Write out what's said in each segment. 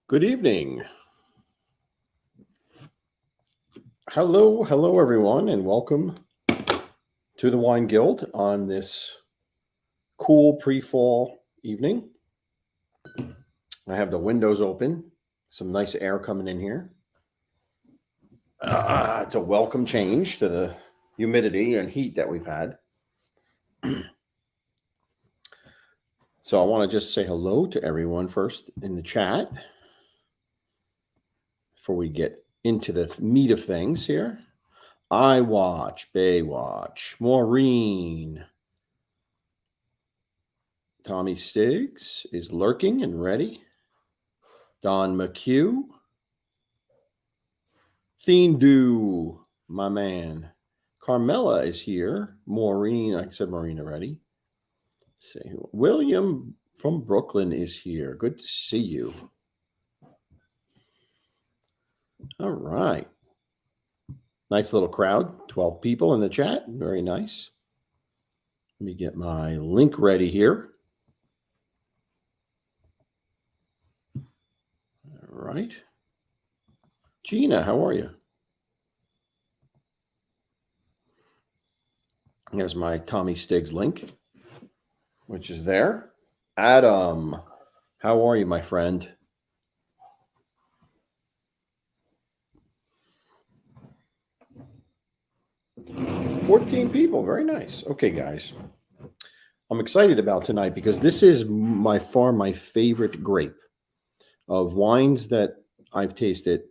Good evening. Hello, everyone, and welcome to the Wine Guild on this cool pre-fall evening. I have the windows open, some nice air coming in here. It's a welcome change to the humidity and heat that we've had. So I want to just say hello to everyone first in the chat before we get into the meat of things here. I watch, Baywatch, Maureen. Tommy Stigs is lurking and ready. Don McHugh. Thindu, my man. Carmela is here. Maureen, I said Maureen already. Let's see. William from Brooklyn is here. Good to see you. All right. Nice little crowd. 12 people in the chat. Very nice. Let me get my link ready here. All right. Gina, how are you? There's my Tommy Stigs link, which is there. Adam, how are you, my friend? $14 people. Very nice. Okay, guys. I'm excited about tonight because this is my favorite grape of wines that I've tasted.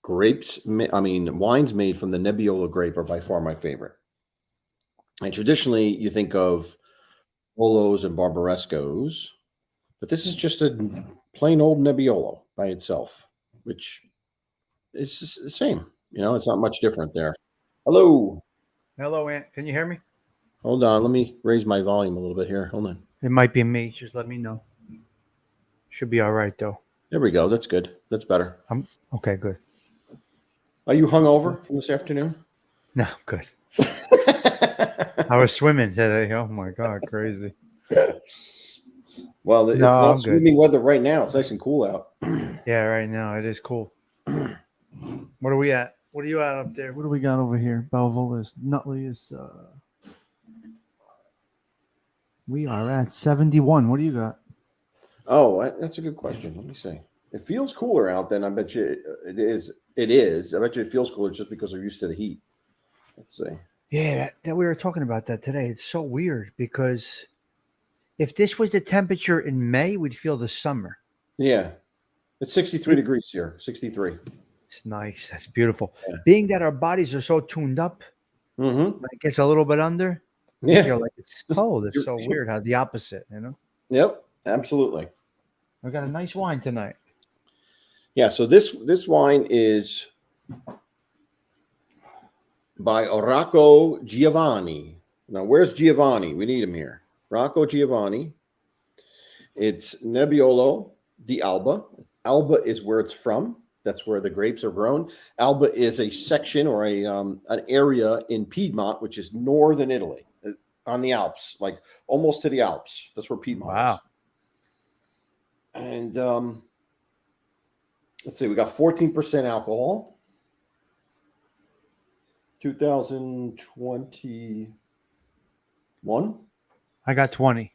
Wines made from the Nebbiolo grape are by far my favorite. And traditionally, you think of Rolos and Barbarescos, but this is just a plain old Nebbiolo by itself, which is the same. You know, it's not much different there. Hello. Hello, Ant. Can you hear me? Hold on. Let me raise my volume a little bit here. Hold on. It might be me. Just let me know. Should be all right, though. There we go. That's good. That's better. Okay, good. Are you hungover from this afternoon? No, good. I was swimming today. Oh, my God. Crazy. Well, it's not swimming weather right now. It's nice and cool out. Yeah, right now. It is cool. What are we at? What are you at up there? What do we got over here? Belleville is Nutley is we are at 71. What do you got? Oh, that's a good question. Let me see. It feels cooler out than I bet you it is. It is. I bet you it feels cooler just because they're used to the heat. Let's see. Yeah, that we were talking about that today. It's so weird because if this was the temperature in May, we'd feel the summer. Yeah. It's 63 degrees here. 63. It's nice. That's beautiful. Yeah. Being that our bodies are so tuned up, Mm-hmm. when it gets a little bit under, we Yeah. feel like it's cold. It's so weird how the opposite, Yep. Absolutely. We got a nice wine tonight. Yeah. So this wine is by Rocco Giovanni. Now, where's Giovanni? We need him here. Rocco Giovanni. It's Nebbiolo di Alba. Alba is where it's from. That's where the grapes are grown. Alba is a section or an area in Piedmont, which is northern Italy, on the Alps, like almost to the Alps. That's where Piedmont is. Wow. And let's see, we got 14% alcohol. 2021. I got 20.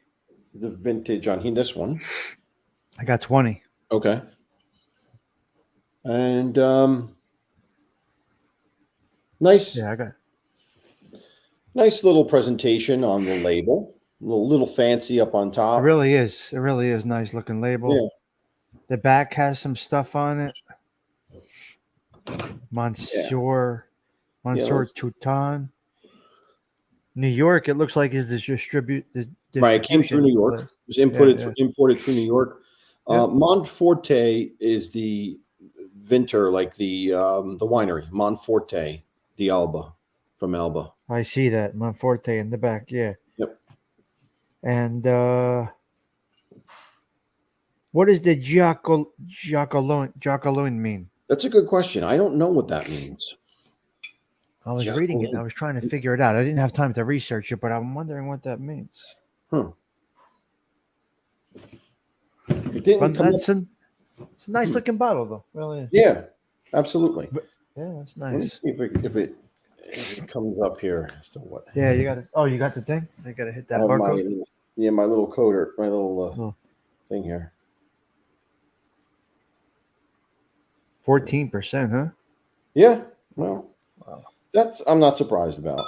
The vintage on this one. I got 20. Okay. And nice. Yeah, I got. Nice little presentation on the label. A little fancy up on It top. really is. It really is nice looking label. Yeah. The back has some stuff on it. Monsieur Touton. New York, it looks like is this Right, it came through New York. It was imported through New York. Yeah. Monforte is the vinter, like the winery. Monforte di Alba from Alba. I see that Monforte in the back. Yeah. Yep. And what does the Giacolone mean? That's a good question. I don't know what that means. I was reading it and I was trying to figure it out. I didn't have time to research it, but I'm wondering what that means. It didn't come it's a nice looking bottle, though. Really. Yeah, absolutely. Yeah, it's Let me nice. see if it comes up here. So what? Yeah, you got it. Oh, you got the thing? They got to hit that I have barcode. my little coder, my little thing here. 14%, huh? Yeah. Well, I'm not surprised about.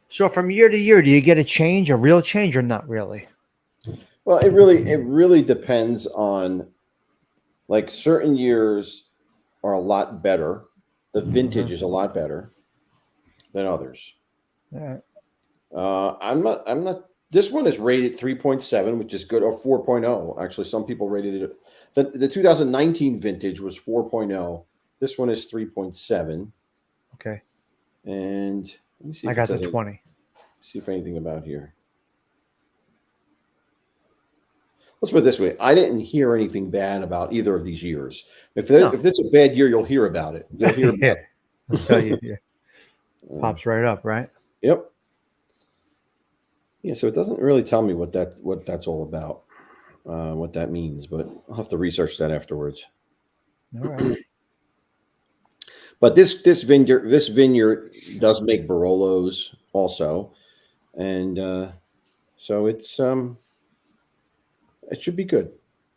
So from year to year, do you get a real change, or not really? Well, it really depends on, like, certain years are a lot better. The vintage is a lot better than others. All right. I'm not. This one is rated 3.7, which is good, or 4.0. Actually, some people rated it. The 2019 vintage was 4.0. This one is 3.7. Okay. And let me see. I got the 20. See if anything about here. Let's put it this way. I didn't hear anything bad about either of these years. If it's a bad year, you'll hear about it. You'll hear about it. I'll tell you. Yeah. Pops right up, right? Yep. Yeah, so it doesn't really tell me what that's all about, what that means, but I'll have to research that afterwards. All right. But this vineyard does make Barolos also, and so it should be good.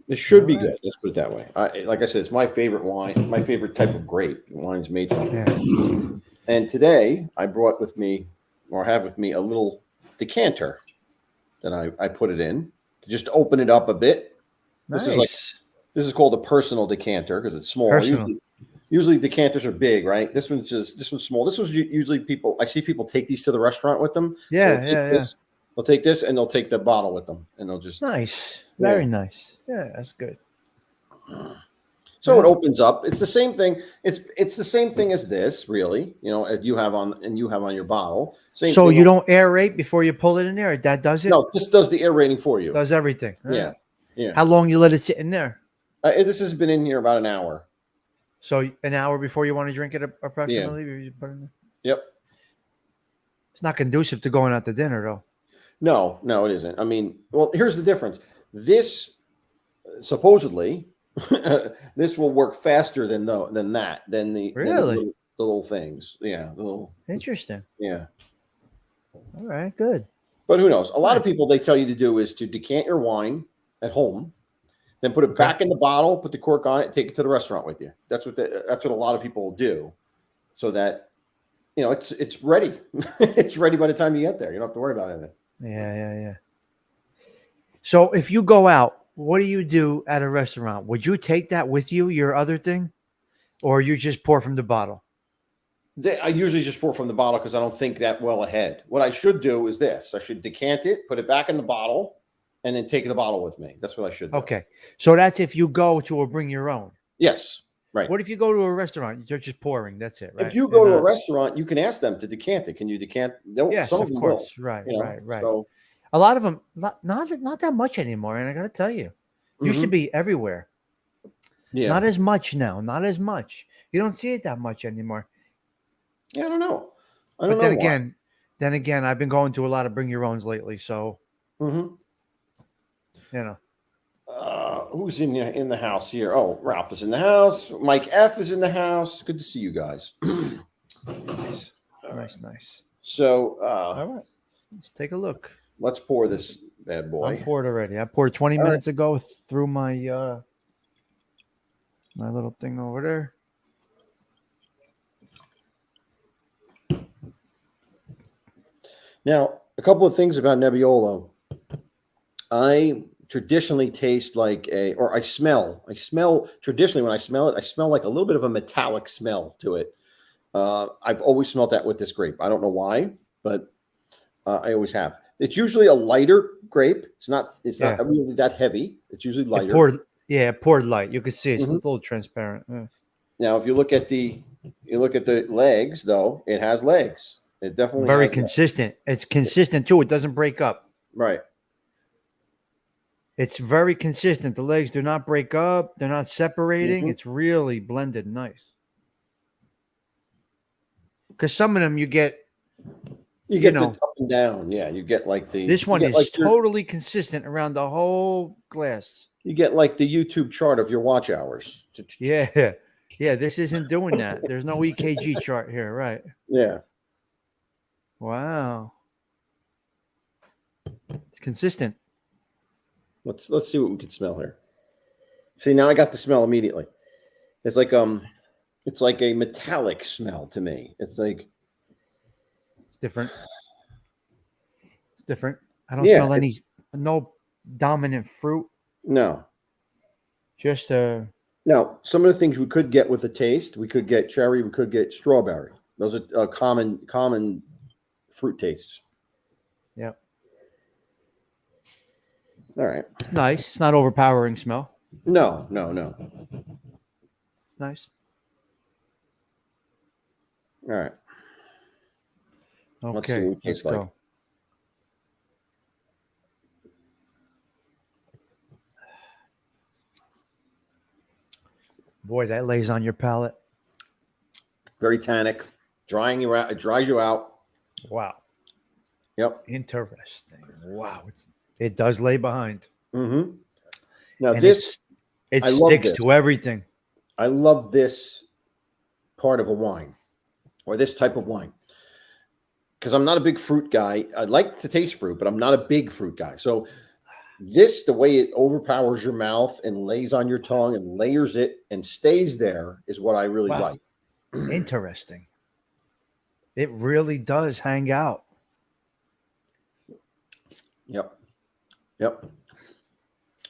It should be good. Let's put it that way. Like I said, it's my favorite wine, my favorite type of grape. Wine's made from. Yeah. And today I brought with me, or have with me, a little decanter that I put it in to just open it up a bit. Nice. This is called a personal decanter because it's small. Usually decanters are big, right? This one's small. This was usually I see people take these to the restaurant with them. Yeah, so they'll take this and they'll take the bottle with them, and they'll just nice, very nice. Yeah, that's good. So it opens up. It's the same thing. It's the same thing as this, really. You have on your bottle. Same so thing. You don't aerate before you pull it in there? That does it? No, this does the aerating for you. Does everything. Yeah. How long you let it sit in there? This has been in here about an hour. So an hour before you want to drink it, approximately. You put it in there? Yep. It's not conducive to going out to dinner, though. No, it isn't. I mean, well, here's the difference. This supposedly this will work faster than the little things. Yeah, interesting. Yeah. All right, good. But who knows? A lot of people, they tell you to do is to decant your wine at home, then put it back in the bottle, put the cork on it, take it to the restaurant with you. That's what a lot of people will do, so that it's ready. It's ready by the time you get there. You don't have to worry about anything. Yeah. So if you go out, what do you do at a restaurant? Would you take that with you, your other thing, or you just pour from the bottle? I usually just pour from the bottle because I don't think that well ahead. What I should do is this: I should decant it, put it back in the bottle, and then take the bottle with me. That's what I should do. Okay. So that's if you go to or bring your own. Yes. Right. What if you go to a restaurant? You're just pouring. That's it, right? If you go to a restaurant, you can ask them to decant it. Can you decant? Yes, Some of them course. will, Right. So, A lot of them, not that much anymore. And I got to tell you, used to be everywhere. yeah. Not as much now. Not as much. You don't see it that much anymore. Yeah, I don't know. But then again, I've been going to a lot of bring your owns lately. So, Mm-hmm. Who's in the house here? Oh, Ralph is in the house. Mike F is in the house. Good to see you guys. Nice. So, All right, let's take a look. let's pour this bad boy. I'm poured already. I poured 20 minutes ago through my my little thing over there. Now, a couple of things about Nebbiolo. I traditionally taste I smell traditionally when I smell it, I smell like a little bit of a metallic smell to it. I've always smelled that with this grape. I don't know why, but I always have. It's usually a lighter grape. It's not really that heavy. It's usually lighter. It poured light. You could see it's Mhm. a little transparent. Yeah. Now, if you look at the legs, though, it has legs. It definitely Very has consistent. It's consistent too. It doesn't break up. Right. It's very consistent. The legs do not break up. They're not separating. Mhm. It's really blended nice. Because some of them you get the up and down. Yeah, you get this one is totally consistent around the whole glass. You get like the YouTube chart of your watch hours. Yeah. This isn't doing that. There's no EKG chart here, right? Yeah. Wow. It's consistent. Let's see what we can smell here. See, now I got the smell immediately. It's like a metallic smell to me. It's different. It's different. I don't smell no dominant fruit. No. Just Now, some of the things we could get with the taste, we could get cherry, we could get strawberry. Those are common fruit tastes. Yep. All right. It's nice. It's not overpowering smell. No. It's nice. All right. Okay. Let's see what it tastes like. Go. Boy, that lays on your palate. Very tannic, drying you out. It dries you out. Wow. Yep. Interesting. Wow. It does lay behind. Mm-hmm. Now and this, it sticks to everything. I love this part of a wine, or this type of wine, because I'm not a big fruit guy. I like to taste fruit, but I'm not a big fruit guy. So the way it overpowers your mouth and lays on your tongue and layers it and stays there is what I really like. Interesting. It really does hang out. Yep.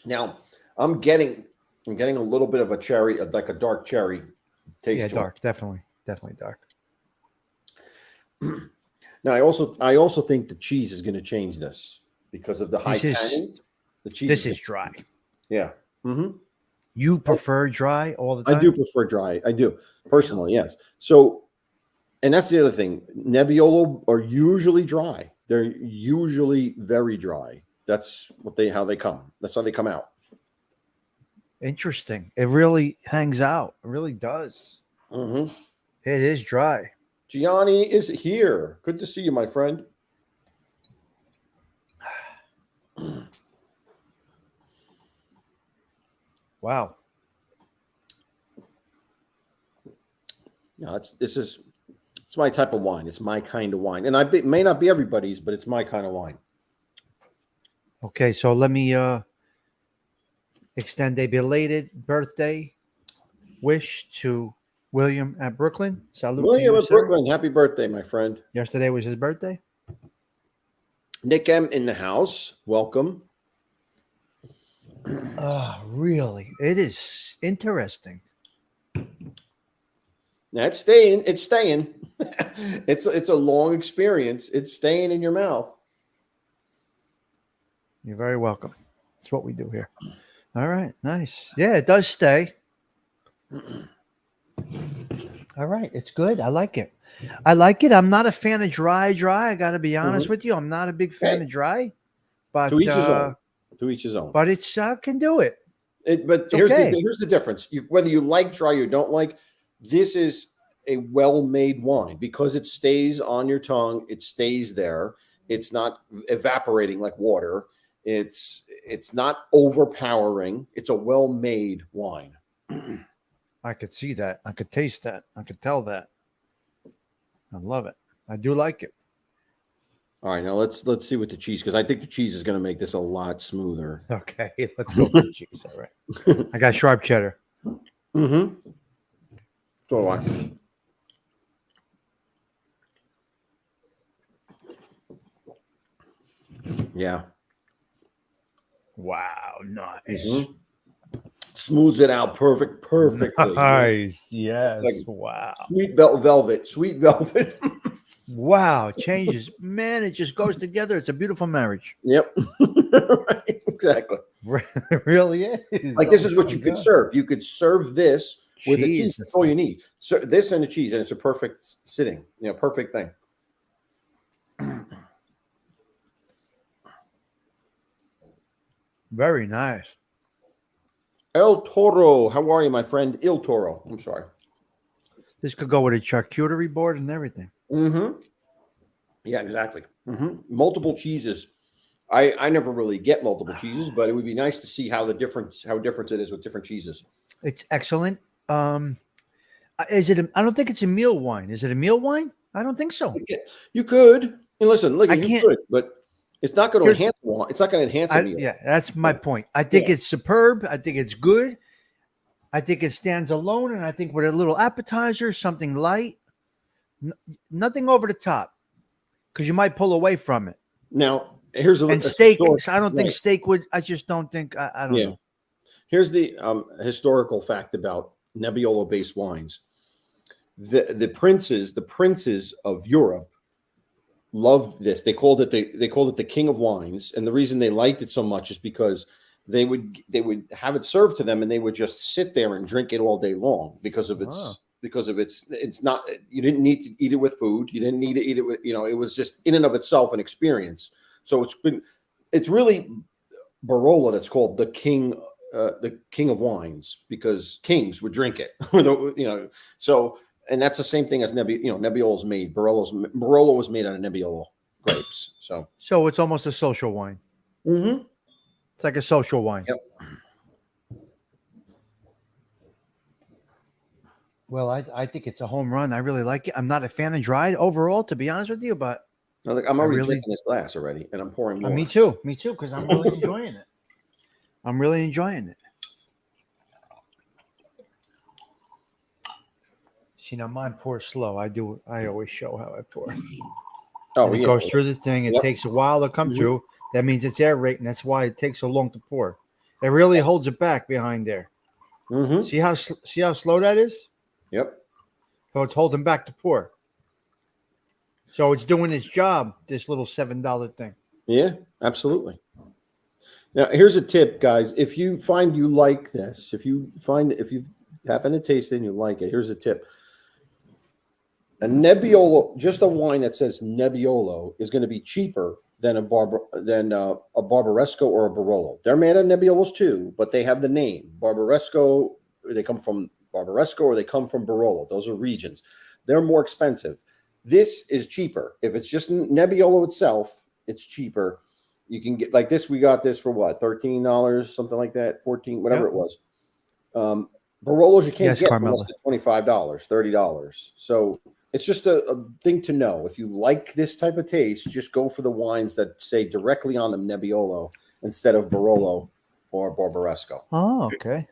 Now I'm getting a little bit of a cherry, like a dark cherry taste. Yeah, dark, definitely dark. Now I also think the cheese is going to change this because of the high tannins. The cheese. This is dry. Yeah. Mm-hmm. You prefer dry all the time? I do prefer dry. I do personally, yes. So, and that's the other thing. Nebbiolo are usually dry. They're usually very dry. That's how they come. That's how they come out. Interesting. It really hangs out. It really does. Mm-hmm. It is dry. Gianni is here. Good to see you, my friend. Wow. No, it's my type of wine. It's my kind of wine, and it may not be everybody's, but it's my kind of wine. Okay, so let me extend a belated birthday wish to William at Brooklyn. Salute to William you, at sir. Brooklyn. Happy birthday, my friend. Yesterday was his birthday. Nick M in the house. Welcome. Really? It is interesting. That's staying. It's staying. it's a long experience. It's staying in your mouth. You're very welcome. That's what we do here. All right. Nice. Yeah, it does stay. All right. It's good. I like it. I'm not a fan of dry. I got to be honest with you. I'm not a big fan of dry. But to each his own. To each his own. But it's can do it. But here's the difference. Whether you like dry or don't like, this is a well-made wine because it stays on your tongue. It stays there. It's not evaporating like water. It's not overpowering. It's a well-made wine. I could see that. I could taste that. I could tell that. I love it. I do like it. All right, now let's see with the cheese because I think the cheese is going to make this a lot smoother. Okay, let's go with the cheese. All right. I got sharp cheddar. Mm-hmm. So do I. Yeah. Wow, nice. Mm-hmm. Smooths it out perfectly. Nice. Yes. Like wow. Sweet velvet. Wow. Changes. Man, it just goes together. It's a beautiful marriage. Yep. Right, exactly. It really is. Like this is what you could serve. You could serve this with the cheese. That's all you need. So this and the cheese, and it's a perfect sitting. Perfect thing. Very nice. El Toro. How are you, my friend? Il Toro. I'm sorry. This could go with a charcuterie board and everything. Mm-hmm. Yeah, exactly. Mm-hmm. Multiple cheeses. I never really get multiple cheeses, but it would be nice to see how different it is with different cheeses. It's excellent. Is it? I don't think it's a meal wine. Is it a meal wine? I don't think so. You could. And listen, look, you could, but it's not going to enhance one. It's not going to enhance a meal. Yeah, that's my point. I think it's superb. I think it's good. I think it stands alone, and I think with a little appetizer, something light, nothing over the top, because you might pull away from it. Now, here's a steak. I don't think steak would. I just don't think. I don't know. Here's the historical fact about Nebbiolo-based wines. The princes of Europe loved this. They called it the king of wines, and the reason they liked it so much is because they would have it served to them, and they would just sit there and drink it all day long because of it's not. You didn't need to eat it with food. You didn't need to eat it with it was just in and of itself an experience. So it's really Barolo that's called the king of wines because kings would drink it. So. And that's the same thing as Nebbiolo is made. Barolo was made out of Nebbiolo grapes. So it's almost a social wine. Mm-hmm. It's like a social wine. Yep. Well, I think it's a home run. I really like it. I'm not a fan of dried overall, to be honest with you, but I'm already drinking this glass already, and I'm pouring more. Me too, because I'm really enjoying it. I'm really enjoying it. See, now mine pours slow. I always show how I pour. Oh, it goes through the thing. It takes a while to come through. That means it's aerate, and that's why it takes so long to pour. It really holds it back behind there. Mm-hmm. See how slow that is? Yep. So it's holding back to pour. So it's doing its job, this little $7 thing. Yeah, absolutely. Now, here's a tip, guys. If you find you like this, if you happen to taste it and you like it, here's a tip. A Nebbiolo, just a wine that says Nebbiolo, is going to be cheaper than a Barbaresco or a Barolo. They're made of Nebbiolos too, but they have the name Barbaresco. They come from Barbaresco or they come from Barolo. Those are regions. They're more expensive. This is cheaper. If it's just Nebbiolo itself, it's cheaper. You can get like this. We got this for what? $13, something like that. $14, whatever it was. Barolos you can't get for less than $25, $30. So it's just a thing to know. If you like this type of taste, just go for the wines that say directly on them Nebbiolo instead of Barolo or Barbaresco. Oh, okay.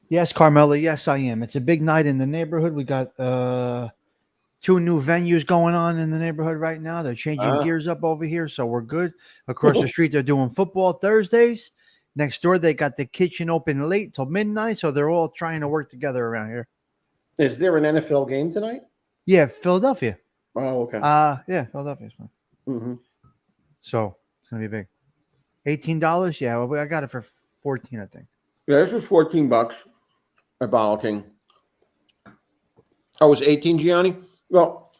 Yes, Carmela. Yes, I am. It's a big night in the neighborhood. We got 2 new venues going on in the neighborhood right now. They're changing gears up over here, so we're good. Across the street, they're doing football Thursdays. Next door, they got the kitchen open late till midnight, so they're all trying to work together around here. Is there an NFL game tonight? Yeah, Philadelphia. Oh, okay. Yeah, Philadelphia's fine. Mm-hmm. So it's gonna be big. $18. Yeah, well, I got it for 14, I think. Yeah, this was $14 at Bottle King. Oh, it was 18, Gianni? Well,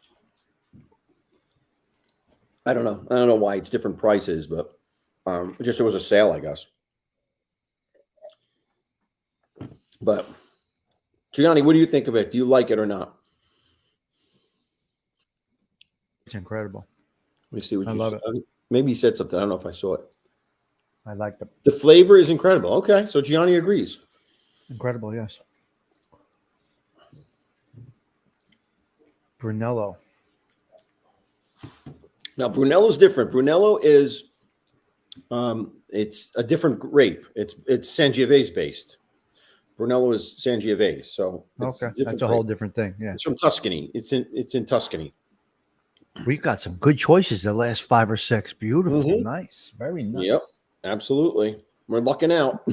I don't know. I don't know why it's different prices, but just it was a sale, I guess. But Gianni, what do you think of it? Do you like it or not? It's incredible. Let me see what I you love said. Maybe you said something. I don't know if I saw it. I like it. The flavor is incredible. Okay, so Gianni agrees. Incredible, yes. Brunello. Now, Brunello's different. Brunello is it's a different grape. It's Sangiovese based. Brunello is Sangiovese, so it's Okay, different that's a whole grape. different thing. Yeah, It's from Tuscany. It's in Tuscany. we've got some good choices the last 5 or 6. Beautiful, Mhm. nice, very nice. Yep, absolutely. We're lucking out.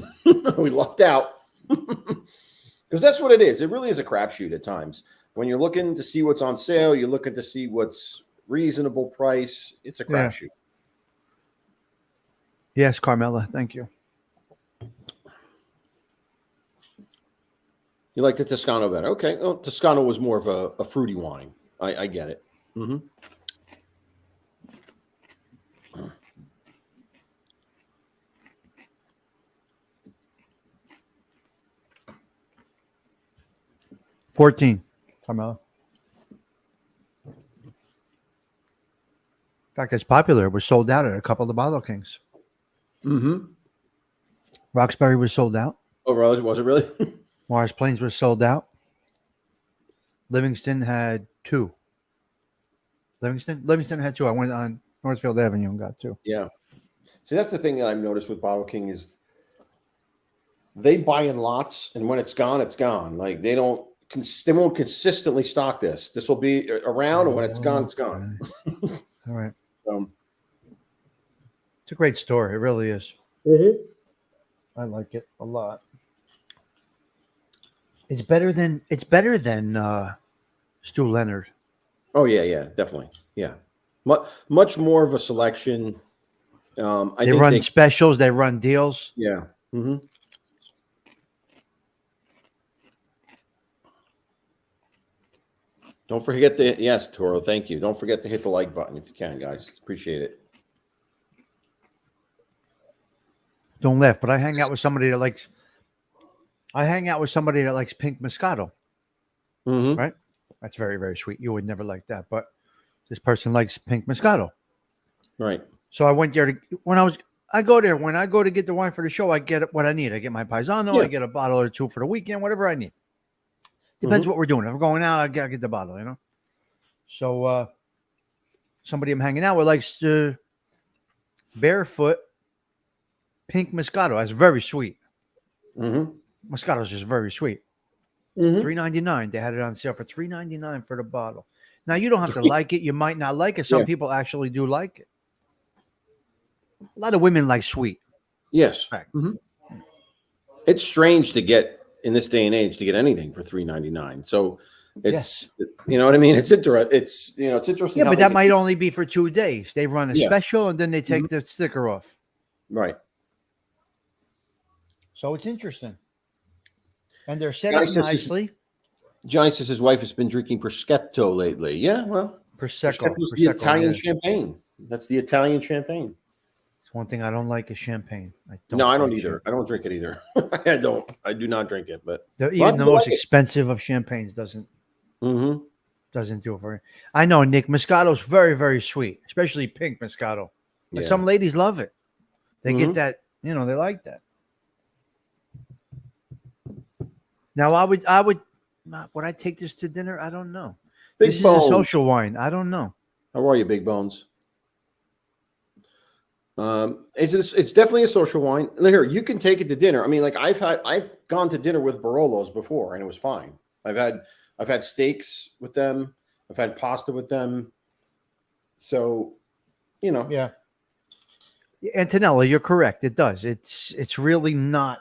We lucked out because that's what it is. It really is a crapshoot at times. When you're looking to see what's on sale, you're looking to see what's reasonable price. It's a Yeah. crapshoot. Yes, Carmela, thank you. You like the Toscano better? Okay. Well, Toscano was more of a fruity wine. I get it. Mm-hmm. $14, Carmela. In fact, it's popular. It was sold out at a couple of the Bottle Kings. Mm-hmm. Roxbury was sold out. Oh, really? Was it really? Morris Plains was sold out. Livingston had 2. Livingston had 2. I went on Northfield Avenue and got 2. Yeah. See, that's the thing that I've noticed with Bottle King is they buy in lots, and when it's gone, it's gone. Like they won't consistently stock this. This will be around, and when it's gone, it's gone. All right. Um, It's a great store. It really is. mm-hmm. I like it a lot. It's better than Stu Leonard. Oh yeah, definitely, yeah. Much more of a selection. I They think run specials. They run deals. yeah. Mm-hmm. Don't forget yes, Toro. Thank you. Don't forget to hit the like button if you can, guys. Appreciate it. Don't laugh, but I hang out with somebody that likes pink Moscato. Mm-hmm. Right? That's very, very sweet. You would never like that, but this person likes pink Moscato. Right. So I went there when I go there. When I go to get the wine for the show, I get what I need. I get my Paisano. Yeah. I get a bottle or 2 for the weekend, whatever I need. Depends what we're doing. If we're going out, I get the bottle, you know. So somebody I'm hanging out with likes barefoot pink Moscato. That's very sweet. Mm-hmm. Moscato's just very sweet. Mm-hmm. $3.99. They had it on sale for $3.99 for the bottle. Now you don't have to like it. You might not like it. Some people actually do like it. A lot of women like sweet. Yes. Mm-hmm. It's strange to get in this day and age to get anything for $3.99. So it's you know what I mean. It's interesting. It's interesting. Yeah, but that might only be for 2 days. They run a special and then they take the sticker off. Right. So it's interesting. And they're set up nicely. Johnny says his wife has been drinking Prosecco lately. Yeah, well, Prosecco's the Italian champagne. That's the Italian champagne. It's one thing I don't like is champagne. I don't either. I don't drink it either. I don't. I do not drink it. But even the most expensive of champagnes doesn't do it for me. I know, Nick. Moscato's very, very sweet, especially pink Moscato. But some ladies love it. They get that. They like that. Now, would I take this to dinner? I don't know. This is a social wine. I don't know. How are you, Big Bones? It's definitely a social wine. Here, you can take it to dinner. I mean, like I've gone to dinner with Barolos before, and it was fine. I've had steaks with them. I've had pasta with them. So, you know, Yeah. Antonella, you're correct. It does. It's really not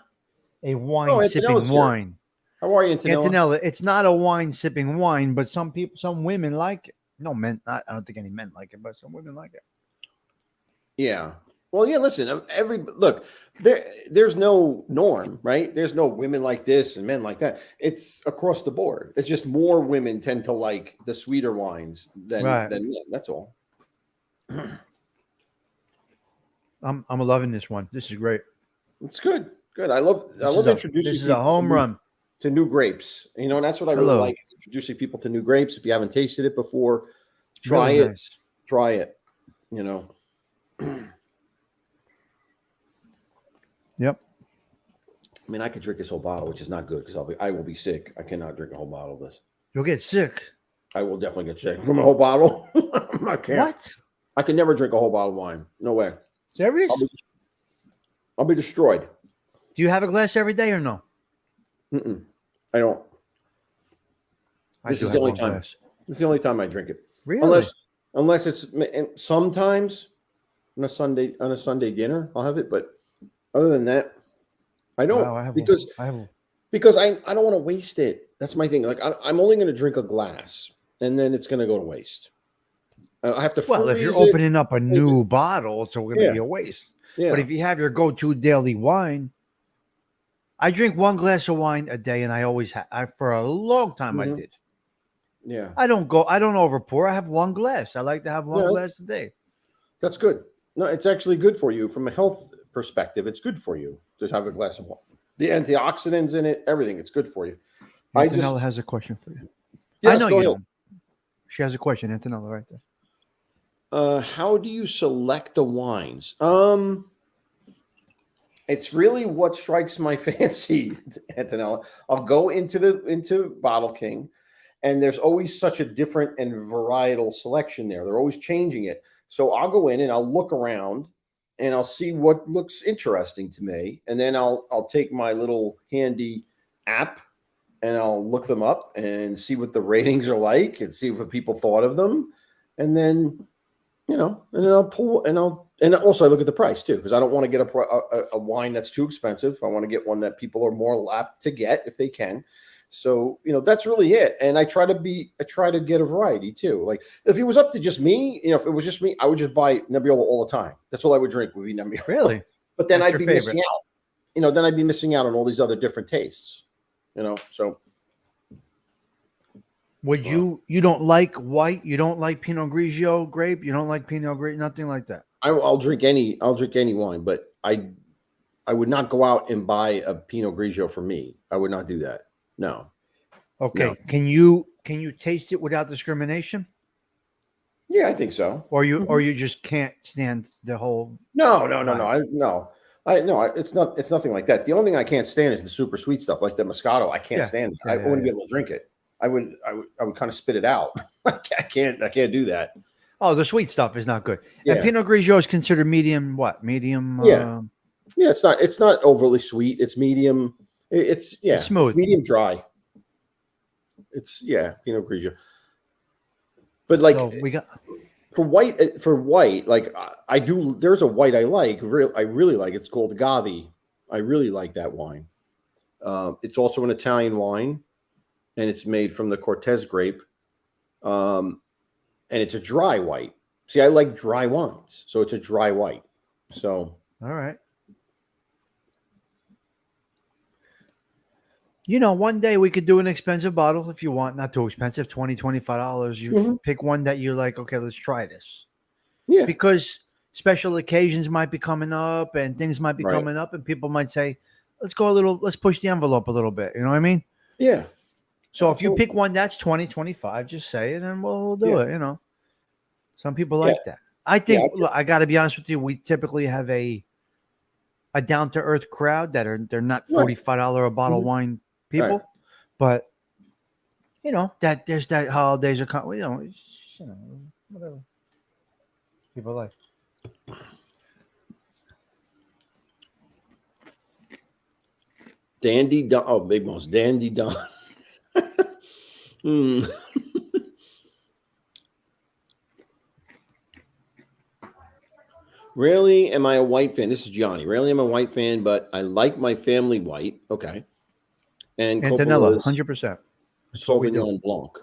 a wine sipping Antonella's here. wine. How are you, Antonella? Antonella, it's not a wine sipping wine, but some people, some women like it. No men, I don't think any men like it, but some women like it. Yeah. Well, yeah. Listen, there's no norm, right? There's no women like this and men like that. It's across the board. It's just more women tend to like the sweeter wines than men. That's all. I'm loving this one. This is great. It's good. Good. I love introducing This is a home run to new grapes. You know, and that's what I really like, introducing people to new grapes. If you haven't tasted it before, try really it. nice. Try it. You know. Yep. I mean, I could drink this whole bottle, which is not good because I will be sick. I cannot drink a whole bottle of this. You'll get sick. I will definitely get sick from a whole bottle. I can't. What? I can never drink a whole bottle of wine. No way. Serious? I'll be destroyed. Do you have a glass every day or no? I don't. This is the only time. This is the only time I drink it. Really? Unless it's sometimes on a Sunday dinner, I'll have it. But other than that, I don't. Wow, because I don't want to waste it. That's my thing. Like I'm only going to drink a glass, and then it's going to go to waste. I have to. Well, if you're opening up a new bottle, it's going to be a waste. Yeah. But if you have your go-to daily wine, I drink one glass of wine a day, and I always have. For a long time, I did. Yeah. I don't overpour. I have one glass. I like to have one glass a day. That's good. No, it's actually good for you from a health perspective. It's good for you to have a glass of wine. The antioxidants in it, everything. It's good for you. Antonella has a question for you. Yes, I know go you. ahead. She has a question, Antonella, right there. How do you select the wines? It's really what strikes my fancy, Antonella. I'll go into Bottle King, and there's always such a different and varietal selection there. They're always changing it. So I'll go in and I'll look around and I'll see what looks interesting to me. And then I'll take my little handy app and I'll look them up and see what the ratings are like and see what people thought of them. And then, and then I'll pull and also I look at the price too, because I don't want to get a wine that's too expensive. I want to get one that people are more apt to get if they can. So, that's really it. And I try to get a variety too. Like if it was up to just me, if it was just me, I would just buy Nebbiolo all the time. That's all I would drink would be Nebbiolo. Really? But then I'd be missing out. Then I'd be missing out on all these other different tastes. So. Would you don't like white? You don't like Pinot Grigio grape? You don't like Pinot Grigio? Nothing like that. I'll drink any wine, but I would not go out and buy a Pinot Grigio for me. I would not do that. No. Okay. No. Can you taste it without discrimination? Yeah, I think so. Or you just can't stand the whole. No. It's nothing like that. The only thing I can't stand is the super sweet stuff, like the Moscato. I can't stand it. I wouldn't be able to drink it. I would kind of spit it out. I can't do that. Oh, the sweet stuff is not good. Yeah. And Pinot Grigio is considered medium. What medium? Yeah. It's not overly sweet. It's medium. It's smooth, medium dry. It's Pinot Grigio. But like we got for white, like I do. There's a white I like. I really like. It's called Gavi. I really like that wine. It's also an Italian wine, and it's made from the Cortez grape. And it's a dry white. See, I like dry wines, so it's a dry white. So all right. One day we could do an expensive bottle if you want, not too expensive, $20, $25. You pick one that you're like, okay, let's try this. Yeah. Because special occasions might be coming up and things might be coming up and people might say, let's push the envelope a little bit. You know what I mean? Yeah. So if you pick one that's 20, 25, just say it and we'll do it, Some people like that. I think, look, I got to be honest with you, we typically have a down-to-earth crowd they're not $45 a bottle wine people, but that there's that holidays are coming, whatever people like. Dandy Don. Oh, Big Mo's Dandy Don. Mm. Rarely am I a white fan. This is Johnny. Rarely am I a white fan, but I like my family white. Okay. And Antonella, Coppola's 100%. That's what we do. Sauvignon Blanc.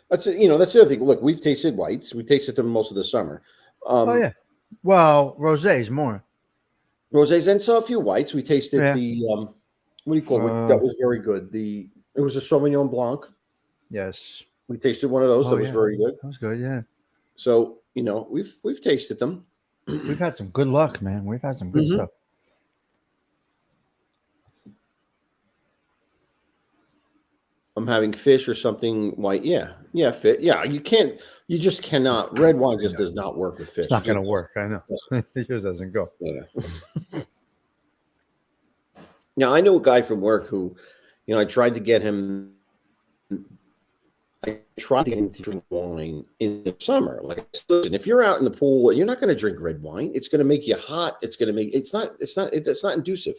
That's it. That's the other thing. Look, we've tasted whites. We tasted them most of the summer. Oh yeah. Well, rosés more. Rosés and saw a few whites. We tasted Yeah. the what do you call it? That was very good. It was a Sauvignon Blanc. Yes. We tasted one of those. Oh, That was very good. That was good. Yeah. So we've tasted them. We've had some good luck, man. We've had some good stuff. I'm having fish or something white. Yeah. Fish. Yeah. You just cannot. Red wine just does not work with fish. It's not going to work. I know. It just doesn't go. Yeah. Now, I know a guy from work who, I tried to get him. I tried to get him to drink wine in the summer. Like, listen, if you're out in the pool, you're not going to drink red wine. It's going to make you hot. It's not inducive.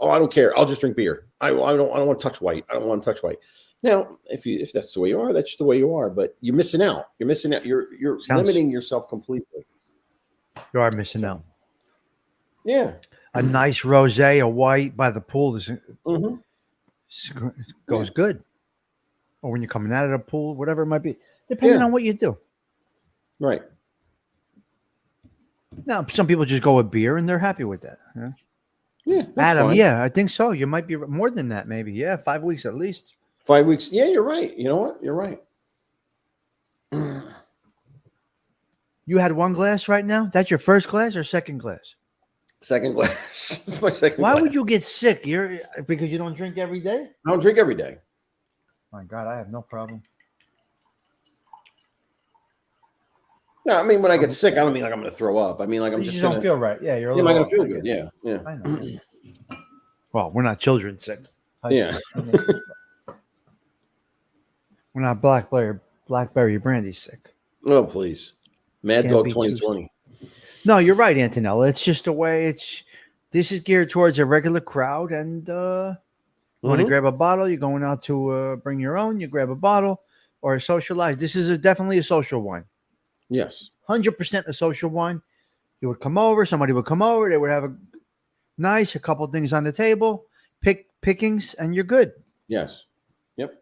Oh, I don't care. I'll just drink beer. I don't want to touch white. I don't want to touch white. Now, if that's the way you are, that's just the way you are. But you're missing out. You're limiting yourself completely. You are missing out. Yeah. A nice rosé, a white by the pool goes good. Or when you're coming out of the pool, whatever it might be, depending on what you do. Right. Now, some people just go with beer and they're happy with that. Yeah. Adam, fine. yeah, I think so. You might be more than that, maybe. Yeah, 5 weeks at least. 5 weeks. Yeah, you're right. You know what? You're right. You had one glass right now? That's your first glass or second glass? Second glass. It's my second Why glass. would you get sick? Because you don't drink every day? I don't drink every day. My God, I have no problem. No, I mean, when I get sick, I don't mean like I'm going to throw up. I mean, like I'm You just don't going to feel right. Yeah, you're a am little I going off. to feel good? Yeah. I know. Well, we're not children sick. Yeah. We're not Blackberry brandy sick. Oh, please. Mad Can't Dog be 2020. No, you're right, Antonella. It's just a way. This is geared towards a regular crowd, and you want to grab a bottle. You're going out to bring your own. You grab a bottle or socialize. This is definitely a social wine. Yes. 100% a social wine. You would come over. Somebody would come over. They would have a couple things on the table, pickings, and you're good. Yes. Yep.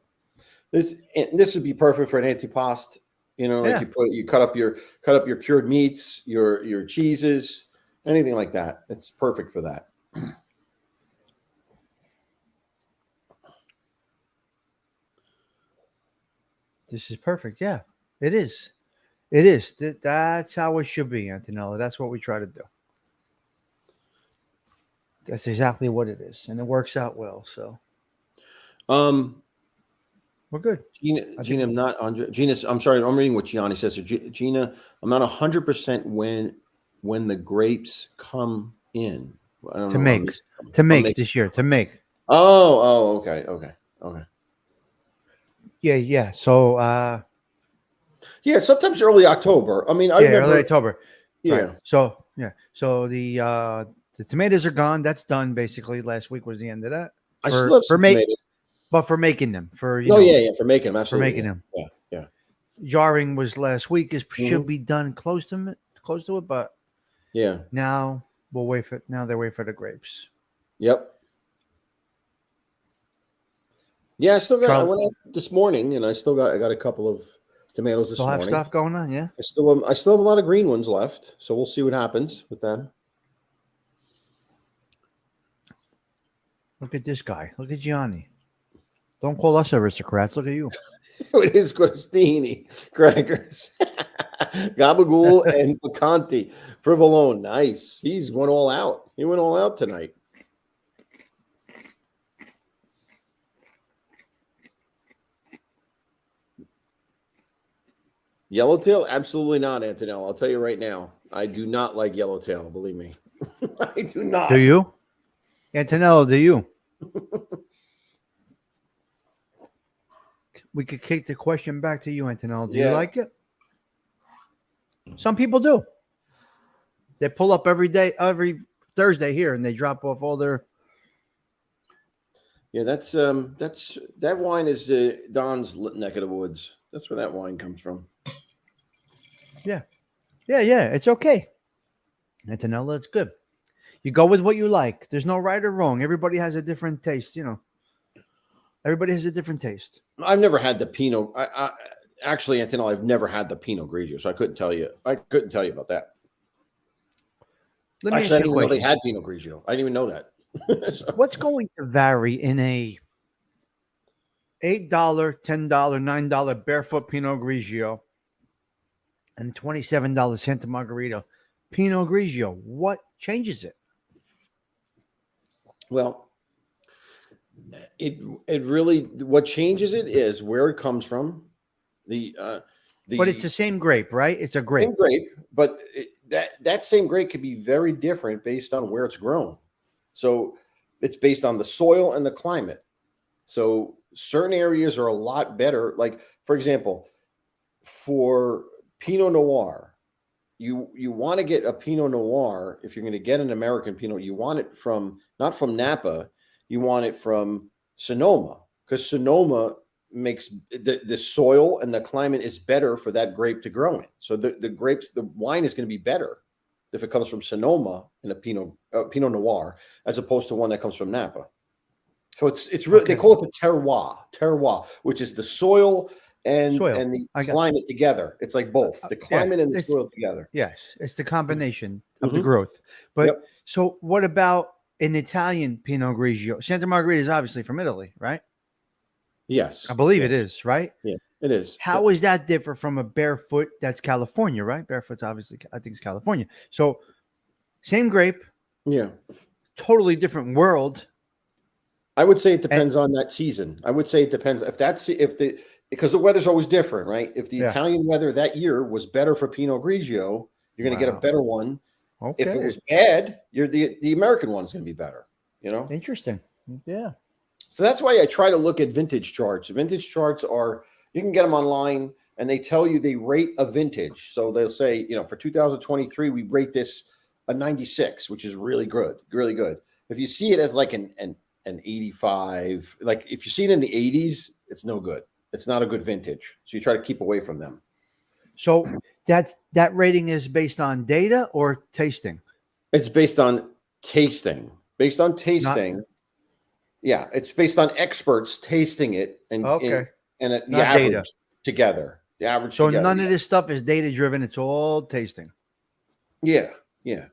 This would be perfect for an antipasto. Like you cut up your cured meats, your cheeses, anything like that. It's perfect for that. This is perfect. Yeah, it is. It is. That's how it should be, Antonella. That's what we try to do. That's exactly what it is, and it works out well. So, we're good. Gina, I'm not on. Gina, I'm sorry. I'm reading what Gianni says. So Gina, I'm not 100% when the grapes come in. I don't know. To make this year. To make. Oh, okay. Yeah. So, yeah, sometimes early October. I mean, I remember early October. Yeah. Right. So the tomatoes are gone. That's done basically. Last week was the end of that. I still have some tomatoes. But for making them, for for making them, absolutely. For making them. Yeah. Jarring was last week. It should be done close to it, but yeah. Now we'll wait for. Now they wait for the grapes. Yep. Yeah, I still got. I went out this morning, and I got a couple of tomatoes this morning. Still have stuff going on, yeah. I still have a lot of green ones left, so we'll see what happens with them. Look at this guy. Look at Gianni. Don't call us aristocrats. Look at you. It is Crostini, crackers, Gabagool, and Picanti. Frivolone, nice. He's went all out. He went all out tonight. Yellowtail? Absolutely not, Antonella. I'll tell you right now. I do not like yellowtail, believe me. I do not. Do you? Antonella, do you? We could kick the question back to you, Antonella. Do you like it? Some people do. They pull up every Thursday here, and they drop off all their Yeah, that wine is Don's neck of the woods. That's where that wine comes from. Yeah. It's okay. Antonella, it's good. You go with what you like. There's no right or wrong. Everybody has a different taste, Everybody has a different taste. I've never had the Pinot. Actually, Antonella, I've never had the Pinot Grigio, so I couldn't tell you. I couldn't tell you about that. Let me Actually, I ask didn't you a even know they question. had Pinot Grigio. I didn't even know that. So, What's going to vary in a $8, $10, $9 barefoot Pinot Grigio and $27 Santa Margarita Pinot Grigio? What changes it? well, it really what changes it is where it comes from. The But it's the same grape, right? It's a grape. same grape, but that same grape could be very different based on where it's grown. So it's based on the soil and the climate. So certain areas are a lot better. Like for example, for Pinot Noir, you want to get a Pinot Noir if you're going to get an American Pinot. You want it from not from Napa, you want it from Sonoma because Sonoma makes the soil and the climate is better for that grape to grow in. So the wine is going to be better if it comes from Sonoma in a Pinot Noir as opposed to one that comes from Napa. So it's really Okay. they call it the terroir, which is the soil and the I got climate together. It's like both the climate and the soil together. Yes, it's the combination of the Mhm. growth. But Yep. so what about an Italian Pinot Grigio? Santa Margherita is obviously from Italy, right? Yes, I believe it yes, is, right? yeah, it is. How is that different from a barefoot that's California, right? Barefoot's obviously, I think, it's California. So same grape, Yeah, totally different world. I would say it And depends on that season. I would say it depends because the weather's always different, right? If the yeah, Italian weather that year was better for Pinot Grigio, you're going to get a wow. better one. If it Okay, was bad, the American one is going to be better. interesting. Yeah, So that's why I try to look at vintage charts. Vintage charts you can get them online and they tell you they rate a vintage. So they'll say, for 2023, we rate this a 96, which is really good, really good. If you see it as like an 85, like if you see it in the 80s, it's no good. It's not a good vintage. So you try to keep away from them. so that rating is based on data or tasting, It's based on tasting. Based on not tasting. Yeah, it's based on experts tasting it and okay, the not average data. together. The average So together. none of this stuff is data driven. It's all tasting. Yeah, yeah,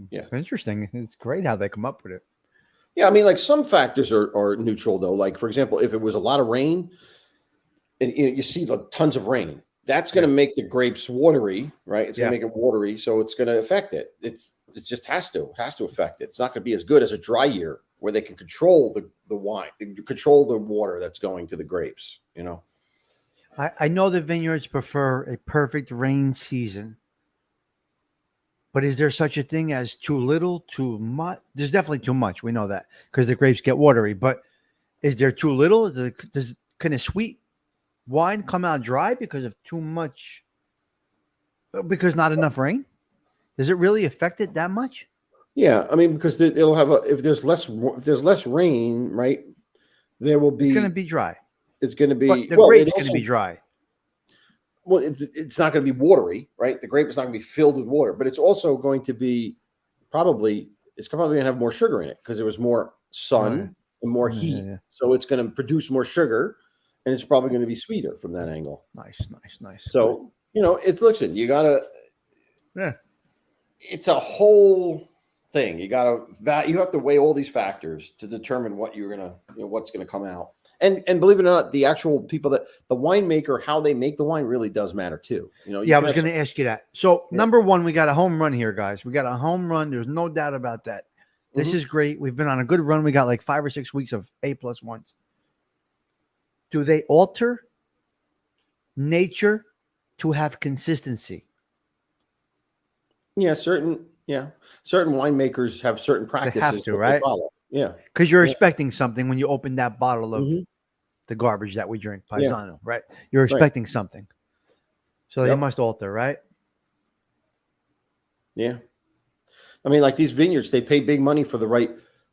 yeah. It's interesting. It's great how they come up with it. Yeah, I mean, like some factors are neutral though. Like for example, if it was a lot of rain, and you see the tons of rain, that's going to make the grapes watery, right? It's going to make it watery, so it's going to affect it. It just has to affect it. It's not going to be as good as a dry year where they can control the wine, control the water that's going to the grapes. I know the vineyards prefer a perfect rain season, but is there such a thing as too little, too much? There's definitely too much. We know that because the grapes get watery. But is there too little? Can a sweet wine come out dry because of too much? Because not enough rain? Does it really affect it that much? Yeah, I mean, because it'll have if there's less rain, right? There will be It's going to be dry, It's going to but be the well. grape's going to be dry. Well, it's not going to be watery, right? The grape is not going to be filled with water, but it's also going to be it's probably going to have more sugar in it because there was more sun and more heat. Yeah. So it's going to produce more sugar, and it's probably going to be sweeter from that angle. Nice. So listen, you gotta. Yeah. It's a whole thing. You have to weigh all these factors to determine what what's gonna come out. And believe it or not, the actual people the winemaker, how they make the wine really does matter too. I was going to ask you that. So number one, we got a home run here, guys. We got a home run. There's no doubt about that. This is great. We've been on a good run. We got like 5 or 6 weeks of A+1s. Do they alter nature to have consistency? Yeah, certain winemakers have certain practices have to, right? they follow. Yeah. Because you're expecting something when you open that bottle of the garbage that we drink, Paisano, right? You're expecting something. So they must alter, right? Yeah. I mean, like these vineyards, they pay big money for the right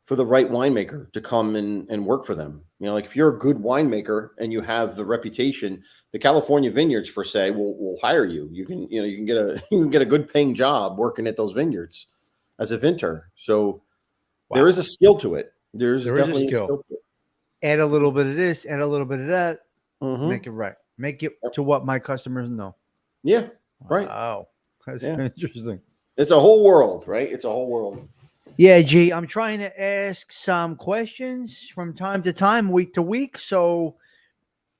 for the right winemaker to come and work for them. You know, like if you're a good winemaker and you have the reputation, the California vineyards, for say, will hire you. You can get a good paying job working at those vineyards as a vinter. So there is a skill to it. There's definitely a skill to it. Add a little bit of this, add a little bit of that, Mhm. make it right. Make it to what my customers know. Yeah, right. Wow. That's interesting. It's a whole world, right? It's a whole world. Yeah, G, I'm trying to ask some questions from time to time, week to week. So,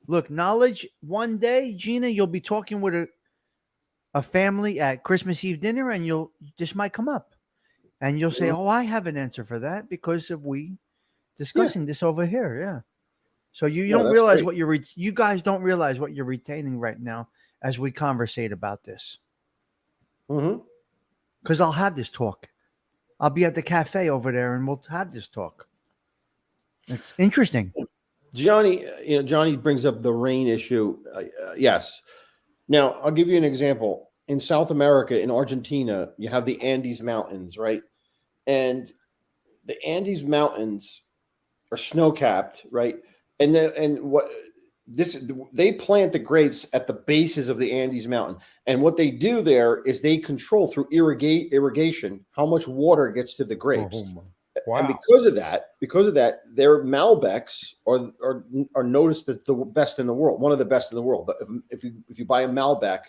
look, knowledge. One day, Gina, you'll be talking with a family at Christmas Eve dinner, and this might come up, and you'll say, "Oh, I have an answer for that because of we discussing this over here." Yeah. So you don't realize what you guys don't realize what you're retaining right now as we conversate about this. Mm-hmm. Because I'll have this talk. I'll be at the cafe over there, and we'll have this talk. It's interesting. Johnny brings up the rain issue. Yes. Now, I'll give you an example. In South America, in Argentina, you have the Andes Mountains, right? And the Andes Mountains are snow-capped, right? They plant the grapes at the bases of the Andes Mountain. And what they do there is they control through irrigation how much water gets to the grapes. Oh, wow. And because of that, their Malbecs are noticed as the best in the world, one of the best in the world. But if you buy a Malbec,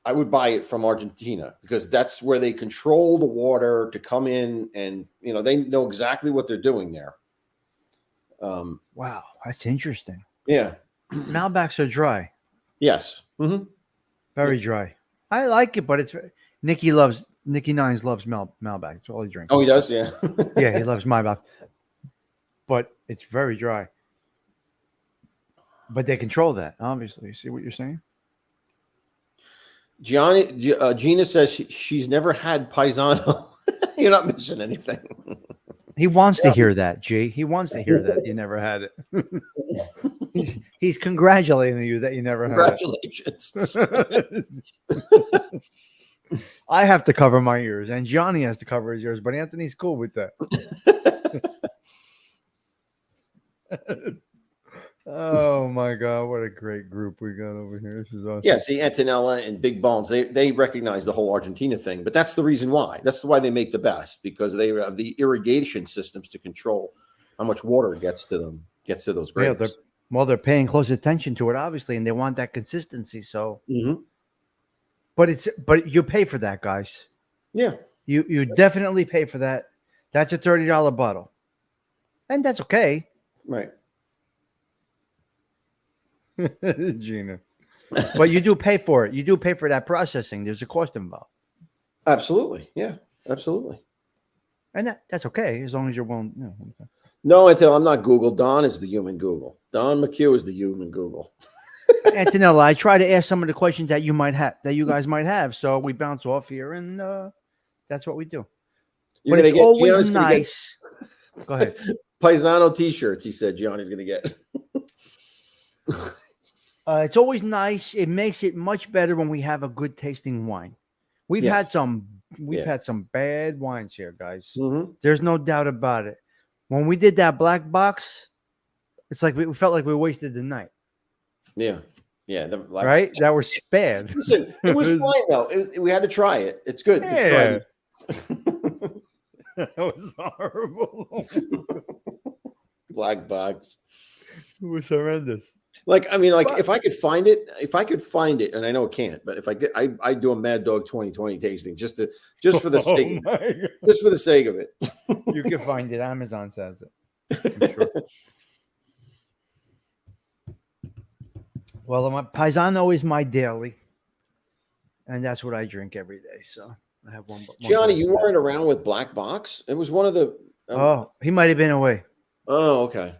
I would buy it from Argentina because that's where they control the water to come in, and they know exactly what they're doing there. Wow, that's interesting. Yeah. Malbecs are dry. Yes. Mm-hmm. Very dry. I like it, but it's Nicky Nines loves Malbec. That's all he drinks. Oh, he does? Yeah. Yeah, he loves Malbec. But it's very dry. But they control that, obviously. See what you're saying? Gina says she's never had Paisano. You're not missing anything. He wants to hear that, G. He wants to hear that you never had it. He's congratulating you that you never had it. Congratulations. I have to cover my ears, and Johnny has to cover his ears, but Anthony's cool with that. Oh my God, what a great group we got over here. This is awesome. Yeah, see, Antonella and Big Bones, they recognize the whole Argentina thing, but that's the reason why. That's why they make the best, because they have the irrigation systems to control how much water gets to those grapes. Yeah, they're paying close attention to it, obviously, and they want that consistency. So, but you pay for that, guys. Yeah, you definitely pay for that. That's a $30 bottle, and that's okay, right? Gina, but you do pay for it. You do pay for that processing. There's a cost involved. Absolutely, yeah, absolutely, and that's okay as long as you're willing. Okay. No, I'm not Google. Don is the human Google. Don McHugh is the human Google. Antonella, I try to ask some of the questions that you guys might have, so we bounce off here, and that's what we do. But it's always nice. Go ahead. Paisano T-shirts. He said Gianni's going to get. It's always nice. It makes it much better when we have a good tasting wine. We've had some bad wines here, guys. Mm-hmm. There's no doubt about it. When we did that black box, it's like we felt like we wasted the night. Yeah. Yeah. Right? That was bad. Listen, it was fine though. We had to try it. It's good. Yeah. That was horrible. Black box. It was horrendous. If I could find it, and I know it can't, but if I do a Mad Dog 2020 tasting just for the sake, just for the sake of it. You can find it. Amazon says it. I'm sure. Well, my Paisano is my daily, and that's what I drink every day. So I have one. Gianni, you weren't around with Black Box? It was one of the. He might have been away. Oh, okay.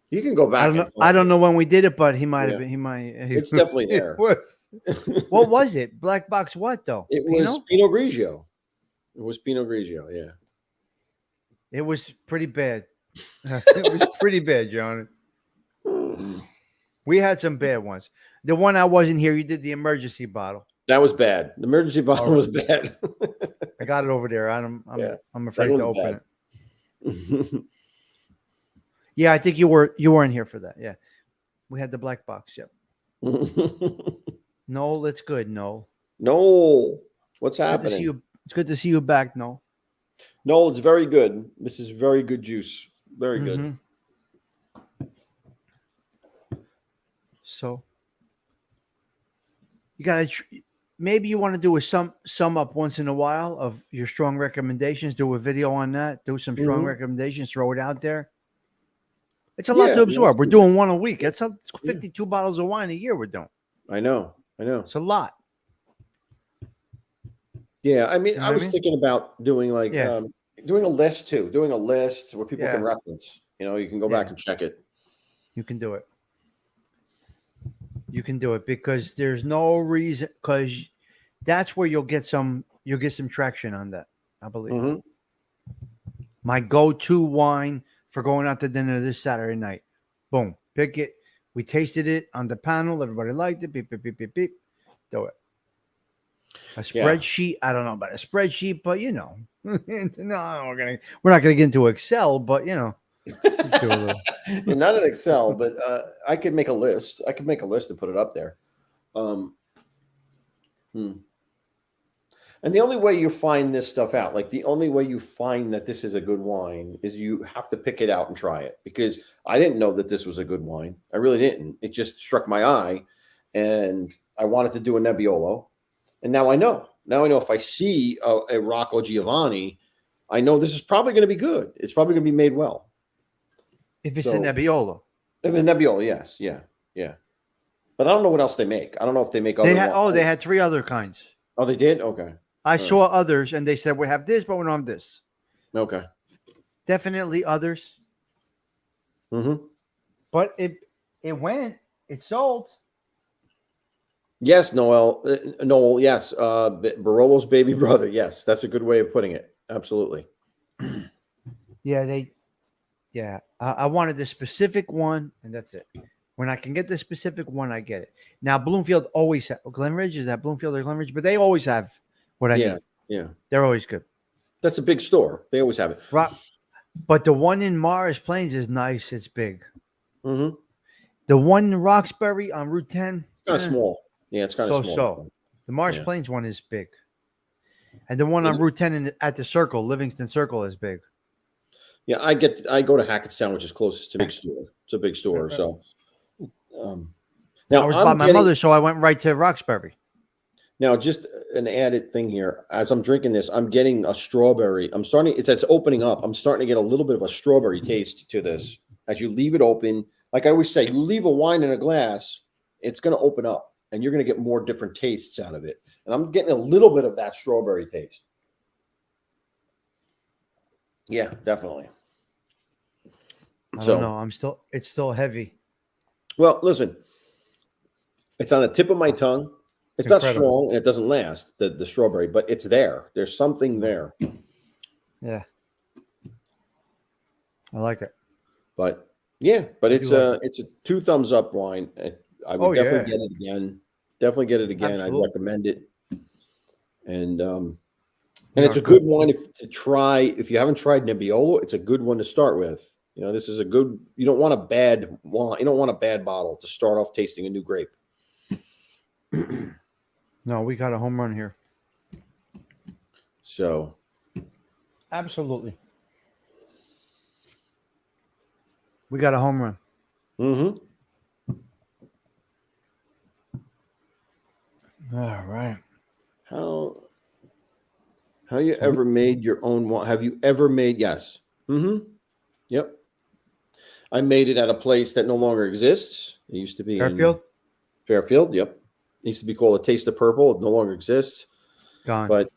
You can go back. I don't know when we did it, but he might have been. It's definitely there. What was it? Black box? What though? It was Pinot Grigio. It was Pinot Grigio. Yeah. It was pretty bad. It was pretty bad, Johnny. We had some bad ones. The one I wasn't here, you did the emergency bottle. That was bad. The emergency bottle was bad. I got it over there. I'm afraid to open it. Yeah, I think you weren't here for that. Yeah, we had the black box. Yep. Noel, it's good. Noel, Noel, what's good to see happening? you. It's good to see you back, Noel. Noel, it's very good. This is very good juice. Very good. Mhm. So you got to maybe you want to do a sum up once in a while of your strong recommendations. Do a video on that. Do some strong Mhm. recommendations. Throw it out there. It's a lot Yeah, to absorb. We're absolutely. doing one a week. That's 52 bottles of wine a year. We're doing. I know. I know. It's a lot. Yeah, I mean, You know I what I was mean? thinking about doing Yeah. doing a list too, doing a list where people can Yeah. reference. You can go back Yeah. and check it. You can do it. You can do it because there's no reason because that's where you'll get some traction on that. I believe. Hmm. My go-to wine for going out to dinner this Saturday night. Boom. Pick it. We tasted it on the panel. Everybody liked it. Beep, beep, beep, beep, beep. Do it. A Yeah. spreadsheet. I don't know about a spreadsheet, but no, we're not gonna get into Excel, but do a little. Yeah, not in Excel, but I could make a list. I could make a list and put it up there. Um, hmm. And the only way you find this stuff out, like the only way you find that this is a good wine is you have to pick it out and try it. Because I didn't know that this was a good wine. I really didn't. It just struck my eye and I wanted to do a Nebbiolo. And now I know. Now I know if I see a Rocco Giovanni, I know this is probably going to be good. It's probably going to be made well. If it's So a Nebbiolo, if it's Nebbiolo, yes. Yeah. Yeah. But I don't know what else they make. I don't know if they make other wines. they had 3 other kinds. Oh, they did? Okay. I All saw others, and they said we have this, but we don't have this. right. Okay. Definitely others, Mm-hmm. but it sold. Yes, Noel. Noel, yes. Barolo's baby brother. Yes, that's a good way of putting it. Absolutely. Yeah, I wanted the specific one, and that's it. When I can get the specific one, I get it. Now, Bloomfield always Glenridge, is that Bloomfield or Glenridge? But they always have what I Yeah. need. Yeah. They're always good. That's a big store. They always have it. But the one in Morris Plains is nice. It's big. Mm-hmm. The one in Roxbury on Route 10, Kind of small. Yeah, it's kind of small. so. The Morris Yeah. Plains one is big. And the one on Route 10 at the Circle, Livingston Circle, is big. Yeah, I go to Hackettstown, which is closest to big store. It's a big store. So now I was by my mother, so I went right to Roxbury. Now, just an added thing here. As I'm drinking this, I'm getting a strawberry. It's opening up. I'm starting to get a little bit of a strawberry taste to this. As you leave it open, like I always say, you leave a wine in a glass, it's going to open up and you're going to get more different tastes out of it. And I'm getting a little bit of that strawberry taste. Yeah, definitely. I don't know. It's still heavy. Well, listen, it's on the tip of my tongue. It's not strong and it doesn't last, the strawberry, but it's there. There's something there. Yeah. I like it. But yeah, but it's a 2 thumbs up wine. I would definitely get it again. Definitely get it again. Absolutely. I'd recommend it. And it's a good one to try. If you haven't tried Nebbiolo, it's a good one to start with. This is you don't want a bad wine. You don't want a bad bottle to start off tasting a new grape. No, we got a home run here. So. Absolutely. We got a home run. Mm-hmm. All right. How you ever made your own wine? Have you ever made? Yes. Mm-hmm. Yep. I made it at a place that no longer exists. It used to be Fairfield. Fairfield. Yep. It used to be called A Taste of Purple. It no longer exists. Gone. But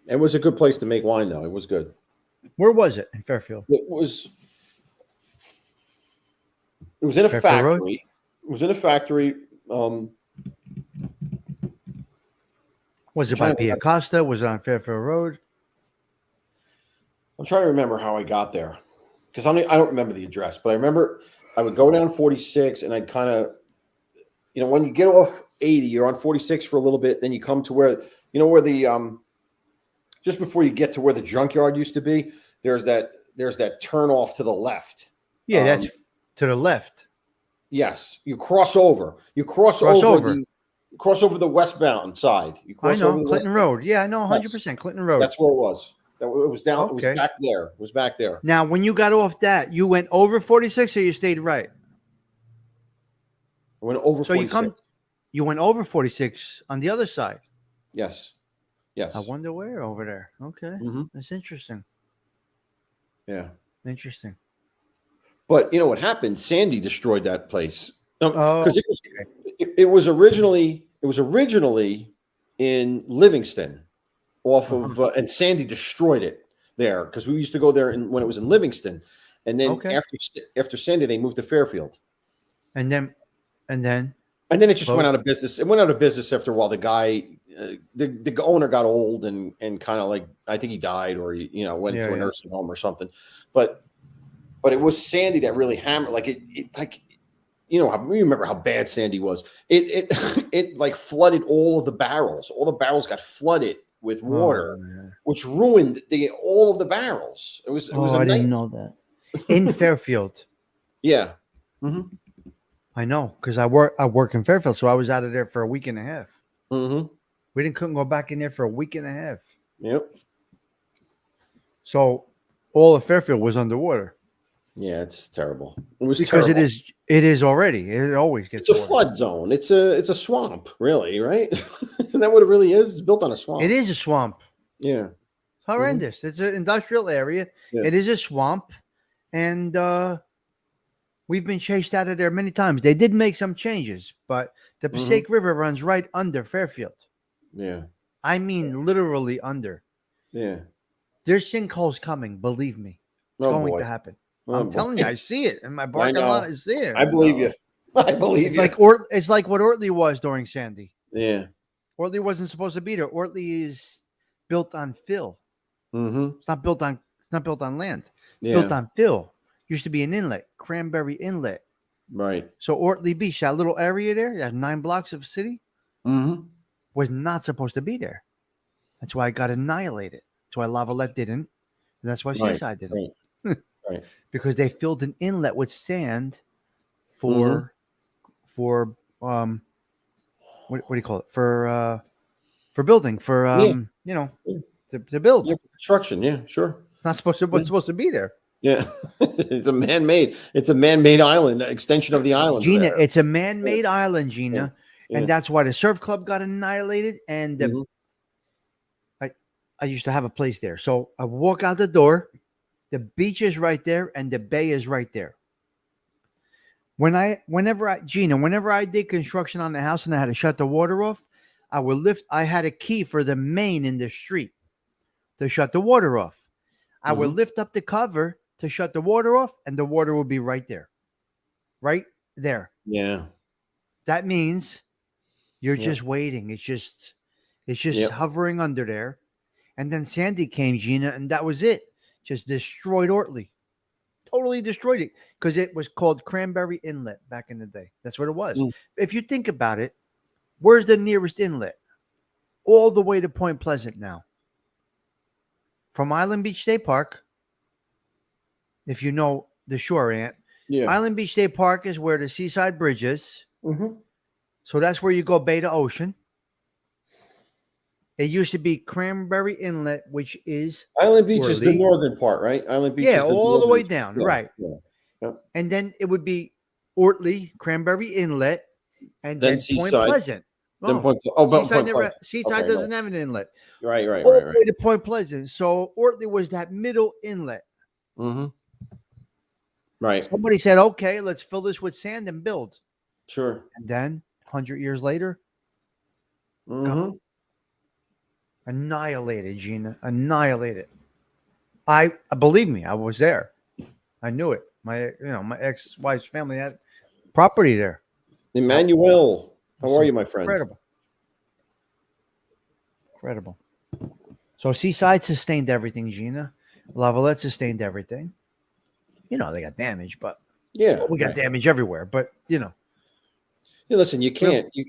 it was a good place to make wine, though. It was good. Where was it in Fairfield? It was in a factory. Road? It was in a factory. Was it by Pia Costa? Was it on Fairfield Road? I'm trying to remember how I got there because I don't remember the address, but I remember I would go down 46 and I'd kind of, when you get off 80, you're on 46 for a little bit. Then you come to where the, just before you get to where the junkyard used to be, there's that turn off to the left. Yeah, that's to the left. Yes, you cross over. You cross over the westbound side. You I cross know over the Clinton Road. Yeah, I know 100% Clinton Road. That's where it was. It was down. It Okay. was back there. It was back there. Now, when you got off that, you went over 46 or you stayed right? I went over So 46. you went over 46 on the other side. Yes. Yes. I wonder where over there. Okay. Mm-hmm. That's interesting. Yeah. Interesting. But you know what happened? Sandy destroyed that place because Oh, it was originally in Livingston, off of and Sandy destroyed it there because we used to go there when it was in Livingston, and then after Sandy they moved to Fairfield, and then it just went out of business. It went out of business after a while. The guy, the owner got old and kind of like I think he died or he went to a nursing home or something, but it was Sandy that really hammered. Like it like you remember how bad Sandy was. It like flooded all of the barrels. All the barrels got flooded with water, which ruined all of the barrels. It was I didn't know that. In Fairfield. Yeah. Mm-hmm. I know because I work in Fairfield, so I was out of there for a week and a half. Mm-hmm. We couldn't go back in there for a week and a half. Yep. So all of Fairfield was underwater. Yeah, it's terrible. It was because terrible. it is already. It always gets. It's a flood zone. It's a swamp, really, right? Isn't that what it really is? It's built on a swamp. It is a swamp. Yeah. It's horrendous. Mm-hmm. It's an industrial area. Yeah. It is a swamp, and we've been chased out of there many times. They did make some changes, but the Passaic River runs right under Fairfield. Yeah. I mean, literally under. Yeah. There's sinkholes coming. Believe me, it's going to happen. I'm telling you, I see it in my parking lot. I see it. I believe you. I believe it's you. It's like what Ortley was during Sandy. Yeah. Ortley wasn't supposed to be there. Ortley is built on fill. Mm-hmm. It's not built on land. It's built on fill. Used to be an inlet, Cranberry Inlet. Right. So Ortley Beach, that little area there, that 9 blocks of city, was not supposed to be there. That's why it got annihilated. That's why Lavalette didn't. And that's why Seaside didn't. Right. Right. Because they filled an inlet with sand for what do you call it? For building, to build. Yeah, for construction, yeah, sure. It's not supposed to be there. Yeah. It's a man-made island, extension of the island. Gina, it's a man-made island, Gina. Yeah. And that's why the surf club got annihilated. And I used to have a place there. So I walk out the door. The beach is right there, and the bay is right there. Whenever I did construction on the house and I had to shut the water off, I had a key for the main in the street to shut the water off. I would lift up the cover to shut the water off, and the water would be right there. Right there. Yeah. That means you're just waiting. It's just hovering under there. And then Sandy came, Gina, and that was it. Just destroyed Ortley. Totally destroyed it because it was called Cranberry Inlet back in the day. That's what it was. If you think about it, where's the nearest inlet? All the way to Point Pleasant now. From Island Beach State Park, if you know the shore, Ant. Yeah. Island Beach State Park is where the Seaside Bridge is. Mm-hmm. So that's where you go bay to ocean. It used to be Cranberry Inlet, which is Island Beach is the northern part, right? Island Beach is all the way down, right. Yeah. And then it would be Ortley, Cranberry Inlet, and then Point Pleasant. Seaside doesn't have an inlet. Right. All the way to Point Pleasant. So Ortley was that middle inlet. Mm-hmm. Right. Somebody said, okay, let's fill this with sand and build. Sure. And then 100 years later, annihilated, Gina. Annihilated. I believe me, I was there. I knew it. My ex-wife's family had property there. Emmanuel, how are you, my friend? Incredible. So Seaside sustained everything, Gina. Lavalette sustained everything. They got damage, but we got damage everywhere. But listen, you can't. You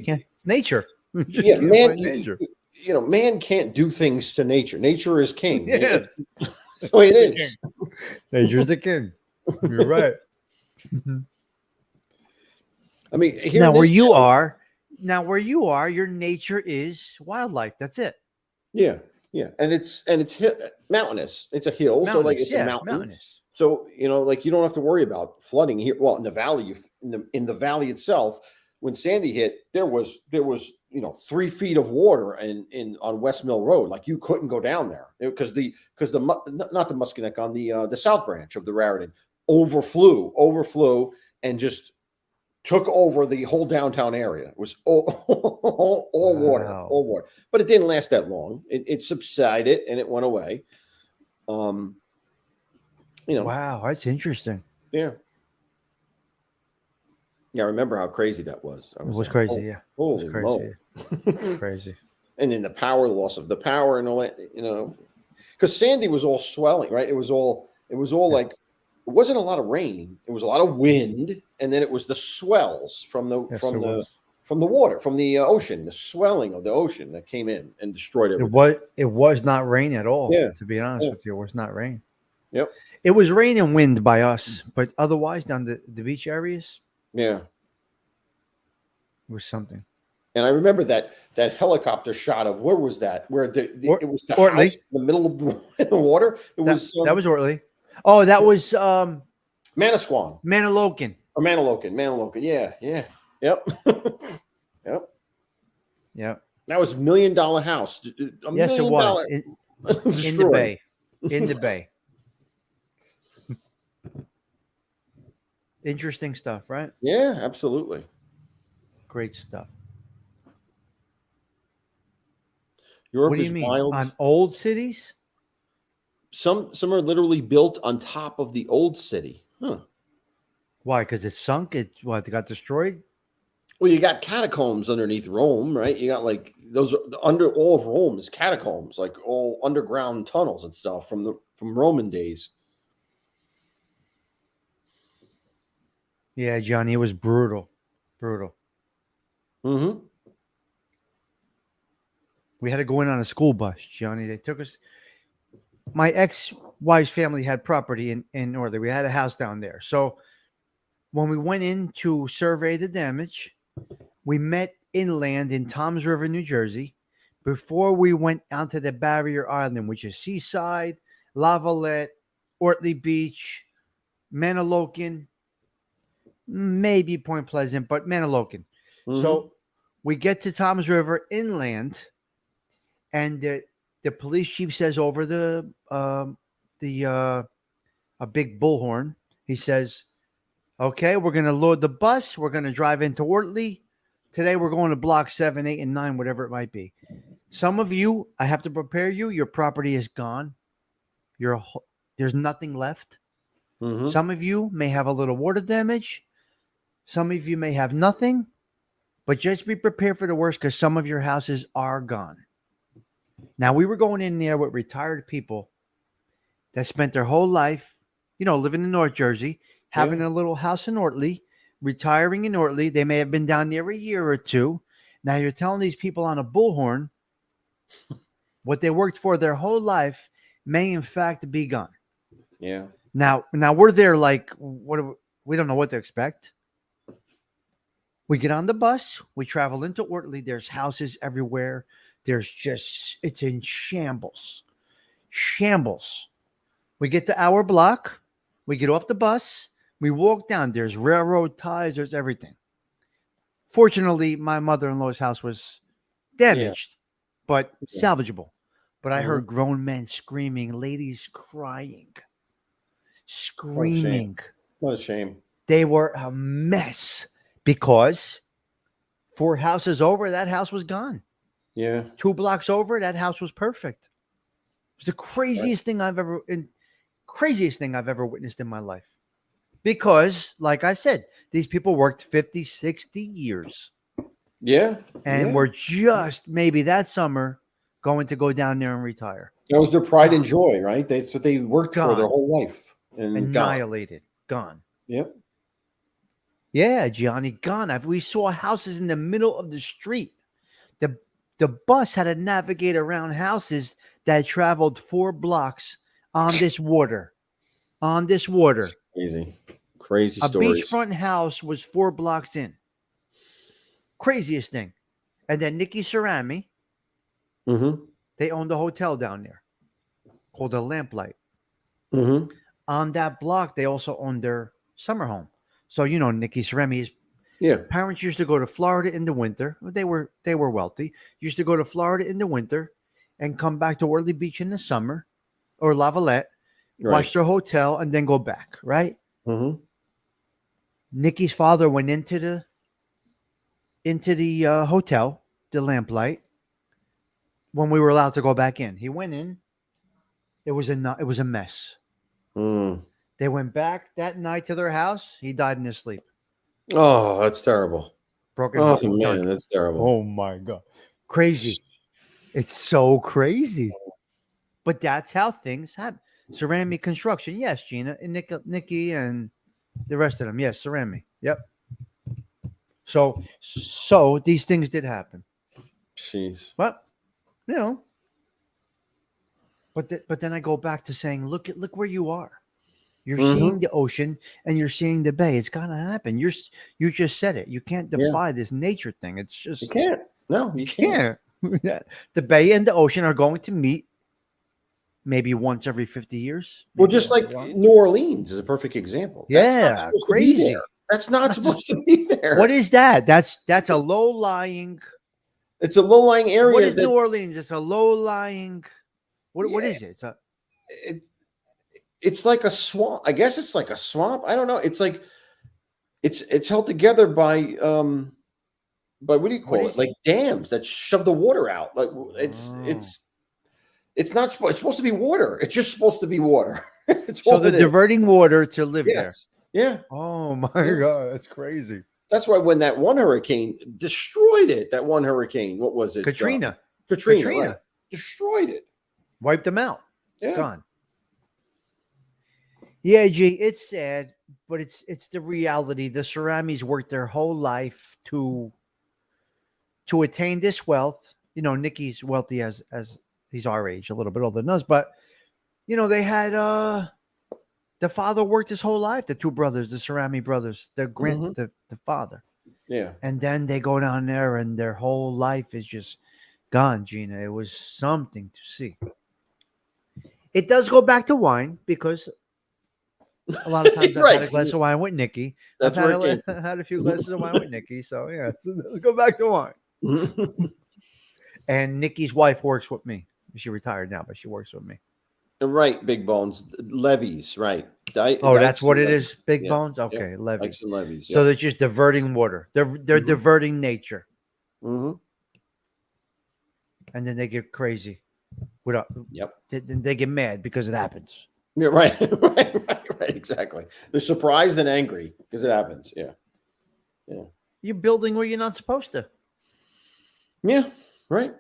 can't. It's nature. Yeah, man. man can't do things to nature. Nature is king. Yes. That's the way it is. Nature's the king. You're right. I mean, here Now in where this you town- are, your nature is wildlife. That's it. yeah, and it's mountainous. It's a hill, so like it's a mountain. mountainous. So like you don't have to worry about flooding here. Well, in the valley, in the valley itself, when Sandy hit, there was 3 feet of water in on West Mill Road. Like you couldn't go down there because not the Muscatneck, on the South Branch of the Raritan overflew and just took over the whole downtown area. It was all Wow. water, but it didn't last that long. It subsided and it went away. Wow, that's interesting. Yeah. Yeah, I remember how crazy that was. It was crazy, yeah. Holy It was crazy. Crazy. And then the loss of the power and all that, because Sandy was all swelling, right? It was all like, it wasn't a lot of rain. It was a lot of wind, and then it was the swells from the water, from the ocean, the swelling of the ocean that came in and destroyed everything. It was not rain at all. Yeah. To be honest with you, it was not rain. Yep. It was rain and wind by us, but otherwise down the beach areas, Yeah. it was something. And I remember that helicopter shot of, where was that? Where it was the Ortley. house in the middle of the water. That was Ortley. Oh, that was Manasquan. Manilokin. Or Manilokin. Yeah. Yep. Yep. Yeah. That was $1 million house. Yes, it was. In the bay. In the bay. Interesting stuff, right? Yeah, absolutely. Great stuff. Europe What do you is mean? wild. On old cities? Some are literally built on top of the old city. Huh. Why? Because it sunk? It got destroyed? Well, you got catacombs underneath Rome, right? You got like those under all of Rome is catacombs, like all underground tunnels and stuff from Roman days. Yeah, Johnny, it was brutal. Brutal. Mm-hmm. We had to go in on a school bus, Johnny. They took us. My ex-wife's family had property in Northern. We had a house down there. So when we went in to survey the damage, we met inland in Toms River, New Jersey, before we went out to the Barrier Island, which is Seaside, Lavalette, Ortley Beach, Manilokin, maybe Point Pleasant, but Manilokin. Mm-hmm. So we get to Toms River inland, and the police chief says over a big bullhorn, he says, "Okay, we're going to load the bus. We're going to drive into Ortley. Today we're going to block 7, 8, and 9, whatever it might be. Some of you, I have to prepare you. Your property is gone. There's nothing left. Mm-hmm. Some of you may have a little water damage. Some of you may have nothing. But just be prepared for the worst, because some of your houses are gone." Now, we were going in there with retired people that spent their whole life, living in North Jersey, having a little house in Ortley, retiring in Ortley. They may have been down there a year or two. Now you're telling these people on a bullhorn what they worked for their whole life may in fact be gone. Yeah. Now we're there like, we don't know what to expect. We get on the bus. We travel into Ortley. There's houses everywhere. It's in shambles. Shambles. We get to our block. We get off the bus. We walk down. There's railroad ties. There's everything. Fortunately, my mother-in-law's house was damaged, but salvageable. But I heard grown men screaming, ladies crying, screaming. What a shame. They were a mess because 4 houses over, that house was gone. Yeah. 2 blocks over, that house was perfect. It was the craziest thing I've ever witnessed in my life. Because, like I said, these people worked 50, 60 years. Yeah. And were just maybe that summer going to go down there and retire. That was their pride and joy, right? That's what they worked for their whole life. And annihilated. Gone. Yep. Yeah, Gianni, gone. We saw houses in the middle of the street. The bus had to navigate around houses that traveled 4 blocks on this water. On this water. Crazy A stories. beachfront house was 4 blocks in. Craziest thing. And then Nicky Cerami, Mm-hmm. they owned a hotel down there called the Lamplight. Mm-hmm. On that block, they also owned their summer home. So Nicky Cerami's Yeah. parents used to go to Florida in the winter. They were wealthy. Used to go to Florida in the winter and come back to Whirly Beach in the summer or Lavalette, watch their hotel, and then go back, right? Mm-hmm. Nicky's father went into the hotel, the Lamplight, when we were allowed to go back in. He went in. It was a mess. Mm. They went back that night to their house. He died in his sleep. Oh, that's terrible. Broken Oh heart. man, Done. that's terrible. Oh my God. Crazy. It's so crazy. But that's how things happen. Ceramic construction. Yes, Gina. And Nikki and the rest of them. Yes, ceramic. Yep. So these things did happen. Jeez. But but then I go back to saying, look where you are. You're seeing the ocean and you're seeing the bay. It's gonna happen. You just said it. You can't defy this nature thing. It's just You can't. No, you can't. The bay and the ocean are going to meet maybe once every 50 years. Well, just like New Orleans is a perfect example. Yeah, crazy. That's not supposed to be there. What is that? That's a low-lying. It's a low-lying area. What is New Orleans? It's a low-lying. What is it? It's like a swamp. I guess it's like a swamp. I don't know. It's like it's held together by what do you call it? Like dams that shove the water out. Like it's not supposed. It's supposed to be water. It's just supposed to be water. So they're diverting water to live there. Yeah. Oh my God, that's crazy. That's why when that one hurricane destroyed it, that one hurricane, what was it? Katrina. Right. Destroyed it. Wiped them out. Yeah. Gone. Yeah, G, it's sad, but it's the reality. The Ceramis worked their whole life to attain this wealth. Nicky's wealthy as he's our age, a little bit older than us, but they had the father worked his whole life, the 2 brothers, the Cerami brothers, the father. Yeah. And then they go down there and their whole life is just gone, Gina. It was something to see. It does go back to wine because a lot of times I've had a glass of wine with Nicky. I've had a few glasses of wine with Nicky. So, yeah, let's go back to wine. And Nicky's wife works with me. She retired now, but she works with me. Right, Big Bones. Levees, right. That's what it is, Big Bones? Okay, levees. Levees. So they're just diverting water. They're diverting nature. Mm-hmm. And then they get crazy. Yep. Then they get mad because it happens. Yeah, right. Right, exactly. They're surprised and angry because it happens. Yeah. You're building where you're not supposed to. Yeah, right.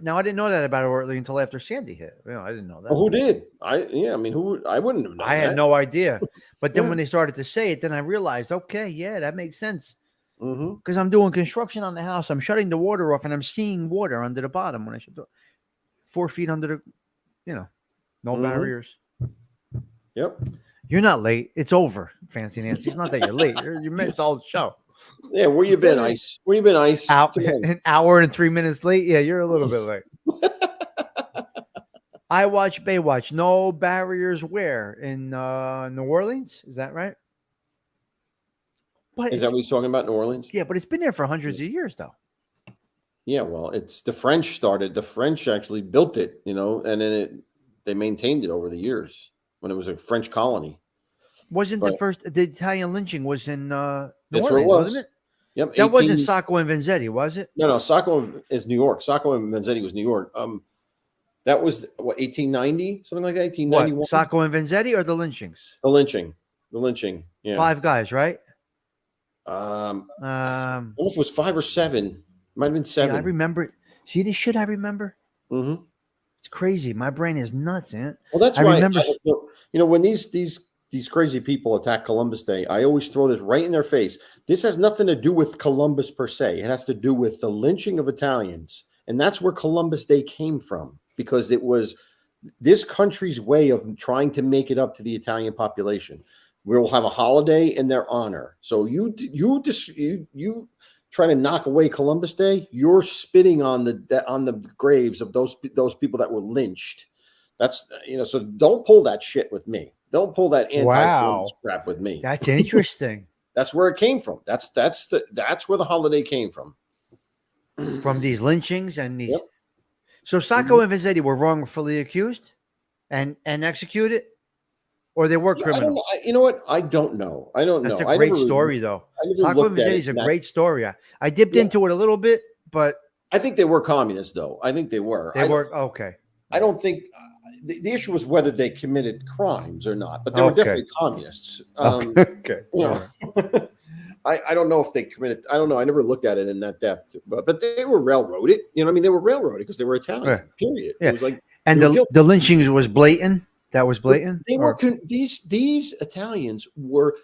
Now I didn't know that about Ortley until after Sandy hit. I didn't know that. Well, who did? I wouldn't have known. I had no idea. But then when they started to say it, then I realized, okay, yeah, that makes sense. Because I'm doing construction on the house. I'm shutting the water off and I'm seeing water under the bottom when I should do it. 4 feet under the, no barriers. Yep. You're not late. It's over, Fancy Nancy. It's not that you're late. You missed all the show. Yeah, where you been, Ice? Where you been, Ice? An hour and 3 minutes late. Yeah, you're a little bit late. I watch Baywatch. No barriers where? In New Orleans? Is that right? Is that what he's talking about, New Orleans? Yeah, but it's been there for hundreds of years, though. Yeah, well, it's the French started. The French actually built it, and then they maintained it over the years when it was a French colony. Wasn't the Italian lynching was in New Orleans, wasn't it? Yep. That wasn't Sacco and Vanzetti, was it? No, Sacco is New York. Sacco and Vanzetti was New York. That was 1890, something like that. 1891. Sacco and Vanzetti or the lynchings? The lynching. Yeah. 5 guys, right? I don't know if it was 5 or 7. Might have been 7. I remember. See this shit I remember? Mm-hmm. It's crazy. My brain is nuts, man. Well, that's why when these crazy people attack Columbus Day, I always throw this right in their face. This has nothing to do with Columbus per se. It has to do with the lynching of Italians And that's where Columbus Day came from, because it was this country's way of trying to make it up to the Italian population. We'll have a holiday in their honor. So you try to knock away Columbus Day, you're spitting on the graves of those people that were lynched. That's, so don't pull that shit with me. Don't pull that anti-Columbus crap with me. That's interesting. That's where it came from. That's where the holiday came from. From these lynchings and these. Yep. So Sacco and Vanzetti were wrongfully accused and executed, or they were criminals. You know what? I don't know. That's a great story, though. Sacco and Vanzetti is a great story. I dipped into it a little bit, but I think they were communists, though. I think they were. They were okay. I don't think the issue was whether they committed crimes or not, but they were definitely communists. Okay. I don't know if they committed. I don't know. I never looked at it in that depth, but they were railroaded. You know what I mean? They were railroaded because they were Italian. Right. Period. Yeah. It was like, and the lynchings was blatant. That was blatant. They were these Italians were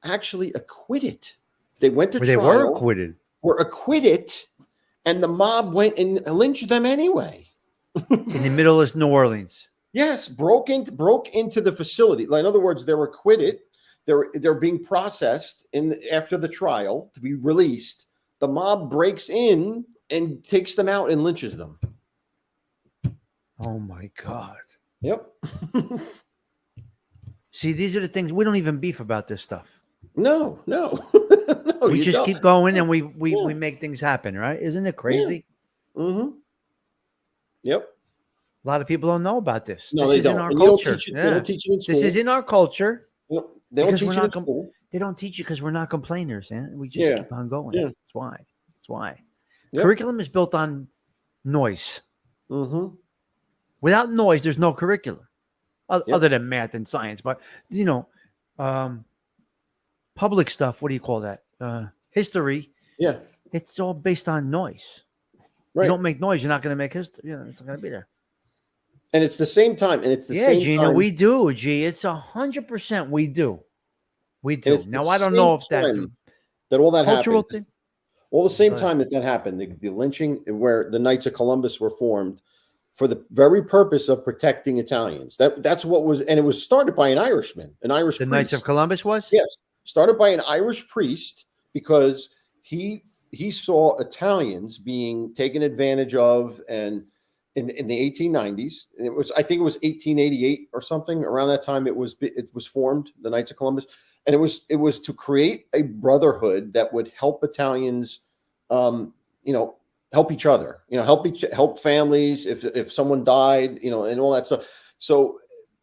actually acquitted. They went to trial. They were acquitted, and the mob went and lynched them anyway. In the middle of New Orleans. Yes, broke into the facility. Like, in other words, they were acquitted. They're being processed after the trial to be released. The mob breaks in and takes them out and lynches them. Oh my God. Yep. See, these are the things we don't even beef about this stuff. No. We just keep going and we make things happen, right? Isn't it crazy? Yeah. Mm-hmm. Yep. A lot of people don't know about this. No, this they is don't. In our and culture. They don't teach it in school. This is in our culture. They don't teach it in school. They don't teach it because we're not complainers, man. We just keep on going. Yeah. That's why. Yep. Curriculum is built on noise. Mm-hmm. Without noise, there's no curriculum other than math and science. But, public stuff, what do you call that? History. Yeah. It's all based on noise. Right. You don't make noise, you're not going to make history. It's not going to be there. And it's the same time. And it's the same Gina, time. we do, G. It's 100% we do. We do. Now, I don't know if that's that all that cultural happened. Thing. All the same time that happened, the lynching, where the Knights of Columbus were formed for the very purpose of protecting Italians. That's what was, and it was started by an Irishman, an Irish priest. The Knights of Columbus was? Yes. Started by an Irish priest because he saw Italians being taken advantage of, and in the 1890s, I think it was 1888 or something, around that time it was formed, the Knights of Columbus, and it was to create a brotherhood that would help Italians, help each other, help families if someone died, and all that stuff. So,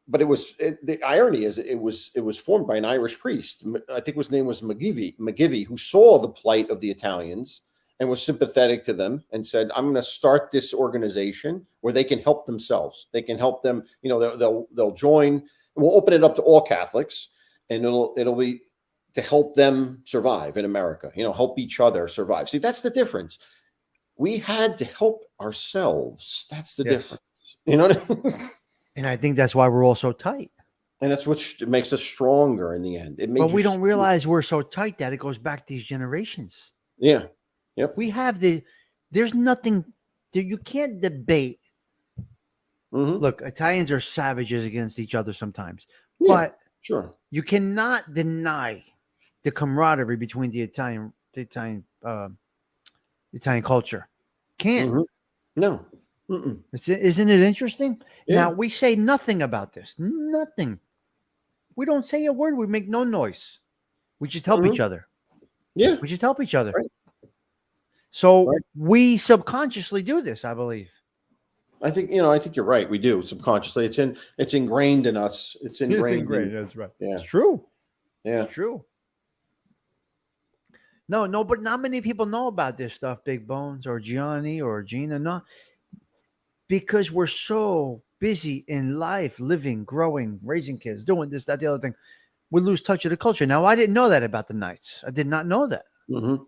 but the irony is it was formed by an Irish priest. I think his name was McGivey, who saw the plight of the Italians and was sympathetic to them and said, I'm going to start this organization where they can help themselves. They can help them, they'll join. We'll open it up to all Catholics, and it'll be to help them survive in America, help each other survive. See, that's the difference. We had to help ourselves. That's the difference. You know what I mean? And I think that's why we're all so tight. And that's what makes us stronger in the end. But we don't realize we're so tight that it goes back these generations. Yeah. Yep. We have there's nothing, you can't debate. Mm-hmm. Look, Italians are savages against each other sometimes. Yeah, but sure, you cannot deny the camaraderie between the Italian culture. Can't. Mm-hmm. No. Isn't it interesting? Yeah. Now, we say nothing about this. Nothing. We don't say a word. We make no noise. We just help each other. Yeah. We just help each other. Right. So we subconsciously do this, I believe. I think you're right. We do subconsciously. It's ingrained in us. It's ingrained. That's right. Yeah. It's true. Yeah. It's true. No, but not many people know about this stuff, Big Bones or Gianni or Gina. No, because we're so busy in life, living, growing, raising kids, doing this, that, the other thing. We lose touch of the culture. Now, I didn't know that about the Knights. I did not know that. Mm-hmm.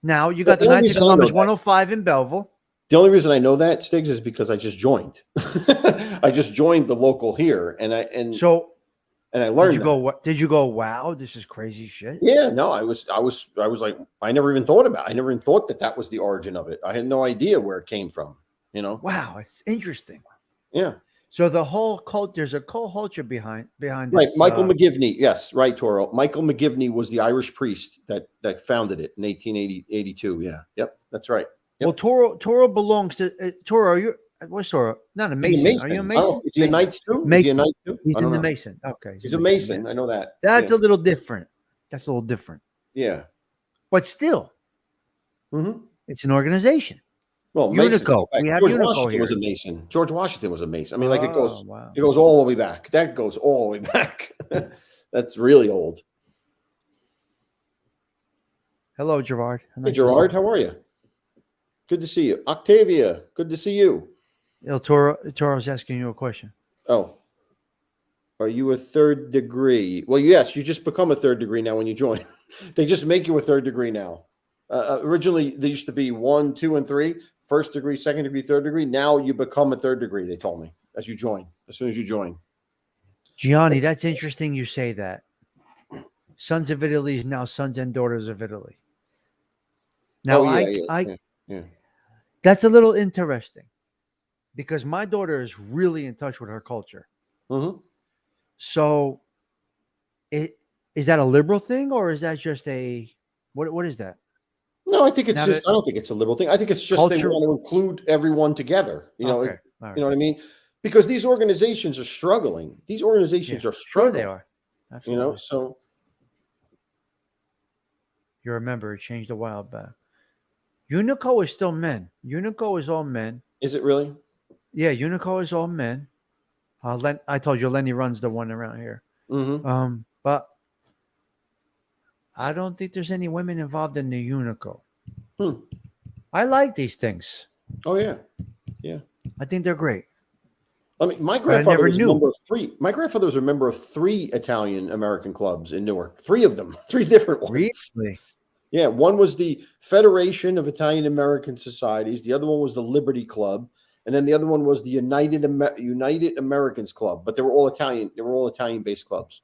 Now, you got the Knights of Columbus 105 in Belleville. The only reason I know that, Stigs, is because I just joined. I just joined the local here, and and I learned. Did you go? Wow, this is crazy shit. Yeah, no, I was like, I never even thought about it. I never even thought that was the origin of it. I had no idea where it came from, you know? Wow, it's interesting. Yeah. So the whole there's a culture behind Right. this. Michael McGivney. Yes. Right, Toro. Michael McGivney was the Irish priest that founded it in 1882. Yeah. Yep. That's right. Yep. Well, Toro belongs to Toro. Are you? What's Toro? Not a He's Mason. Are you a Mason? Is he a knight too? Mason. Is he a knight too? He's I in don't the know. Mason. Okay. He's a Mason. Yeah. I know that. That's Yeah. a little different. That's a little different. Yeah. But still, it's an organization. Well, Unico. Mason. We have George Unico Washington here. was a Mason. George Washington was a Mason. I mean, like it goes Wow. all the way back. That goes all the way back. That's really old. Hello, Gerard. Hey, Gerard, how are you? Good to see you. Octavia, good to see you. Toro's asking you a question. Oh, are you a third degree? Well, yes, you just become a third degree now when you join. They just make you a third degree now. Originally, there used to be 1, 2, and 3, first degree, second degree, third degree. Now you become a third degree, they told me, as soon as you join. Gianni, that's interesting you say that. Sons of Italy is now Sons and Daughters of Italy. Now, yeah. That's a little interesting because my daughter is really in touch with her culture. Mm-hmm. So, is that a liberal thing or is that just what is that? No, I think it's I don't think it's a liberal thing. I think it's just they want to include everyone together. You know, right. You know what I mean? Because these organizations are struggling. These organizations are struggling. Sure they are. Absolutely. You know, so you remember it changed a while back. Unico is still men. Unico is all men. Is it really? Yeah, Unico is all men. I told you Lenny runs the one around here. Mm-hmm. But I don't think there's any women involved in the Unico. I like these things. Oh yeah, yeah. I think they're great. I mean, my grandfather was a member of 3. My grandfather was a member of 3 Italian American clubs in Newark. 3 of them, 3 different ones. Really? Yeah, one was the Federation of Italian American Societies. The other one was the Liberty Club, and then the other one was the United Americans Club. But they were all Italian. They were all Italian-based clubs.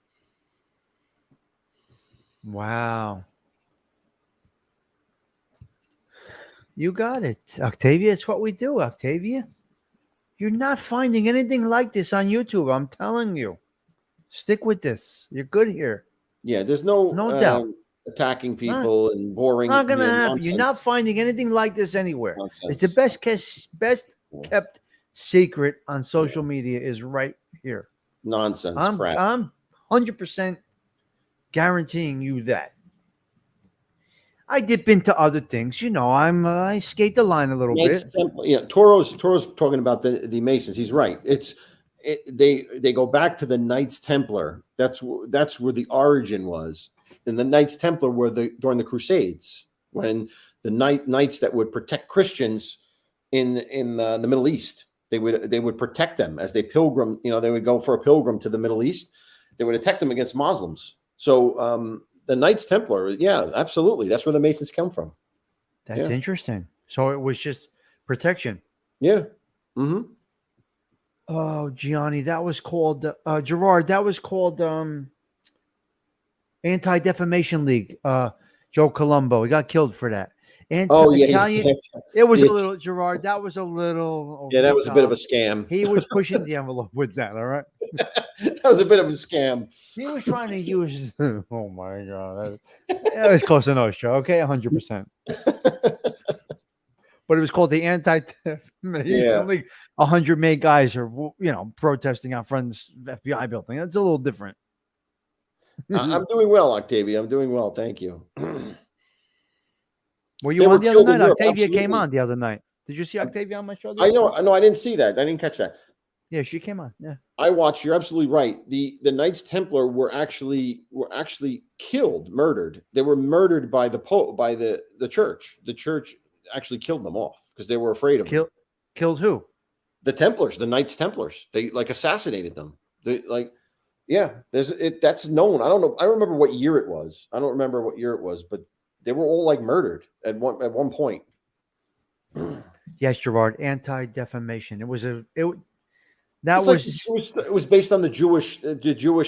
Wow. You got it, Octavia. It's what we do, Octavia. You're not finding anything like this on YouTube. I'm telling you. Stick with this. You're good here. Yeah, there's no doubt. Attacking people and boring. Not gonna happen. Nonsense. You're not finding anything like this anywhere. Nonsense. It's the best kept secret on social media is right here. Nonsense. Crap. I'm 100% guaranteeing you that. I dip into other things, you know. I skate the line a little bit. Yeah, Toro's talking about the Masons. He's right. They go back to the Knights Templar. That's where the origin was. And the Knights Templar were during the Crusades, when the knights that would protect Christians in the Middle East. They would protect them as they pilgrim. You know, they would go for a pilgrim to the Middle East. They would attack them against Muslims. So the Knights Templar, yeah, absolutely. That's where the Masons come from. That's interesting. So it was just protection. Yeah. Mm-hmm. Oh, Gianni, that was called Gerard. That was called Anti-Defamation League. Joe Colombo. He got killed for that. Italian. It was a little Gerard. That was a little. Yeah, that was a bit of a scam. He was pushing the envelope with that. All right. That was a bit of a scam. He was trying to use. Oh my god, that was close enough, Joe. Okay, 100%. But it was called the Anti-Defamation League. 100 May guys are, protesting out front of the FBI building. That's a little different. I'm doing well, Octavia. I'm doing well. Thank you. Were you on the other night? Octavia came on the other night. Did you see Octavia on my show? I know. I didn't see that. I didn't catch that. Yeah, she came on. Yeah, I watched. You're absolutely right. The Knights Templar were actually killed, murdered. They were murdered by the church. The church actually killed them off because they were afraid of them. Killed who? The Templars, the Knights Templars. They assassinated them. That's known. I don't know. I don't remember what year it was. But they were all murdered at one point. Yes, Gerard. Anti-defamation. That It's was it was based on the Jewish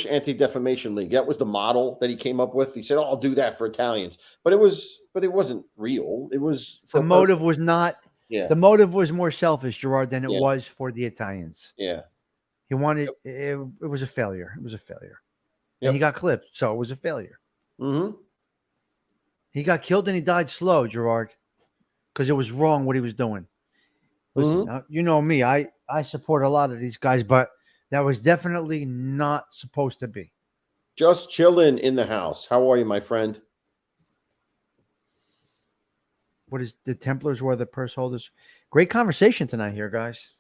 Anti-Defamation League. That was the model that he came up with. He said, "Oh, I'll do that for Italians," but it wasn't real. It was for the a purpose. motive was not. Yeah, The motive was more selfish, Gerard, than it yeah, was for the Italians. yeah. He wanted Yep. it was a failure. It was a failure. And he Yep. got clipped, so it was a failure. Mm-hmm. He got killed and he died slow, Gerard, because it was wrong what he was doing. Listen, Mm-hmm. you know me. I support a lot of these guys, but that was definitely not supposed to be. Just chilling in the house. How are you, my friend? What is the Templars were the purse holders? Great conversation tonight here, guys.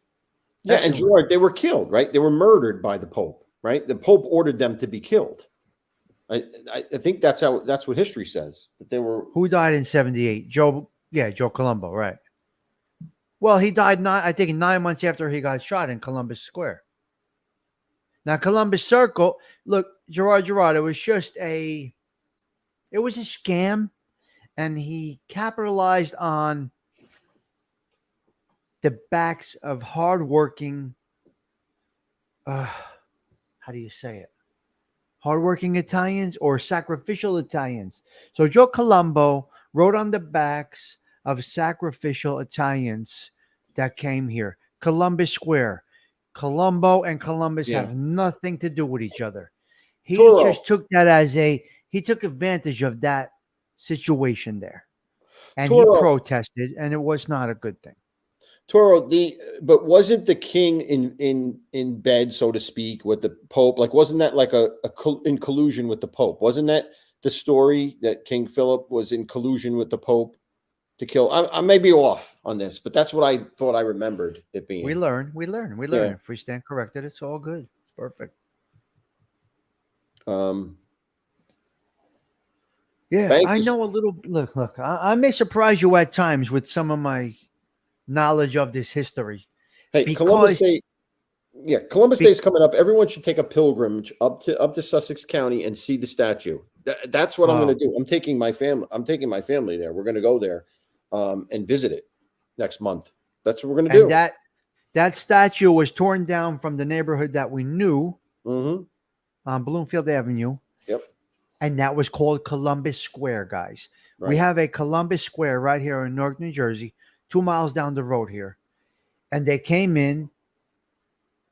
Yeah, and Excellent. Gerard, they were killed, right? They were murdered by the Pope, right? The Pope ordered them to be killed. I think that's what history says, that they were. Who died in 78? Joe Colombo, right. Well, he died I think 9 months after he got shot in Columbus Square. Now, Columbus Circle, look, Gerard, it was a scam, and he capitalized on the backs of hardworking, how do you say it? Hardworking Italians or sacrificial Italians. So Joe Colombo rode on the backs of sacrificial Italians that came here. Columbus Square. Colombo and Columbus have nothing to do with each other. He just took that he took advantage of that situation there. And he protested, and it was not a good thing. Toro, but wasn't the king in bed, so to speak, with the Pope? Like, wasn't that like in collusion with the Pope? Wasn't that the story that King Philip was in collusion with the Pope to kill? I may be off on this, but that's what I thought I remembered it being. We learn. Yeah. If we stand corrected, it's all good. It's perfect. Yeah, I know a little. Look. I may surprise you at times with some of my knowledge of this history. Hey, Columbus Day. Yeah, Columbus Day is coming up. Everyone should take a pilgrimage up to Sussex County and see the statue. That's what I'm going to do. I'm taking my family there. We're going to go there and visit it next month. That's what we're going to do. That statue was torn down from the neighborhood that we knew on Bloomfield Avenue. Yep. And that was called Columbus Square, guys. Right. We have a Columbus Square right here in Newark, New Jersey, 2 miles down the road here. And they came in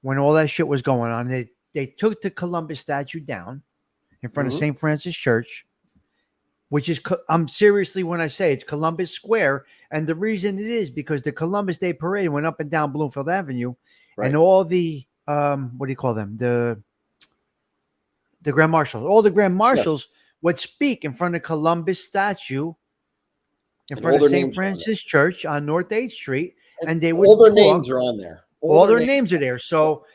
when all that shit was going on. They took the Columbus statue down in front of St. Francis Church, which is, I'm seriously when I say it's Columbus Square. And the reason it is because the Columbus Day Parade went up and down Bloomfield Avenue, and all the, what do you call them? The Grand Marshals. All the Grand Marshals would speak in front of Columbus statue in front of St. Francis Church on North 8th Street. And they would all their names are on there. All their names are there. So,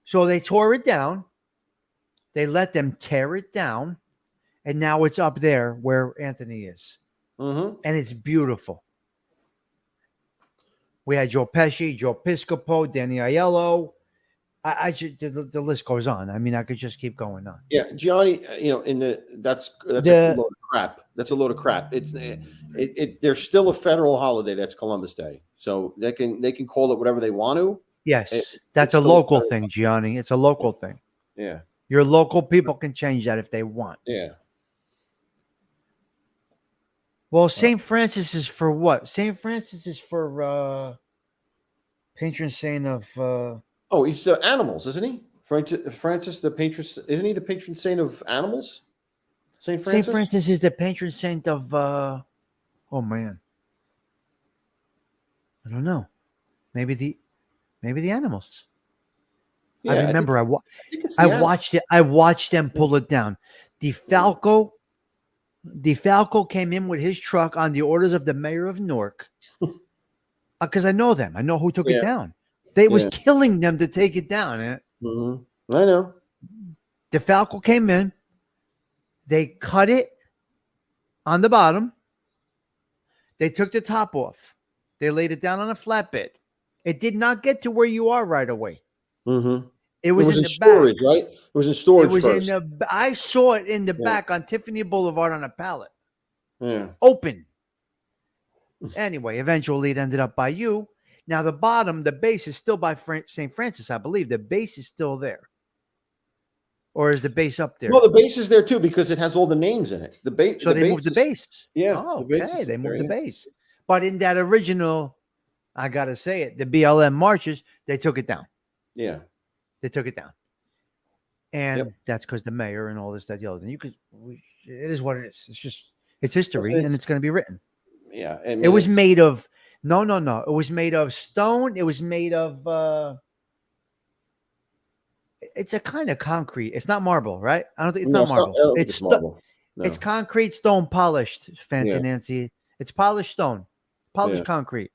so they tore it down. They let them tear it down. And now it's up there where Anthony is. And it's beautiful. We had Joe Pesci, Joe Piscopo, Danny Aiello. The list goes on. I mean, I could just keep going on. Yeah, Gianni, that's a load of crap. That's a load of crap. There's still a federal holiday. That's Columbus Day, so they can call it whatever they want to. Yes, that's a local thing, Gianni. It's a local thing. Yeah, your local people can change that if they want. Yeah. Well, St. Francis is for what? St. Francis is for patron saint of. Oh, he's animals, isn't he? Francis, the patron, isn't he the patron saint of animals? St. Francis? St. Francis is the patron saint of, oh man. I don't know. Maybe the animals. Yeah, I remember I watched it. I watched them pull it down. DeFalco came in with his truck on the orders of the mayor of Newark. Because I know them. I know who took it down. They was killing them to take it down. I know. DeFalco came in. They cut it on the bottom. They took the top off. They laid it down on a flatbed. It did not get to where you are right away. It was in the storage, back. right? It was in storage. It was I saw it in the back on Tiffany Boulevard on a pallet. Yeah. Open. Anyway, eventually it ended up by you. Now the bottom, the base is still by St. Francis, I believe. The base is still there, or is the base up there? No, the base is there too because it has all the names in it. The base. So they moved the base. Yeah. Oh, the base okay. is They up moved there, the yeah. base. But in that original, I gotta say it, the BLM marches, they took it down. Yeah. They took it down. And Yep. that's because the mayor and all this, that, the other. And it is what it is. It's history, It's- and it's going to be written. Yeah. I mean, It was it's- made of no. It was made of stone. It was made of it's a kind of concrete. It's not marble, right? I don't think it's No, not marble. I don't think It's it's marble. No. it's concrete stone polished, fancy Yeah. Nancy. It's polished stone, polished Yeah. concrete.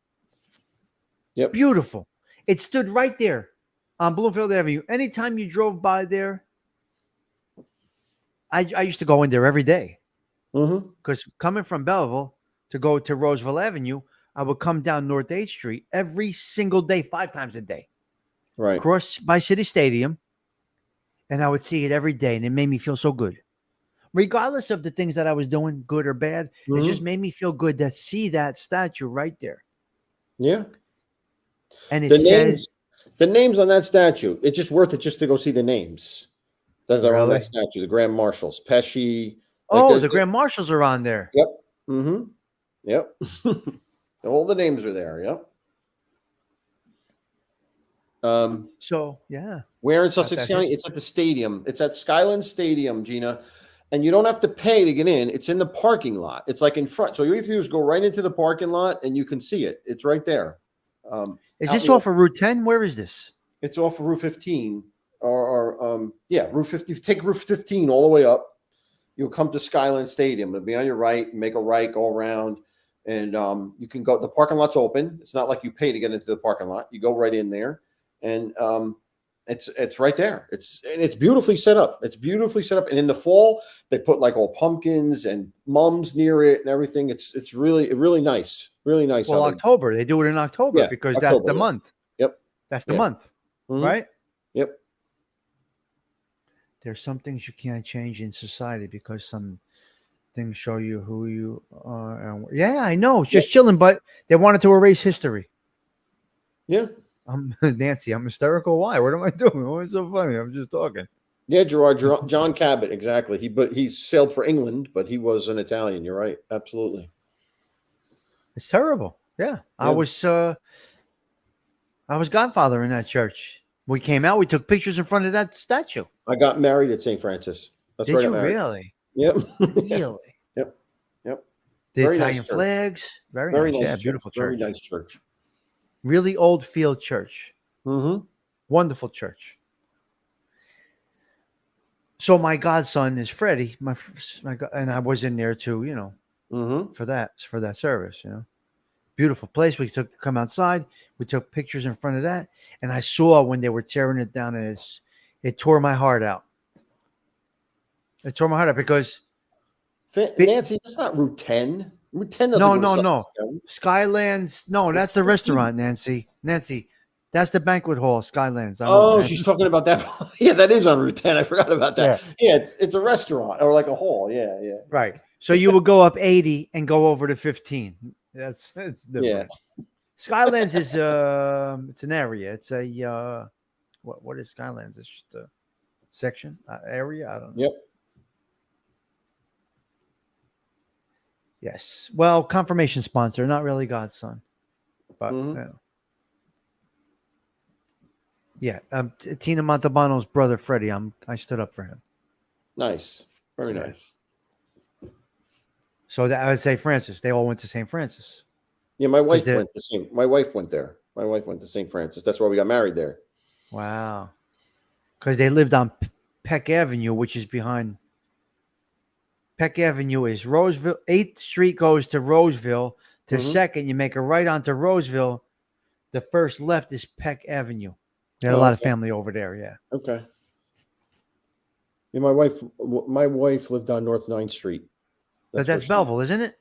Yep. Beautiful. It stood right there on Bloomfield Avenue. Anytime you drove by there, I used to go in there every day. Mm-hmm. Because coming from Belleville to go to Roseville Avenue, I would come down North 8th Street every single day, 5 times a day, Right. cross by City Stadium, and I would see it every day, and it made me feel so good. Regardless of the things that I was doing, good or bad, it Mhm. just made me feel good to see that statue right there. Yeah. And it The says, names on that statue, it's just worth it just to go see the names that are on Really? that statue. The Grand Marshals, Pesci. oh, there's the Grand Marshals are on there. Yep. Mm-hmm. Yep. All the names are there. Yep. So, yeah. Where in Got Sussex that County? history. It's at the stadium. It's at Skyland Stadium, Gina. And you don't have to pay to get in. It's in the parking lot. It's like in front. So all you have to do is go right into the parking lot and you can see it. It's right there. Is out this in the- off of Route 10? Where is this? It's off of Route 15 Route 50. Take Route 15 all the way up. You'll come to Skyland Stadium. It'll be on your right. Make a right, go around, and you can go. The parking lot's open. It's not like you pay to get into the parking lot. You go right in there, and it's right there. It's beautifully set up. It's beautifully set up. And in the fall, they put like all pumpkins and mums near it and everything. It's really nice. Really nice. Well, how they- October. They do it in October Yeah, because that's October, the yeah. month. Yep. That's the Yeah. month, Mhm. right? Yep. There's some things you can't change in society because some things show you who you are. And, yeah, I know. It's just chilling, but they wanted to erase history. Yeah. Nancy, I'm hysterical. Why? What am I doing? What's so funny? I'm just talking. Yeah, John Cabot, exactly. He sailed for England, but he was an Italian. You're right. Absolutely. It's terrible. Yeah. I was godfather in that church. We came out. We took pictures in front of that statue. I got married at St. Francis. That's Did right. I you married. really? Yep. Really? Yep. The Very nice Italian church. flags. Very Very nice. nice. Yeah, church. beautiful Very church. nice church. Really old field church. Mm-hmm. Wonderful church. So my godson is Freddie, and I was in there too, Mm-hmm. for that service, Beautiful place. We come outside. We took pictures in front of that, and I saw when they were tearing it down, and it tore my heart out. It tore my heart out because Nancy, that's not Route 10. Route 10 doesn't go to Sussex no. County. Skylands. No, that's the restaurant, Nancy. That's the banquet hall, Skylands. Oh, she's talking about that. Yeah, that is on Route 10. I forgot about that. Yeah, it's a restaurant or like a hall. Yeah, yeah. Right. So you would go up 80 and go over to 15. It's different. Yeah. Skylands is it's an area. It's a what is Skylands? It's just a section area. I don't know. Yep. Yes. Well, confirmation sponsor, not really godson, but Mhm. yeah. Tina Montalbano's brother Freddie. I stood up for him. Nice. Very Yeah. nice. So that I would say Francis. They all went to St. Francis. Yeah, my wife there- went to St. My wife went there. My wife went to St. Francis. That's why we got married there. Wow. Because they lived on Peck Avenue, which is behind. Peck Avenue is Roseville. 8th Street goes to Roseville. To Mhm. 2nd, you make a right onto Roseville. The first left is Peck Avenue. They had a lot of okay. family over there. Yeah. Okay. Yeah, my wife lived on North 9th Street. But where that's she- Belleville, isn't it?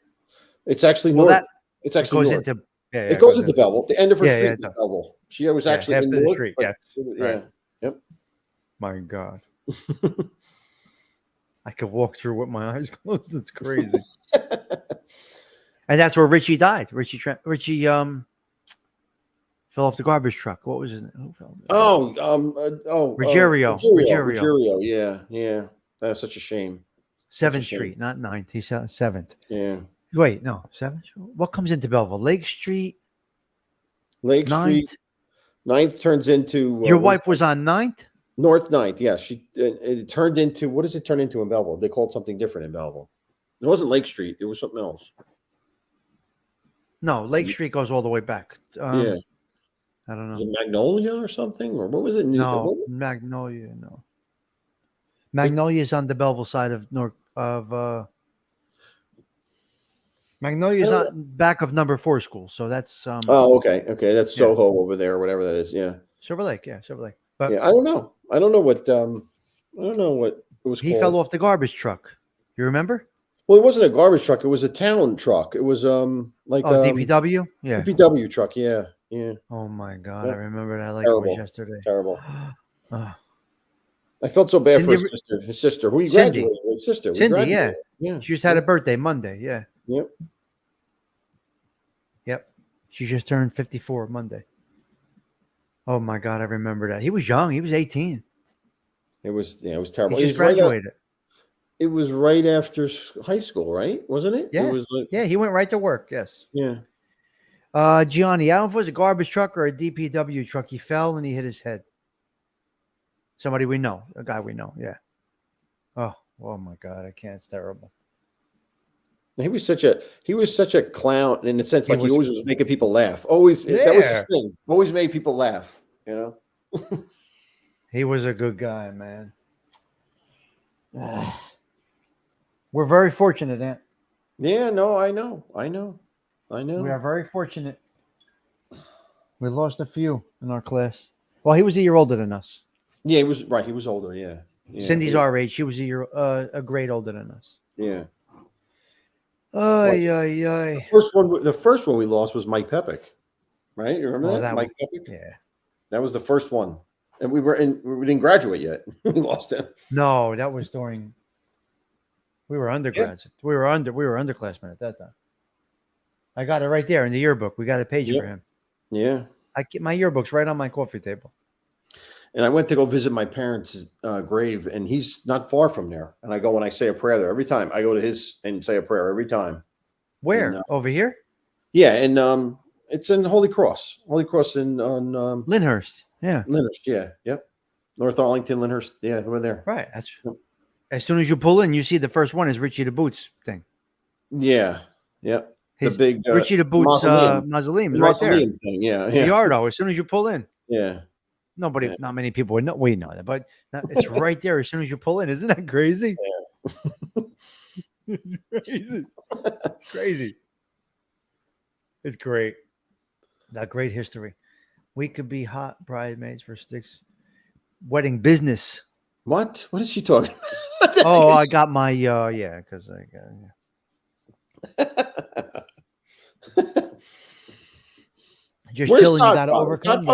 It's actually Well, north. that It's it actually goes north. into. Yeah, It goes into into Belleville. The end of her Yeah, street yeah, it is does. Belleville. She was Yeah, actually in after the north. street, but- yes. Yeah. Right. Yep. My God. I could walk through with my eyes closed. It's crazy. And that's where Richie died. Richie Fell off the garbage truck. What was his name? Who fell? Ruggiero. Ruggiero. Yeah. That's such a shame. 7th Street, not 9th. He said 7th. Yeah. Wait, no, 7th. What comes into Belleville? Lake Street. Lake 9th. Street. 9th turns into. Your wife was on 9th? North 9th. Yeah. It turned into, what does it turn into in Belleville? They called something different in Belleville. It wasn't Lake Street. It was something else. No, Lake Street goes all the way back. Yeah. I don't know. Was it Magnolia or something? Or what was it? No, Magnolia. No. Magnolia is on the Belleville side of Magnolia is on back of number 4 school. So that's okay. That's Soho over there or whatever that is. Yeah. Silver Lake. But yeah, I don't know. I don't know what it was he called. fell off the garbage truck. You remember? Well, it wasn't a garbage truck. It was a town truck. It was DPW? Yeah. DPW truck. Yeah. Oh my God. Yeah. I remember that like Terrible. it was yesterday. Terrible. I felt so bad for his sister. Who he Cindy. graduated with. His sister. Cindy, Yeah. She just had a birthday Monday. Yeah. Yep. She just turned 54 Monday. Oh my God, I remember that. He was young. He was 18. It was terrible. He just graduated. It was right after high school, right? Wasn't it? Yeah. It was He went right to work. Yes. Yeah. Gianni, I don't know if it was a garbage truck or a DPW truck. He fell and he hit his head. Somebody we know, a guy we know. Yeah. Oh my God, I can't. It's terrible. He was such a clown in the sense, like he always was making people laugh. Always, that was his thing. Always made people laugh. You know. He was a good guy, man. We're very fortunate, Aunt. Yeah, no, I know. We are very fortunate. We lost a few in our class. Well, he was a year older than us. Yeah, he was right. He was older. Yeah. Cindy's our age. She was a grade older than us. Yeah. The first one we lost was Mike Pepic, right? You remember that? Mike Pepic? Yeah. That was the first one. And we didn't graduate yet. We lost him. No, that was during we were undergrads. Yeah. We were underclassmen at that time. I got it right there in the yearbook. We got a page for him. Yeah. I keep my yearbook's right on my coffee table. And I went to go visit my parents' grave, and he's not far from there. And I go and I say a prayer there every time. I go to his and say a prayer every time. Where? And, over here? Yeah, and it's in Holy Cross. Holy Cross on Lyndhurst. Yeah. Lyndhurst, yeah. Yep. North Arlington, Lyndhurst. Yeah, we're there. Right. That's as soon as you pull in, you see the first one is Richie the Boots thing. Yeah. Yep. The big Richie the Boots mausoleum is right there. Thing. Yeah. The Yardo, as soon as you pull in. Yeah. Not many people would know. We know that, but it's right there as soon as you pull in. Isn't that crazy? Yeah. It's crazy. Crazy. It's great. That great history. We could be hot bridesmaids for Stigs. Wedding business. What? What is she talking about? Oh, I got my because I got Just Where's chilling. Todd You got to Father? overcome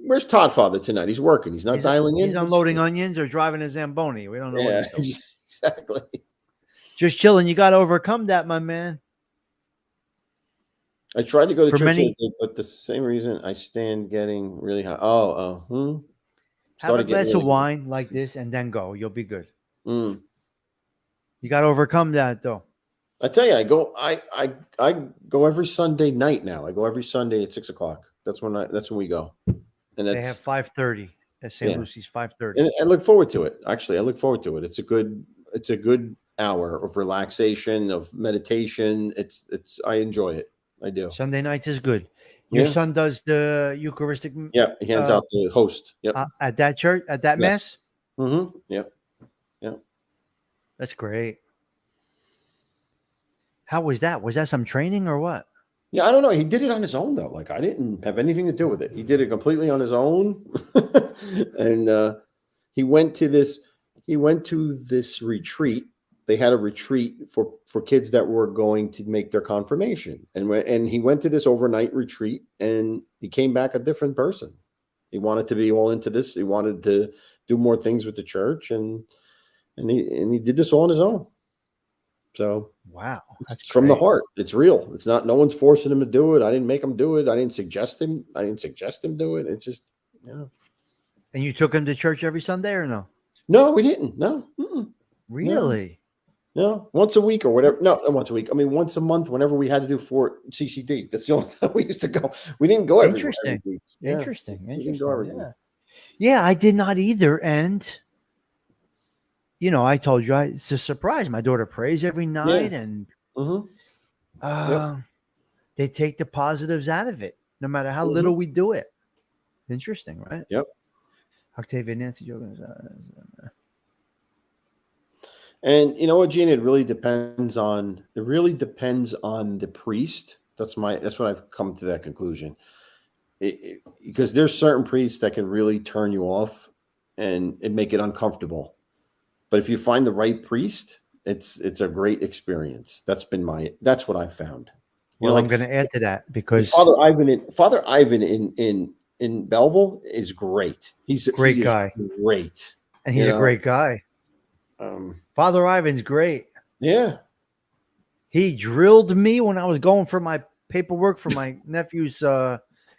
Where's Todd Father tonight? He's working. He's not dialing in. He's unloading onions or driving a Zamboni. We don't know. Yeah, exactly. Just chilling. You got to overcome that, my man. I tried to go to church, but the same reason I stand getting really hot. Have a glass of wine like this and then go. You'll be good. You got to overcome that, though. I tell you, I go every Sunday night now. I go every Sunday at 6:00. That's when we go. And they have 5:30 at St. Lucy's. 5:30. And I look forward to it. Actually, I look forward to it. It's a good hour of relaxation, of meditation. I enjoy it. I do. Sunday nights is good. Your son does the Eucharistic. Yeah, he hands out the host. Yep. At that church, at that mass. Mm-hmm. Yep. That's great. How was that? Was that some training or what? Yeah, I don't know. He did it on his own though. Like I didn't have anything to do with it. He did it completely on his own, and he went to this retreat. They had a retreat for kids that were going to make their confirmation, and he went to this overnight retreat, and he came back a different person. He wanted to be all into this. He wanted to do more things with the church, and he did this all on his own. So Wow, that's It's from the great. heart. It's real. It's not. No one's forcing him to do it. I didn't make him do it. I didn't suggest him. Do it. It's just, And you took him to church every Sunday or no? No, we didn't. No, no, Really? no. Once a week or whatever. What? No, not once a week. I mean, once a month. Whenever we had to do for CCD. That's the only time we used to go. We didn't go every Interesting. week. Yeah, Interesting. we didn't go every Interesting. week. Yeah. Yeah, I did not either. And I told you it's a surprise. My daughter prays every night, and Mm-hmm. Yep. they take the positives out of it, no matter how Mhm. little we do it. Interesting, right? Yep. Octavia Nancy Joe. And you know what, Gene? It really depends on the priest. That's what I've come to that conclusion. Because there's certain priests that can really turn you off and make it uncomfortable. But if you find the right priest, it's a great experience. That's what I've found. Well, I'm going to add to that because Father Ivan in Belleville is great. He's a great guy. Great. And he's a great guy. Father Ivan's great. Yeah. He drilled me when I was going for my paperwork for my nephew's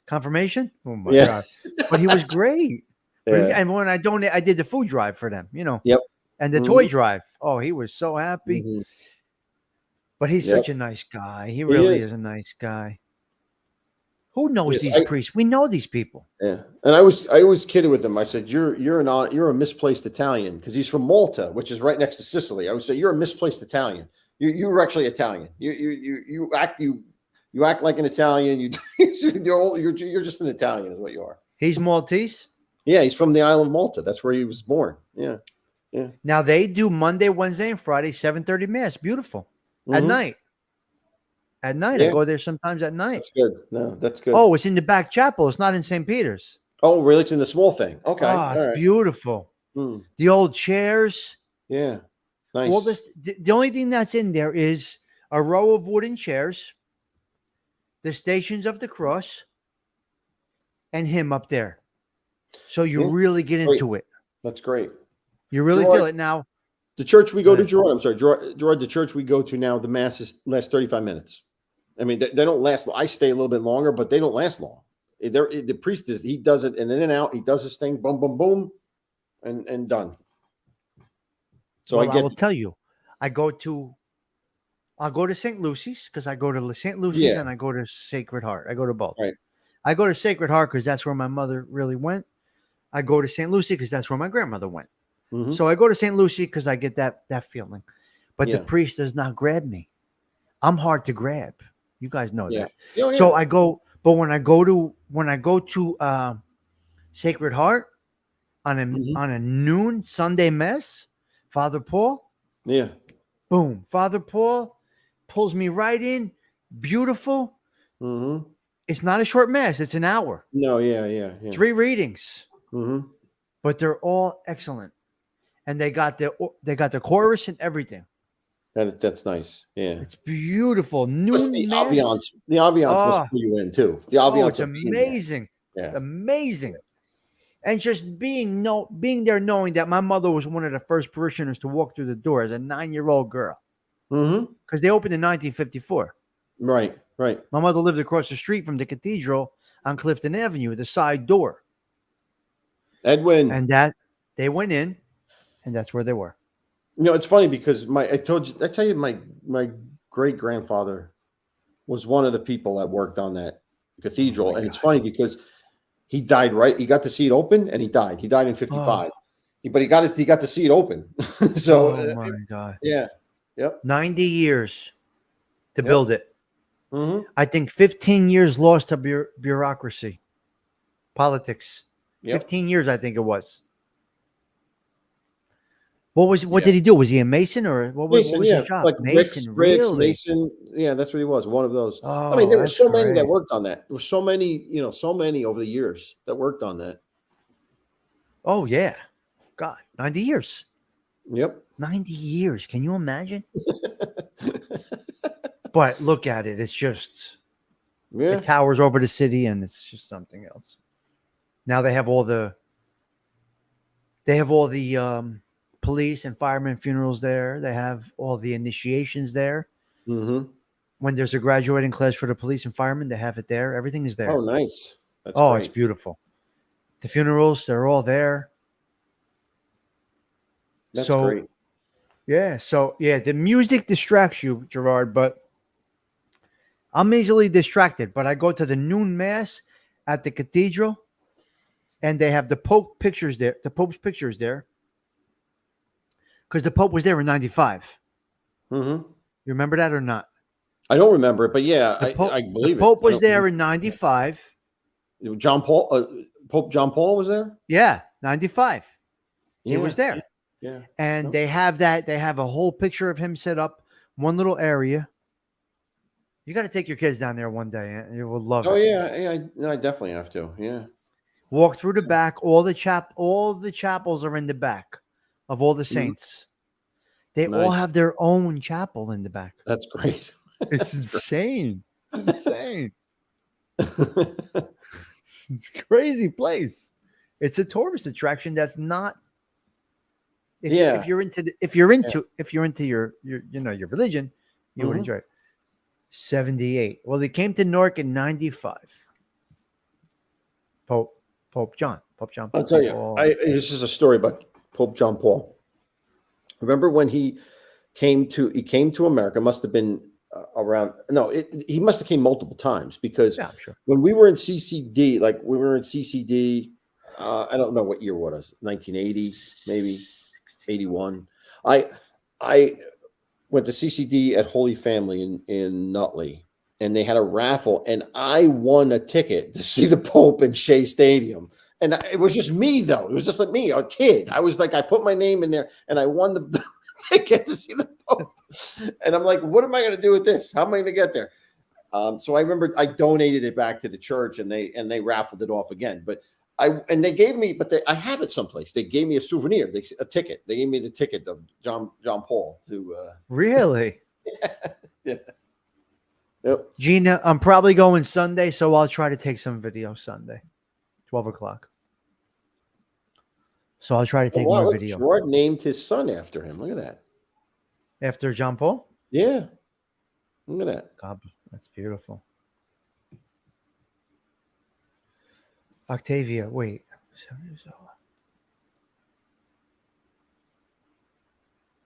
confirmation. Oh my God. But he was great. Yeah. And when I did the food drive for them, Yep. and the toy drive. Oh, he was so happy. Mm-hmm. But he's such a nice guy. He really is a nice guy. Who knows these priests? We know these people. Yeah, and I always kidded with him. I said, "You're a misplaced Italian," because he's from Malta, which is right next to Sicily. I would say you're a misplaced Italian. You were actually Italian. You act like an Italian. You're just an Italian, is what you are. He's Maltese. Yeah, he's from the Isle of Malta. That's where he was born. Yeah, yeah. Now they do Monday, Wednesday, and Friday 7:30 mass. Beautiful. At night. At night, I go there sometimes at night. That's good. No, that's good. Oh, it's in the back chapel. It's not in St. Peter's. Oh, really? It's in the small thing. Okay. Oh, it's beautiful. The old chairs. Yeah. Nice. All this. The only thing that's in there is a row of wooden chairs, the Stations of the Cross, and him up there. So you really get into it. That's great. You really feel it now. The church we go to, Gerard, I'm sorry, Gerard, the church we go to now, the masses last 35 minutes. I mean, they don't last. I stay a little bit longer, but they don't last long. The priest he does it in and out. He does his thing, boom, boom, boom, and done. So I will tell you, I'll go to St. Lucy's because I go to St. Lucy's and I go to Sacred Heart. I go to both. Right. I go to Sacred Heart because that's where my mother really went. I go to St. Lucy because that's where my grandmother went. Mm-hmm. So I go to St. Lucy because I get that feeling. But the priest does not grab me. I'm hard to grab. You guys know that. Oh, yeah. So I go, but when I go to Sacred Heart on a noon Sunday mess, Father Paul. Yeah. Boom. Father Paul pulls me right in. Beautiful. Mm-hmm. It's not a short mass. It's an hour. No, yeah. 3 readings. Mm-hmm. But they're all excellent. And they got the chorus and everything. That's nice. Yeah, it's beautiful. The ambiance must pull you in too. The ambiance, it's amazing. Yeah, amazing. And just being there, knowing that my mother was one of the first parishioners to walk through the door as a 9-year-old girl. Mm-hmm. Because they opened in 1954. Right. My mother lived across the street from the cathedral on Clifton Avenue, the side door. Edwin, and that they went in, and that's where they were. It's funny because I tell you, my great grandfather was one of the people that worked on that cathedral, and it's funny because he died he got to see it open, and he died. He died in 55, but he got to see it open. So, oh my God, yeah, yep, 90 years to build it. Mm-hmm. I think 15 years lost to bureaucracy, politics. 15 years, I think it was. What did he do? Was he a mason or what was his job? Like Mason, really? Mason. Yeah, that's what he was. One of those. I mean, there were so many that worked on that. There were so many, so many over the years that worked on that. Oh yeah, God, 90 years. Yep, 90 years. Can you imagine? But look at it. It's just it towers over the city, and it's just something else. Now they have all the police and firemen funerals there. They have all the initiations there. Mm-hmm. When there's a graduating class for the police and firemen, they have it there. Everything is there. Oh, nice. That's Oh, great. it's beautiful. The funerals, they're all there. That's So, great. yeah. So, yeah, the music distracts you, Gerard, but I'm easily distracted. But I go to the noon mass at the cathedral, and they have the Pope pictures there. The Pope's pictures there, because the Pope was there in '95. Mm-hmm. You remember that or not? I don't remember it, but yeah, The Pope, I the believe it. Pope I was don't- there in '95. John Paul, Pope John Paul was there. Yeah, '95. He Yeah, was there. Yeah. And No. they have that. They have a whole picture of him set up, one little area. You got to take your kids down there one day. And you will love Oh it. yeah. I definitely have to. Yeah. Walk through the back. All the chapels are in the back of all the saints. They all Nice. have their own chapel in the back. That's great. It's insane. It's insane. That's It's a crazy place. It's a tourist attraction that's not. If you're into your your religion, you would Mhm. enjoy it. 78. Well, they came to Newark in 95. Pope John. I'll tell you. Paul. This is a story about Pope John Paul. Remember when he came to America? Must have been around. No, he must have came multiple times because Yeah, I'm sure. when we were in CCD, I don't know what year it was, 1980, maybe 81. I went to CCD at Holy Family in Nutley, and they had a raffle, and I won a ticket to see the Pope in Shea Stadium. And it was just me, though. It was just like me, a kid. I was like, I put my name in there, and I won the ticket to see the Pope. And I'm like, what am I going to do with this? How am I going to get there? So I remember I donated it back to the church, and they raffled it off again. But they gave me, I have it someplace. They gave me a souvenir, a ticket. They gave me the ticket of John Paul to. Really? Yeah. Yep. Gina, I'm probably going Sunday, so I'll try to take some video Sunday, 12 o'clock. So I'll try to take more video. Gerard named his son after him. Look at that. After John Paul? Yeah. Look at that. God, that's beautiful. Octavia, wait.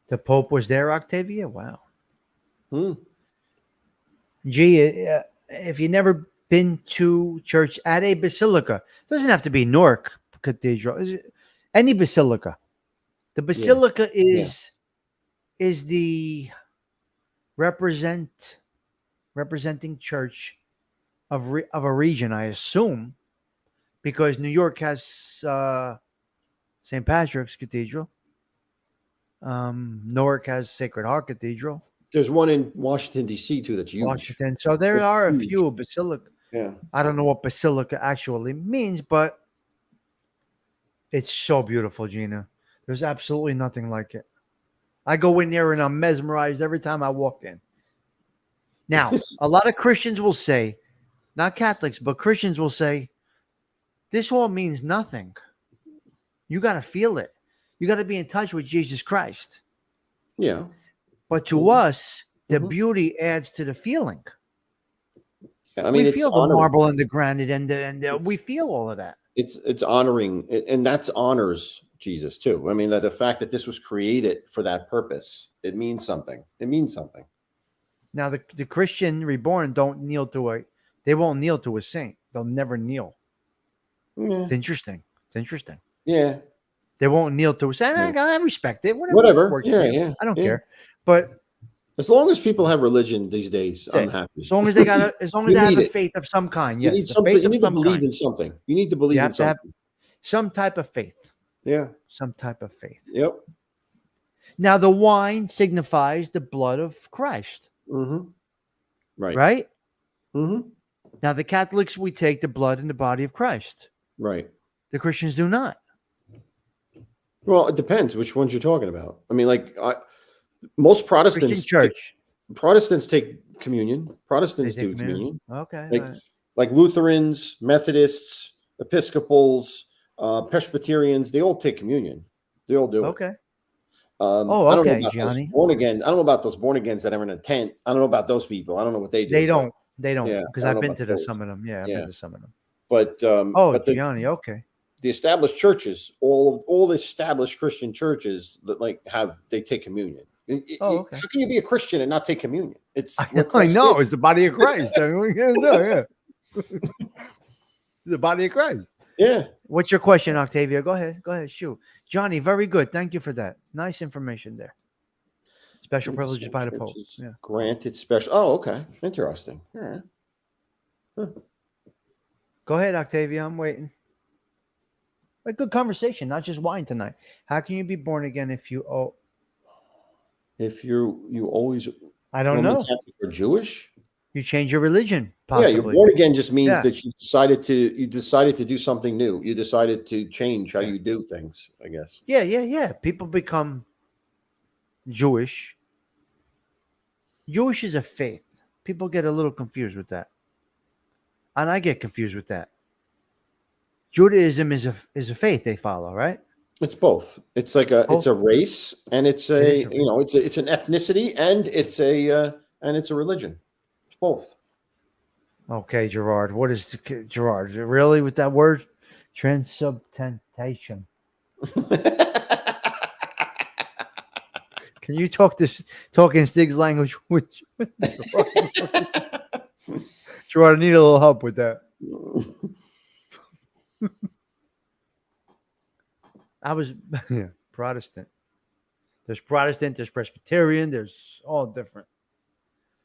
The Pope was there, Octavia? Wow. Gee, if you've never been to church at a basilica, it doesn't have to be Newark Cathedral. Any basilica. The basilica is the representing church of a region, I assume, because New York has St. Patrick's Cathedral. Newark has Sacred Heart Cathedral. There's one in Washington, D.C., too, that's huge. Washington. So there are a few basilica. Yeah. I don't know what basilica actually means, but it's so beautiful, Gina. There's absolutely nothing like it. I go in there and I'm mesmerized every time I walk in. Now, a lot of Christians will say, not Catholics, but Christians will say, this all means nothing. You got to feel it. You got to be in touch with Jesus Christ. Yeah. But to us, the beauty adds to the feeling. Yeah, I mean, we feel the honoring. marble and the granite, and we feel all of that. It's honoring, and that's honors Jesus too. I mean, that the fact that this was created for that purpose, it means something. It means something. Now, the Christian reborn don't kneel they won't kneel to a saint. They'll never kneel. Yeah. It's interesting. Yeah. They won't kneel to a saint. Yeah. I respect it. Whatever. Yeah. I don't care. But as long as people have religion these days, I'm happy. As long as they have a faith of some kind. Yes. You need something. You need to believe in something. You need to believe in something. Have some type of faith. Yeah. Some type of faith. Yep. Now the wine signifies the blood of Christ. Mm-hmm. Right. Right? Mm-hmm. Now the Catholics, we take the blood and the body of Christ. Right. The Christians do not. Well, it depends which ones you're talking about. I mean, most Protestants, Christian church. Protestants take communion. Protestants do communion. Okay. Like Lutherans, Methodists, Episcopals, Presbyterians, they all take communion. They all do it. Okay. Oh, I don't know okay, about those Gianni. born again. I don't know about those born agains that are in a tent. I don't know about those people. I don't know what they do. They But don't. They don't. yeah, Because I don't I've know been about to those. some of them. Yeah, I've been Yeah, to some of them. Oh, but Gianni. Okay. the established churches, all the established Christian churches that they take communion. Oh, okay. How can you be a Christian and not take communion? It's I what know. I Christ know. did. It's the body of Christ. I mean, what are you gonna do? Yeah. The body of Christ. Yeah. What's your question, Octavia? Go ahead. Go ahead. Shoot. Johnny, very good. Thank you for that. Nice information there. Special privileges by the Pope. Churches Yeah. granted special. Oh, okay. Interesting. All right. Huh. Go ahead, Octavia. I'm waiting. A good conversation, not just wine tonight. How can you be born again if you If you always I don't Roman know. Catholic or Jewish, You change your religion, yeah, you're possibly. born again just means Yeah. that you decided to do something new. You decided to change how Yeah. you do things, I guess. Yeah. People become Jewish. Jewish is a faith. People get a little confused with that. And I get confused with that. Judaism is a faith they follow, right? It's both. It's like it's Both. a race, and it's It is a a it's an ethnicity, and it's a religion. It's both. Okay, Gerard. What is Gerard? Really with that word? Transubstantiation. Can you talk in Stig's language? Which Gerard, I need a little help with that. I was Protestant. There's Protestant, there's Presbyterian, there's all different.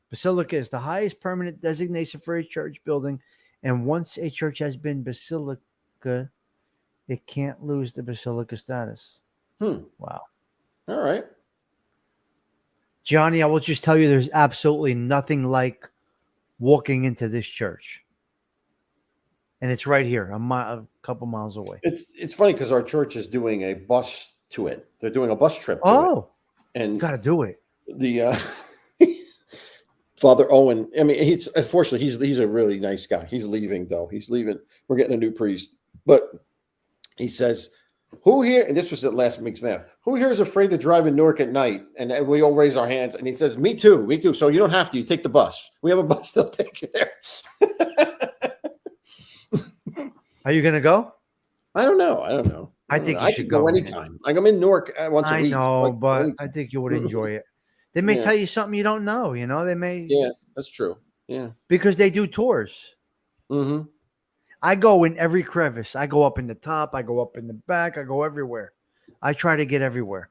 Basilica is the highest permanent designation for a church building, and once a church has been basilica, it can't lose the basilica status. Wow. All right. Johnny, I will just tell you there's absolutely nothing like walking into this church. And it's right here, a couple miles away. It's funny because our church is doing a bus to it. They're doing a bus trip to it. Oh, And you got to do it. the Father Owen, I mean, unfortunately he's a really nice guy. He's leaving though. He's leaving. We're getting a new priest. But he says, who here, and this was at last week's mass, who here is afraid to drive in Newark at night? And we all raise our hands. And he says, me too. So you don't have to. You take the bus. We have a bus that'll take you there. Are you going to go? I don't know. I think you I should could go go anytime. Like I'm in Newark once a I week. know, so but anytime. I think you would enjoy it. They may Yeah. tell you something you don't know. They may. Yeah, that's true. Yeah. Because they do tours. Mm-hmm. I go in every crevice. I go up in the top. I go up in the back. I go everywhere. I try to get everywhere.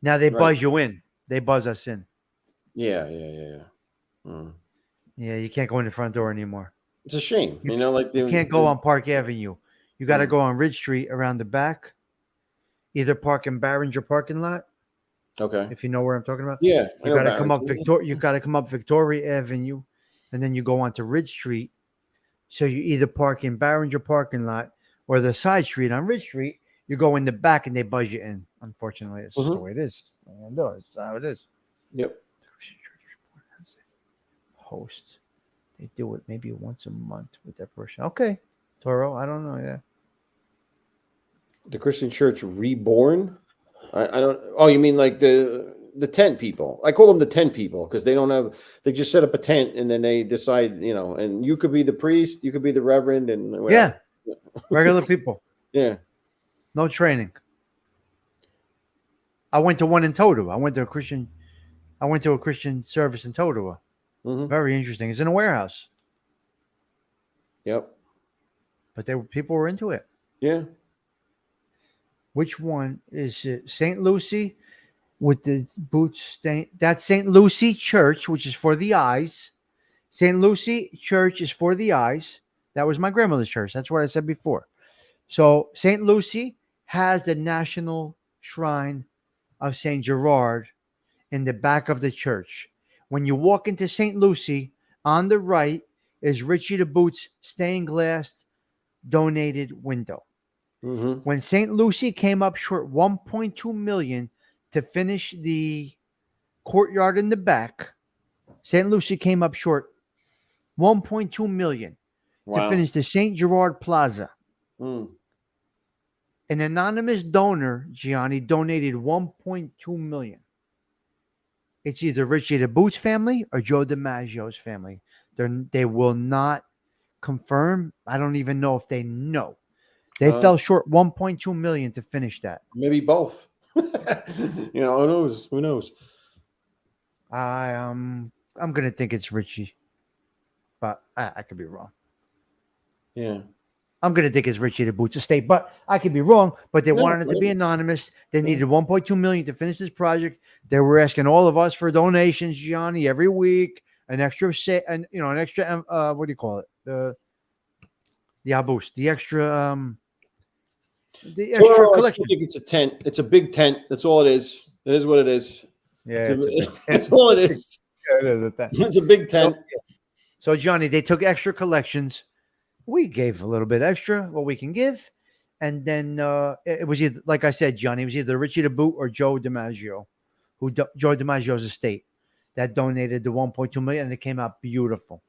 Now they buzz you in. They buzz us in. Yeah. Mm. Yeah, you can't go in the front door anymore. It's a shame. You You can't go on Park Avenue. You got to go on Ridge Street around the back. Either park in Barringer parking lot, Okay. if you know where I'm talking about. Yeah. You got to come up You got to come up Victoria Avenue, and then you go onto Ridge Street. So you either park in Barringer parking lot or the side street on Ridge Street. You go in the back and they buzz you in. Unfortunately, it's just the way it is. It's how it is. Yep. Host. They do it maybe once a month with that person. Okay. Toro, I don't know. Yeah. The Christian Church Reborn. I don't. Oh, you mean like the tent people? I call them the tent people because they don't have. They just set up a tent and then they decide, and you could be the priest, you could be the reverend, and whatever. Yeah, regular people. Yeah. No training. I went to one in Totowa. I went to a Christian service in Totowa. Mm-hmm. Very interesting. It's in a warehouse. Yep. But people were into it. Yeah. Which one is it? St. Lucy with the boots stained. That's St. Lucy Church, which is for the eyes. St. Lucy Church is for the eyes. That was my grandmother's church. That's what I said before. So St. Lucy has the National Shrine of St. Gerard in the back of the church. When you walk into St. Lucy, on the right is Richie the Boots stained glass donated window. Mm-hmm. When St. Lucy came up short $1.2 million to finish the courtyard in the back, St. Lucy came up short $1.2 million to finish the St. Gerard Plaza. Mm. An anonymous donor, Gianni, donated 1.2 million. It's either Richie the Boots family or Joe DiMaggio's family. They will not confirm. I don't even know if they know. They fell short 1.2 million to finish that. Maybe both. Who knows? Who knows? I'm gonna think it's Richie, but I could be wrong. Yeah. I'm gonna think it's Richie the Boots estate, but I could be wrong. But they wanted it to be anonymous. They needed 1.2 million to finish this project. They were asking all of us for donations, Gianni, every week, an extra an extra what do you call it? The boost, the extra collection. I think it's a tent. It's a big tent. That's all it is. It is what it is. Yeah, that's all it is. It's a big tent. So Johnny, they took extra collections. We gave a little bit extra, what we can give. And then it was either, like I said, Johnny, it was either Richie the Boot or Joe DiMaggio, Joe DiMaggio's estate, that donated the 1.2 million, and it came out beautiful.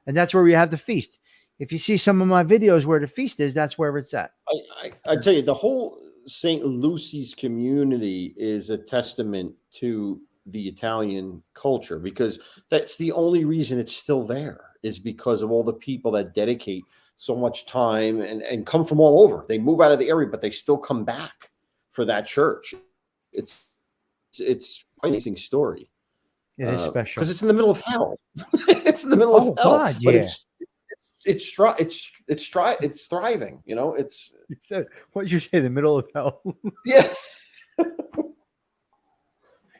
And that's where we have the feast. If you see some of my videos where the feast is, that's where it's at. I tell you, the whole St. Lucy's community is a testament to the Italian culture, because that's the only reason it's still there, is because of all the people that dedicate so much time and come from all over. They move out of the area, but they still come back for that church. It's quite an amazing story. It is special because it's in the middle of hell. It's in the middle of hell. God, yeah. But it's thriving. You know, it's. You said, what did you say? The middle of hell. Yeah.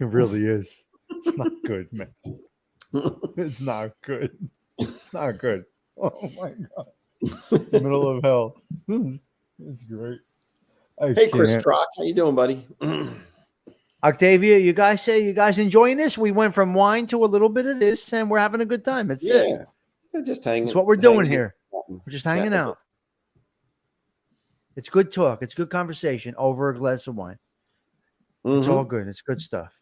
It really is. It's not good, man. It's not good. It's not good. Oh my God. The middle of hell. It's great. Hey, Chris Trock, how you doing, buddy? Octavia, you guys enjoying this? We went from wine to a little bit of this, and we're having a good time. It's yeah, just hanging. That's what we're doing here. We're just hanging out. It's good talk. It's good conversation over a glass of wine. It's all good. It's good stuff.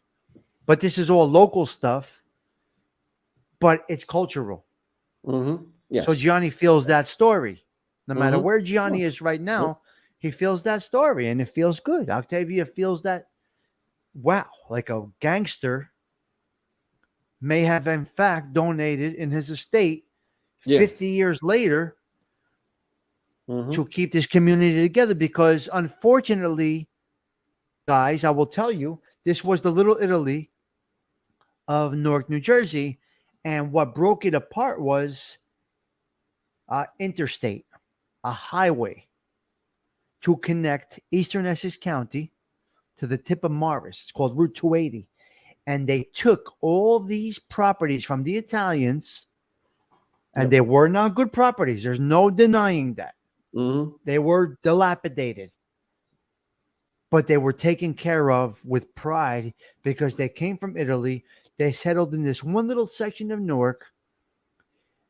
But this is all local stuff, but it's cultural. Yes. So Gianni feels that story. No matter where Gianni is right now, he feels that story, and it feels good. Octavia feels that, wow, like a gangster may have in fact donated in his estate 50 years later to keep this community together, because unfortunately, guys, I will tell you, this was the Little Italy of Newark, New Jersey, and what broke it apart was interstate, a highway to connect Eastern Essex County to the tip of Morris. It's called Route 280. And they took all these properties from the Italians, and they were not good properties. There's no denying that. They were dilapidated, but they were taken care of with pride because they came from Italy. They settled in this one little section of Newark.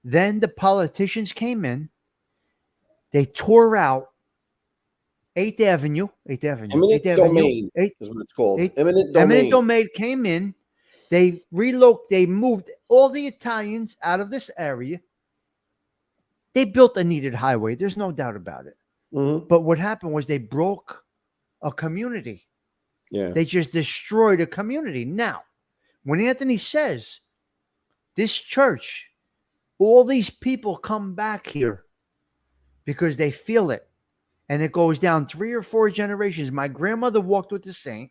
Then the politicians came in. They tore out 8th Avenue. Eminent domain is what it's called. Eminent domain came in. They moved all the Italians out of this area. They built a needed highway. There's no doubt about it. But what happened was they broke a community. Yeah. They just destroyed a community. Now, when Anthony says this church, all these people come back here because they feel it. And it goes down 3 or 4 generations. My grandmother walked with the saint.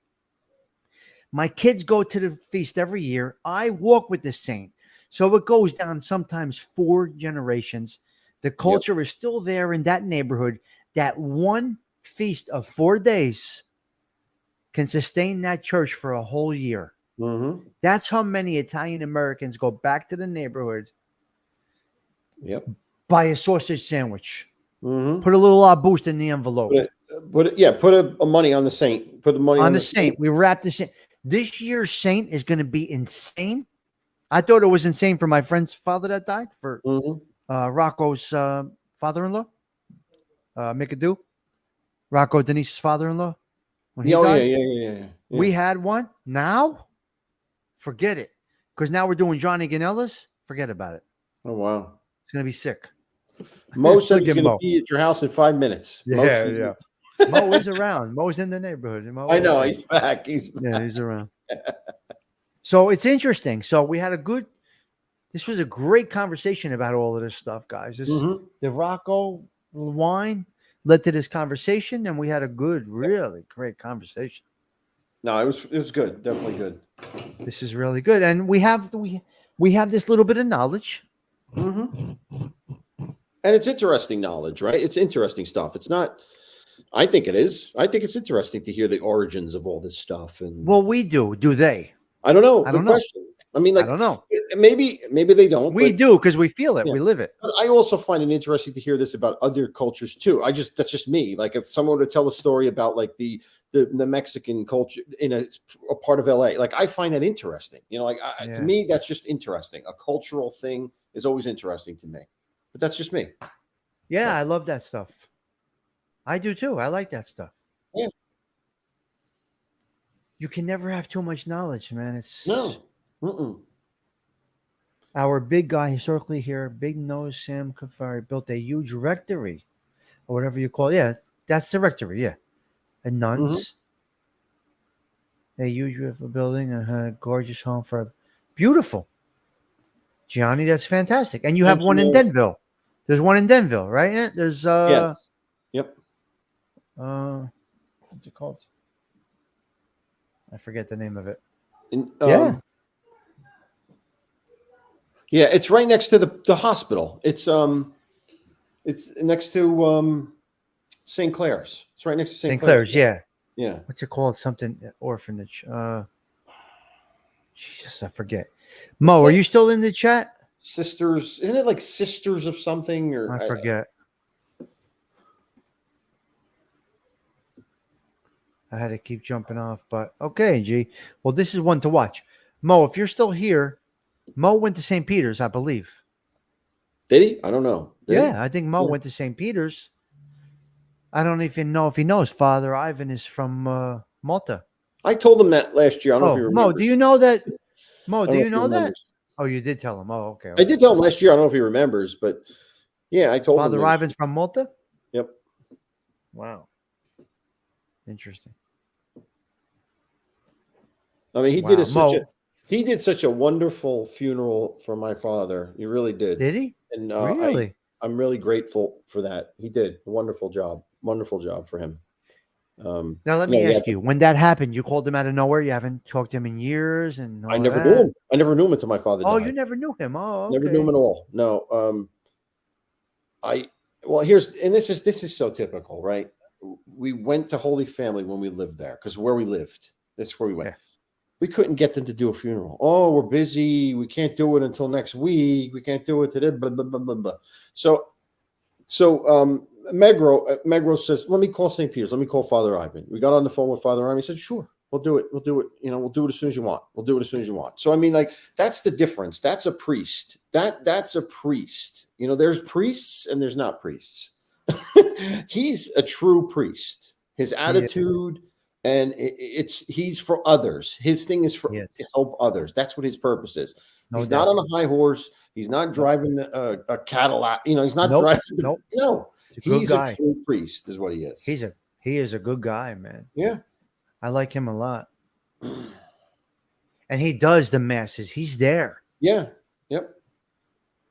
My kids go to the feast every year. I walk with the saint. So it goes down sometimes 4 generations. The culture is still there in that neighborhood. That one feast of 4 days can sustain that church for a whole year. That's how many Italian Americans go back to the neighborhood. Buy a sausage sandwich. Put a little boost in the envelope. Put a money on the saint. Put the money on the saint. We wrapped the saint. This year's saint is going to be insane. I thought it was insane for my friend's father that died, for Rocco's father-in-law, McAdoo, Rocco Denise's father-in-law. When he died, we had one. Now, forget it, because now we're doing Johnny Ganella's. Forget about it. Oh wow, it's going to be sick. Most of it's going to be at your house in 5 minutes. Yeah. Mo is around. Mo's in the neighborhood. Mo I is know here. he's back. He's back. Yeah, he's around. So it's interesting. So we had this was a great conversation about all of this stuff, guys. Mhm. The Rocco wine led to this conversation, and we had a really great conversation. No, it was good. Definitely good. This is really good. And we have this little bit of knowledge. Mm-hmm. And it's interesting knowledge, right? It's interesting stuff. It's not. I think it is. I think it's interesting to hear the origins of all this stuff. And Well, we do. Do they? I don't know. I Good don't know. question. I mean, I like don't know. maybe they don't. We but, do because we feel it. Yeah. We live it. But I also find it interesting to hear this about other cultures too. That's just me. Like if someone were to tell a story about like the Mexican culture in a part of LA, like I find that interesting. You know, like to me, that's just interesting. A cultural thing is always interesting to me. But that's just me. Yeah, So. I love that stuff. I do too. I like that stuff. Yeah. You can never have too much knowledge, man. It's No. Mm-mm. Our big guy historically here, Big Nose Sam Kafari, built a huge rectory, or whatever you call it. Yeah, that's the rectory. Yeah, and nuns. A huge beautiful building and a gorgeous home for beautiful. Gianni, that's fantastic. And you have one in Denville. There's one in Denville, right? Yeah, there's Yes. Yep. What's it called? I forget the name of it. Yeah. Yeah, it's right next to the hospital. It's next to St. Clair's. It's right next to St. Clair's, yeah. Yeah. What's it called? Something orphanage. Jesus, I forget. Mo, are you still in the chat? Sisters, isn't it like Sisters of something? Or I forget. I had to keep jumping off, but okay, G. Well, this is one to watch. Mo, if you're still here, Mo went to St. Peter's, I believe. Did he? I don't know. I think Mo went to St. Peter's. I don't even know if he knows Father Ivan is from Malta. I told him that last year. I don't know if you remember. Mo, do you know that? Mo, do you know that? Remembers. Oh, you did tell him. Oh, okay. I did tell him last year. I don't know if he remembers, but yeah, I told him. Father Ivan's from Malta? Yep. Wow. Interesting. I mean, he did such a wonderful funeral for my father. He really did. Did he? And really? I'm really grateful for that. He did a wonderful job. Wonderful job for him. Now let me ask you: when that happened, you called him out of nowhere. You haven't talked to him in years, and I never knew him. I never knew him until my father died. Oh, you never knew him? Oh, okay. Never knew him at all. No. This is so typical, right? We went to Holy Family when we lived there because where we lived, that's where we went. Yeah. We couldn't get them to do a funeral. Oh, we're busy. We can't do it until next week. We can't do it today. Blah blah blah blah blah. So Megro says, let me call St. Peter's. Let me call Father Ivan. We got on the phone with Father Ivan. He said, sure, we'll do it. We'll do it. You know, we'll do it as soon as you want. We'll do it as soon as you want. So, I mean, like, that's the difference. That's a priest. That's a priest. You know, there's priests and there's not priests. He's a true priest. His attitude and he's for others. His thing is to help others. That's what his purpose is. He's not on a high horse. He's not driving a Cadillac. You know, he's not driving. No, he's a true priest, is what he is. He is a good guy, man. Yeah, I like him a lot. And he does the masses. He's there. Yeah. Yep.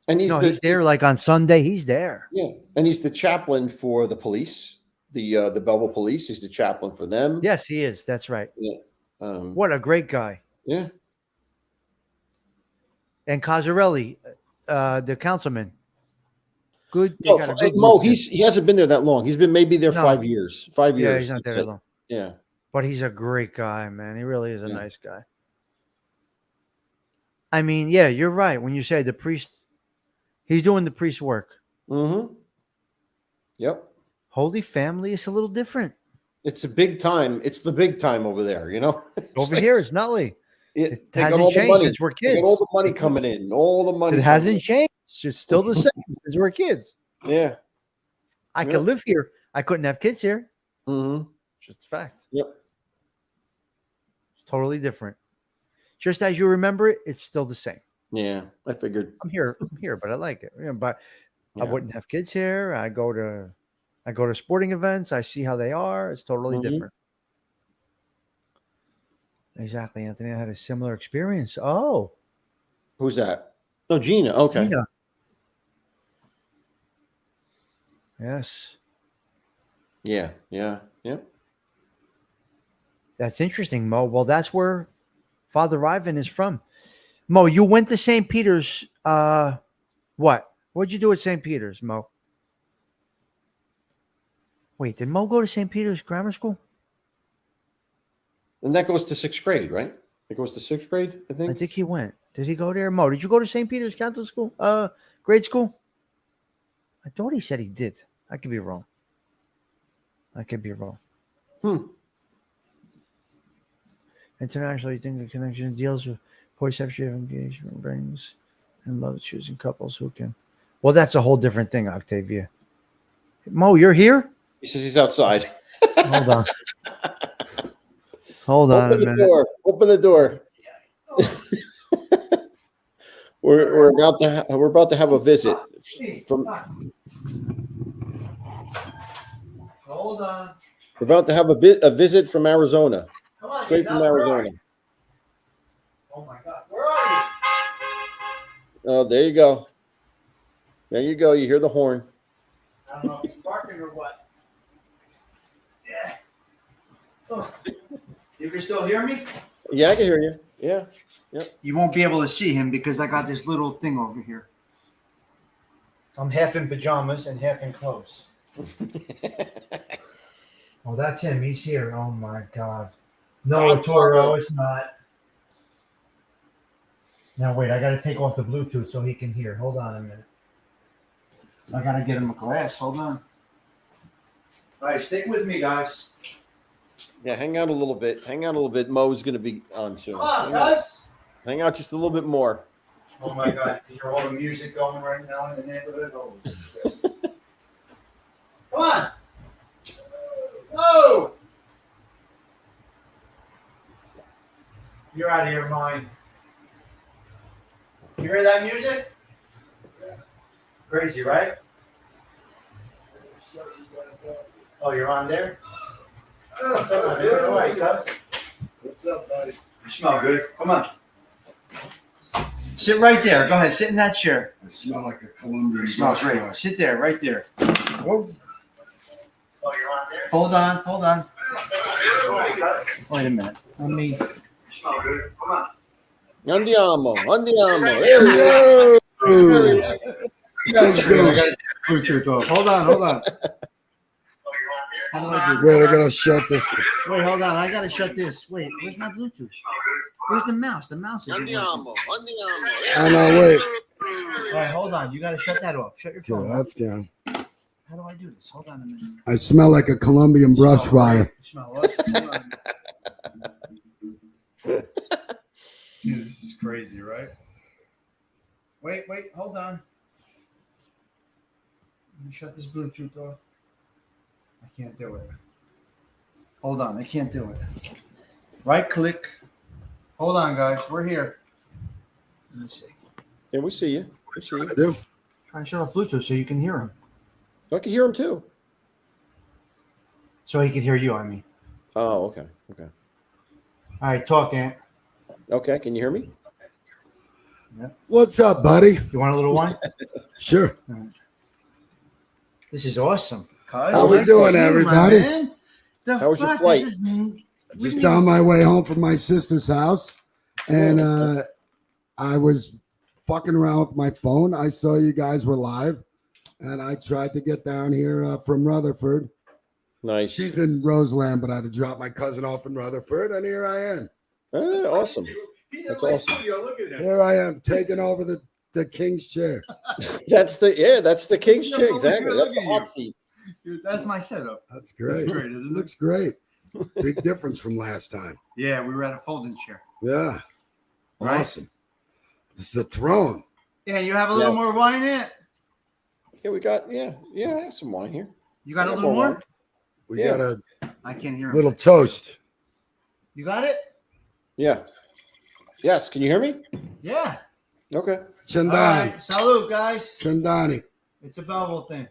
And he's there like on Sunday. He's there. Yeah, and he's the chaplain for the police, the Belleville Police. He's the chaplain for them. Yes, he is. That's right. Yeah. What a great guy. Yeah. And Cosarelli, the councilman. Good. Mo, he hasn't been there that long. He's been maybe there 5 years. 5 years. Yeah, he's not there that long. Yeah. But he's a great guy, man. He really is a nice guy. I mean, yeah, you're right. When you say the priest, he's doing the priest work. Mm-hmm. Yep. Holy Family is a little different. It's a big time. It's the big time over there, you know? Over here, it's Nutley. It hasn't changed since we're kids. They got all the money coming in. All the money. It hasn't changed. It's still the same since we're kids. Yeah. I could live here. I couldn't have kids here. Mm-hmm. Just a fact. Yep. It's totally different. Just as you remember it, it's still the same. Yeah, I figured. I'm here, but I like it. But I wouldn't have kids here. I go to I go to sporting events. I see how they are. It's totally Mhm. different. Exactly, Anthony. I had a similar experience. Oh, Who's that? Oh, Gina. Okay. Gina. Yes. Yeah. Yeah. Yeah. That's interesting, Mo. Well, that's where Father Ivan is from. Mo, you went to St. Peter's. What? What'd you do at St. Peter's, Mo? Wait, did Mo go to St. Peter's Grammar School? And that goes to sixth grade, right? It goes to sixth grade, I I think. think he went. Did he go there? Mo, did you go to St. Peter's Catholic School? Grade school? I thought he said he did. I could be wrong. Hmm. Internationally, you think the connection deals with perception of engagement rings and love choosing couples who can. Well, that's a whole different thing, Octavia. Mo, you're here? He says he's outside. Hold on. Hold on a Open the minute. door. Open the door. we're about to have a visit from. Hold on. We're about to have a visit from Arizona, Come on, straight from Arizona. Oh my God. Where are you? Oh, there you go. There you go. You hear the horn. I don't know if he's barking or what. Yeah. Oh. You can still hear me? Yeah, I can hear you. Yeah. You won't be able to see him because I got this little thing over here. I'm half in pajamas and half in clothes. Oh, that's him. He's here. Oh my God. No, Toro, it's not. Now wait, I gotta take off the Bluetooth so he can hear. Hold on a minute. I gotta get him a glass. Hold on. All right, stick with me, guys. Yeah, hang out a little bit. Hang out a little bit. Mo's going to be on soon. Come on, guys. Hang out just a little bit more. Oh my God, you hear all the music going right now in the neighborhood? Oh, shit. Come on. Whoa. You're out of your mind. You hear that music? Crazy, right? Oh, you're on there? What's up, man? All right, cuz. What's up, buddy? You smell good. Come on. Sit right there. Go ahead. Sit in that chair. I smell like a Colombian. It smells brush great. fry. Sit there, right there. Oh, Oh, you're on there? Hold on. Wait a minute. Let me. You smell good. Come on. Andiamo. There we go. you guys doing? Bluetooth off. Hold on. Wait, I gotta shut this. Wait, hold on. I gotta shut this. Wait, where's my Bluetooth? Where's the mouse? The mouse is. Andiamo. I know. Wait. All right, hold on. You gotta shut that off. Shut your Yeah, phone off. that's good. How do I do this? Hold on a minute. I smell like a Colombian brush Smell fire. great. Smell what? Hold on. Dude, this is crazy, right? Wait, hold on. Let me shut this Bluetooth off. I can't do it. Hold on, I can't do it. Right click. Hold on, guys. We're here. Let me see. Yeah, we see you. I do. Try and shut off Bluetooth so you can hear him. I can hear him too. So he can hear you, I mean. Oh, okay. All right, talk, Ant. Okay, can you hear me? What's up, buddy? You want a little wine? Sure. This is awesome. How we doing, everybody? How was your flight? Just on my way home from my sister's house, and I was fucking around with my phone. I saw you guys were live, and I tried to get down here from Rutherford. Nice. She's in Roseland, but I had to drop my cousin off in Rutherford, and here I am. Awesome. That's awesome. Here I am taking over the king's chair. That's the king's chair. Exactly. That's the hot seat. Dude, that's my setup. That's great. Great, isn't it? Looks great. Big difference from last time. Yeah, we were at a folding chair. Yeah. Right? Awesome. This is the throne. Yeah, you have a little Yes. more wine in it. Yeah, we got I have some wine here. You got a Yeah, little more more? wine. We Yeah. got a I can't hear him. little toast. You got it? Yeah. Yes. Can you hear me? Yeah. Okay. Chandani. All right. Salute, guys. Chandani. It's a Belleville thing.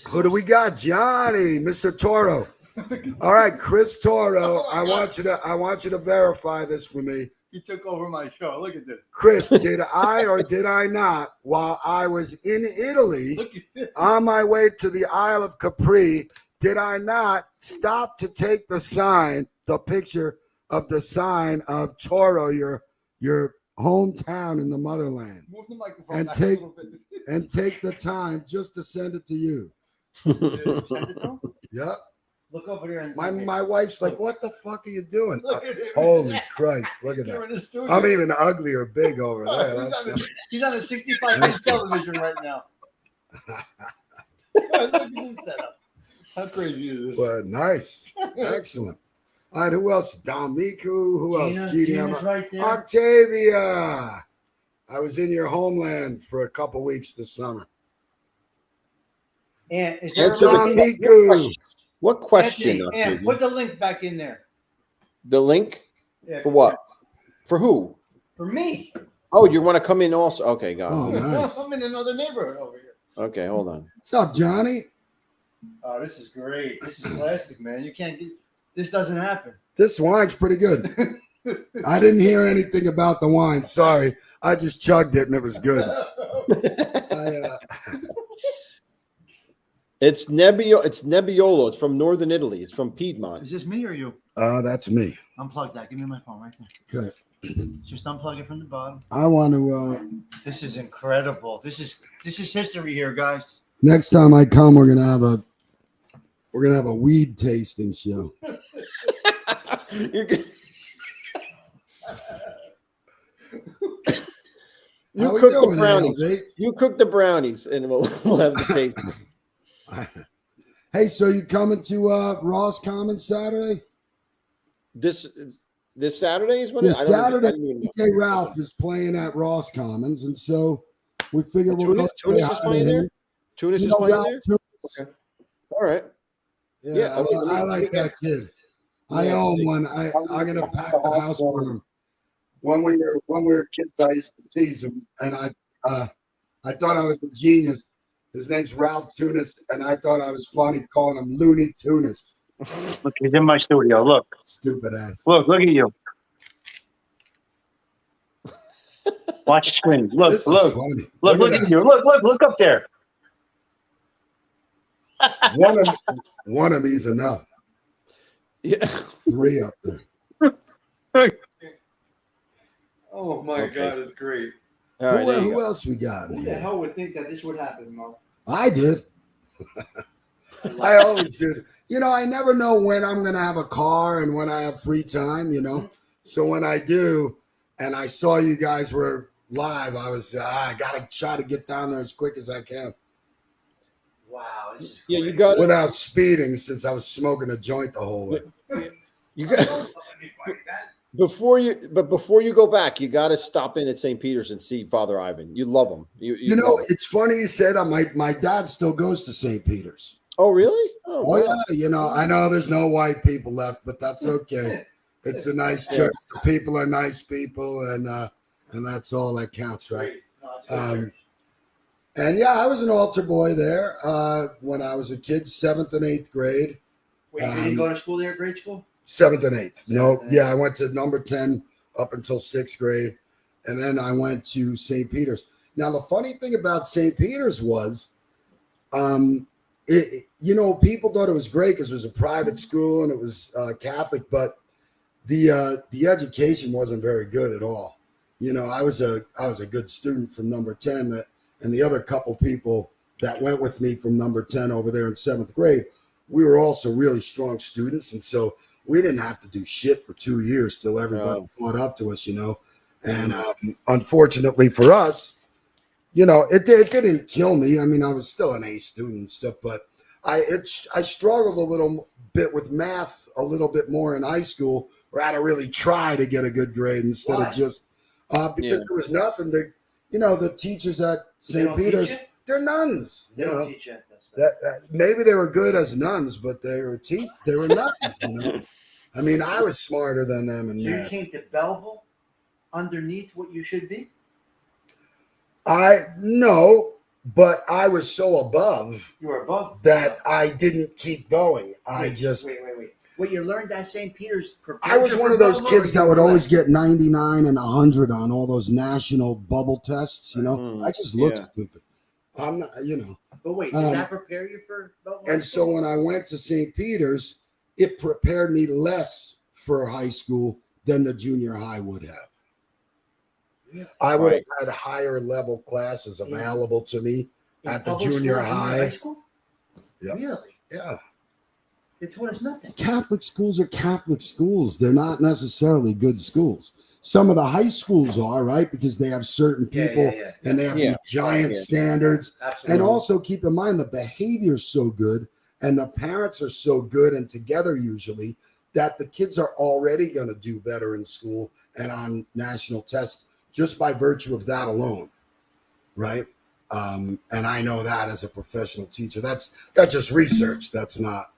Who do we got? Johnny, Mr. Toro. All right, Chris Toro. I want you to verify this for me. He took over my show. Look at this. Chris, did I or did I not, while I was in Italy on my way to the Isle of Capri, did I not stop to take the picture of the sign of Toro, your hometown in the motherland, Move the microphone and back take a little bit. and take the time just to send it to you? Send it to him? Yep. Look over there. And My wife's like, "What the fuck are you doing?" Look at him. Holy Christ! Look at You're that. in the studio. I'm even ugly or big over there. He's on a 65-inch television right now. Look at this setup. How crazy is this? But nice, excellent. All right, who else? Damiku. Who else? Gina's right there. Octavia. I was in your homeland for a couple weeks this summer. And is there a Damiku. What question? Anthony, and put the link back in there. The link Yeah, for what? For who? For me. Oh, you want to come in also? Okay, got it. Oh, nice. I'm in another neighborhood over here. Okay, hold on. What's up, Johnny? Oh, this is great. This is classic, man. You can't get this. Doesn't happen. This wine's pretty good. I didn't hear anything about the wine. Sorry, I just chugged it and it was good. It's Nebbiolo. It's from northern Italy. It's from Piedmont. Is this me or you? That's me. Unplug that. Give me my phone right there. Good. Just unplug it from the bottom. I want to. This is incredible. This is history here, guys. Next time I come, we're gonna have a weed tasting show. You How we cook doing, the brownies. ALV? You cook the brownies, and we'll have the taste. Hey, so you coming to Ross Commons Saturday? This Saturday is when This Saturday, I don't even know. DJ Ralph is playing at Ross Commons, and so we figure we'll go. Tunis is playing there. Tunis is playing there. Tunis. Okay. All right. Yeah, I like that kid. I own one. I'm gonna pack the house for him. When we were kids, I used to tease him, and I thought I was a genius. His name's Ralph Tunis, and I thought I was funny calling him Looney Tunis. Look, he's in my studio. Look. Stupid ass. Look at you. Watch the screen. Look, This is look. funny. Look at you. Look up there. One of me's enough. Yeah. 3 up there. Oh my Okay. God, it's great. All right. there you Who go. else we got? Who the hell would think that this would happen, Mo? I did. I always did. I never know when I'm going to have a car and when I have free time, So when I do, and I saw you guys were live, I was, I got to try to get down there as quick as I can. Wow. This is Yeah, you got it. Without speeding, since I was smoking a joint the whole way. You got before you go back, you got to stop in at St. Peter's and see Father Ivan. You love him. You love him. It's funny you said my dad still goes to St. Peter's. Oh, really? Oh, wow. yeah. I know there's no white people left, but that's okay. It's a nice church. The people are nice people, and that's all that counts, right? And yeah, I was an altar boy there when I was a kid, 7th and 8th grade. Wait, did you go to school there, grade school? 7th and 8th. No, 7th and yeah, I went to number 10 up until 6th grade, and then I went to St. Peter's. Now, the funny thing about St. Peter's was, people thought it was great because it was a private school and it was Catholic, but the education wasn't very good at all. I was a good student from number 10, and the other couple people that went with me from number 10 over there in 7th grade, we were also really strong students, and so we didn't have to do shit for 2 years till everybody caught up to us, And unfortunately for us, it didn't kill me. I mean, I was still an A student and stuff, but I struggled a little bit with math a little bit more in high school, where I had to really try to get a good grade instead of just because there was nothing. The teachers at St. Peter's, they're nuns. They don't teach you that. Maybe they were good as nuns, but they were nuns. I mean, I was smarter than them. And you came to Belleville underneath what you should be. No, but I was so above You were above that I didn't keep going. I just. wait. What you learned at St. Peter's. I was one of those kids that would always get 99 and 100 on all those national bubble tests. You know, Mm, I just look yeah. stupid. I'm not, you know. But wait, did that prepare you for? And so when I went to St. Peter's, it prepared me less for high school than the junior high would have. Yeah. I would Right. have had higher level classes available to me In at the public junior school, high. school? Yep. Really? Yeah. They taught us nothing. Catholic schools are Catholic schools. They're not necessarily good schools. Some of the high schools are, right? Because they have certain people and they have Yeah. these giant Yeah. standards. Absolutely. And also keep in mind the behavior's so good and the parents are so good and together usually that the kids are already going to do better in school and on national tests just by virtue of that alone. Right. And I know that as a professional teacher. That's just research. That's not,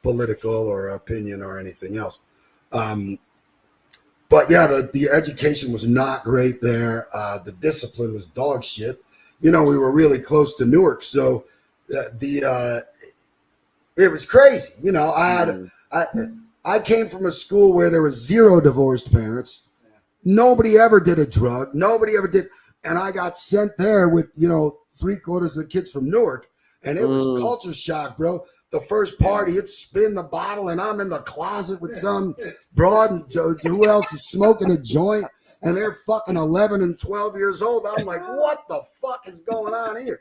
political or opinion or anything else. But yeah, the education was not great there. The discipline was dog shit. We were really close to Newark, so it was crazy. I came from a school where there was 0 divorced parents. Nobody ever did a drug. Nobody ever did. And I got sent there with, 3/4 of the kids from Newark. And it was culture shock, bro. The first party, it's spin the bottle, and I'm in the closet with some broad, and who else is smoking a joint, and they're fucking 11 and 12 years old. I'm like, what the fuck is going on here?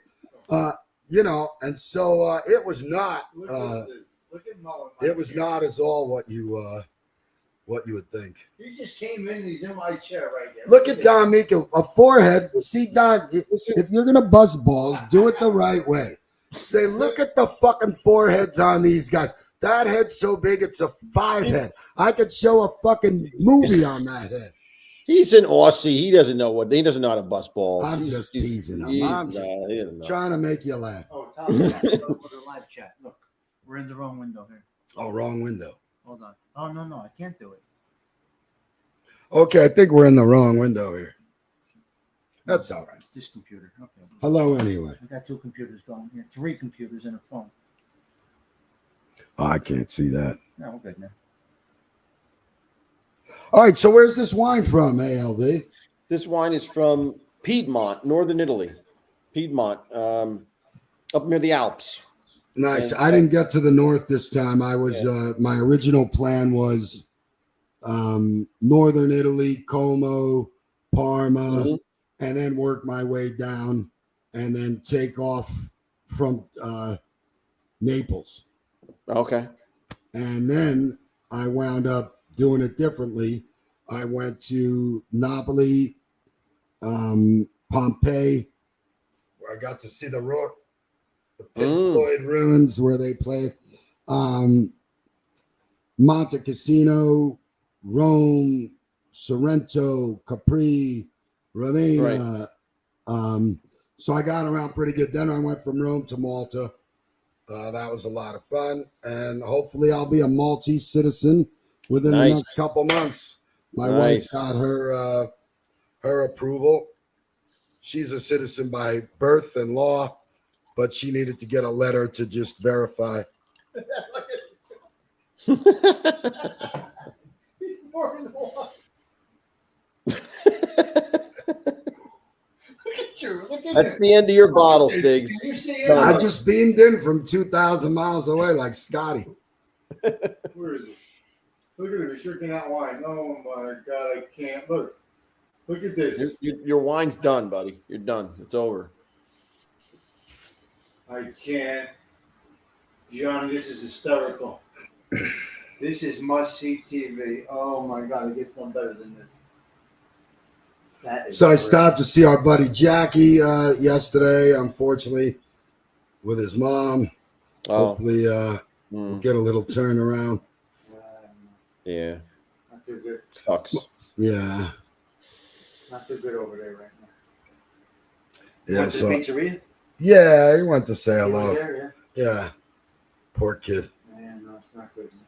And so it was not. It was not as all what you would think. You just came in. He's in my chair right there. Look at Don Mika, a forehead. See, Don, if you're gonna buzz balls, do it the right way. Say, look at the fucking foreheads on these guys. That head's so big, it's a 5 head. I could show a fucking movie on that head. He's an Aussie. He doesn't know how to bust balls. I'm just teasing him. I'm just trying to make you laugh. Oh, Tom, for the live chat. Look, we're in the wrong window here. Oh, wrong window. Hold on. Oh, no, I can't do it. Okay, I think we're in the wrong window here. That's all right. It's this computer. Okay. Hello, anyway. I got 2 computers going here. 3 computers and a phone. Oh, I can't see that. No, we're good now. All right, so where's this wine from, ALV? This wine is from Piedmont, northern Italy. Piedmont, up near the Alps. Nice. I didn't get to the north this time. I was my original plan was northern Italy, Como, Parma, and then work my way down and then take off from Naples. Okay. And then I wound up doing it differently. I went to Napoli, Pompeii, where I got to see the Pink Floyd ruins where they played. Monte Cassino, Rome, Sorrento, Capri, Ravenna. Right. So I got around pretty good. Then I went from Rome to Malta. That was a lot of fun. And hopefully I'll be a Maltese citizen within the next couple months. My wife got her approval. She's a citizen by birth and law, but she needed to get a letter to just verify. That's the end of your bottle, Stigs. I just beamed in from 2,000 miles away like Scotty. Where is it? Look at him. He's drinking that wine. Oh, my God. I can't. Look. Look at this. Your wine's done, buddy. You're done. It's over. I can't. Johnny, this is hysterical. This is must-see TV. Oh, my God. It gets no better than this. So I stopped to see our buddy Jackie yesterday, unfortunately, with his mom. Hopefully we'll get a little turnaround. Yeah. Not too good. Sucks. Yeah. Not too good over there right now. Yeah. Went to the pizzeria? Yeah, he went to say hello. There, yeah. Poor kid. Man, no, it's not good. Man.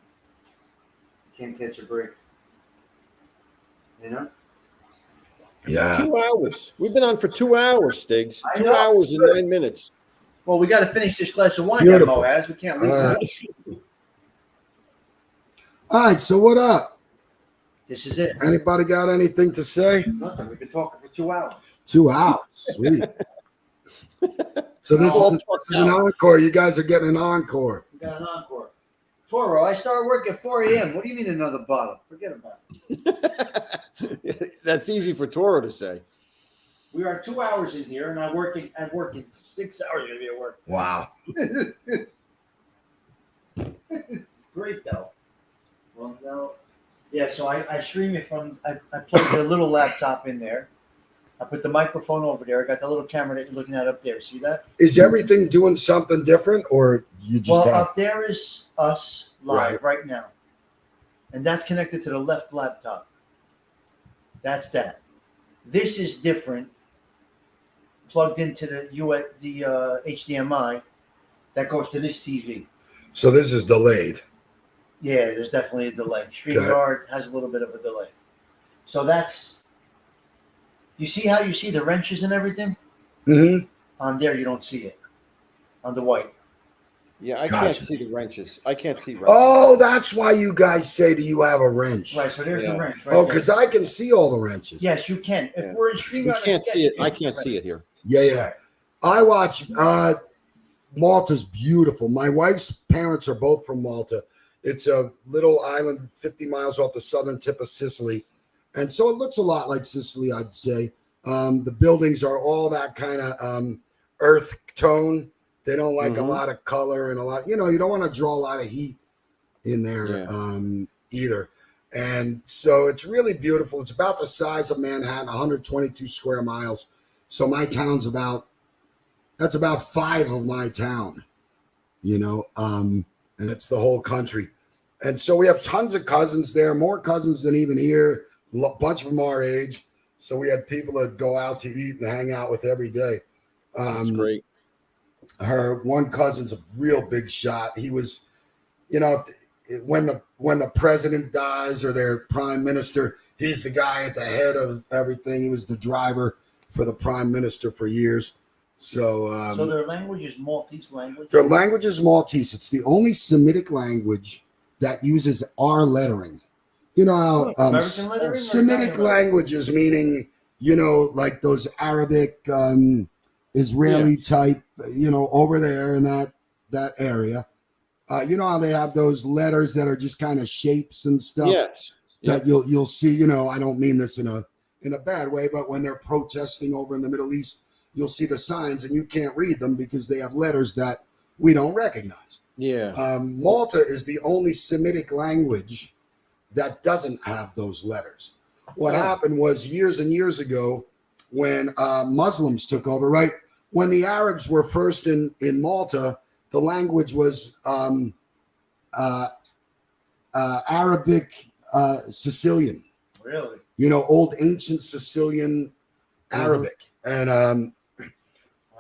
Can't catch a break. You know? Yeah. 2 hours. We've been on for 2 hours, Stigs. I 2 know. hours and 9 minutes. Well, we got to finish this glass of wine Beautiful. that Mo has. We can't leave All that. right. All right. So what up? This is it. Anybody got anything to say? Nothing. We've been talking for 2 hours. 2 hours. Sweet. So this No. is an encore. You guys are getting an encore. We got an encore. Toro, I started work at 4 a.m. What do you mean another bottle? Forget about it. That's easy for Toro to say. We are 2 hours in here, and I'm working 6 hours going to be at work. Wow. It's great, though. Well, no. Yeah, so I stream it from, I plugged the little laptop in there. I put the microphone over there. I got the little camera that you're looking at up there. See that? Is everything doing something different, or you just Well, have? up there is us live right now. And that's connected to the left laptop. That's that. This is different. Plugged into the HDMI that goes to this TV. So this is delayed. Yeah, there's definitely a delay. StreamYard has a little bit of a delay. So that's, you see how you see the wrenches and everything? Mm-hmm. On there, you don't see it. On the white. Yeah, I Gotcha. can't see the wrenches. I can't see wrenches. Oh, that's why you guys say, do you have a wrench? Right, so there's Yeah. the wrench. Right Oh, there. because I can see all the wrenches. Yes, you can. If Yeah. we're in You StreamYard, can't see it. I can't see it here. Yeah, yeah. I watch Malta's beautiful. My wife's parents are both from Malta. It's a little island 50 miles off the southern tip of Sicily. And so it looks a lot like Sicily, I'd say. The buildings are all that kind of earth tone. They don't like a lot of color and a lot, you don't want to draw a lot of heat in there either. And so it's really beautiful. It's about the size of Manhattan, 122 square miles. So my town's that's about 5 of my town, and it's the whole country. And so we have tons of cousins there, more cousins than even here, a bunch of them our age. So we had people that go out to eat and hang out with every day. That's great. Her one cousin's a real big shot. He was, when the president dies or their prime minister, he's the guy at the head of everything. He was the driver for the prime minister for years. So their language is Maltese language? their language is Maltese. It's the only Semitic language that uses R lettering. You know how American lettering or Semitic Italian lettering? languages, meaning, like those Arabic, Israeli type, over there in that area. You know how they have those letters that are just kind of shapes and stuff? Yes. That you'll see, I don't mean this in a bad way, but when they're protesting over in the Middle East, you'll see the signs and you can't read them because they have letters that we don't recognize. Yeah. Malta is the only Semitic language that doesn't have those letters. What happened was years and years ago when Muslims took over, right? When the Arabs were first in Malta, the language was Arabic Sicilian. Really? Old ancient Sicilian Arabic. And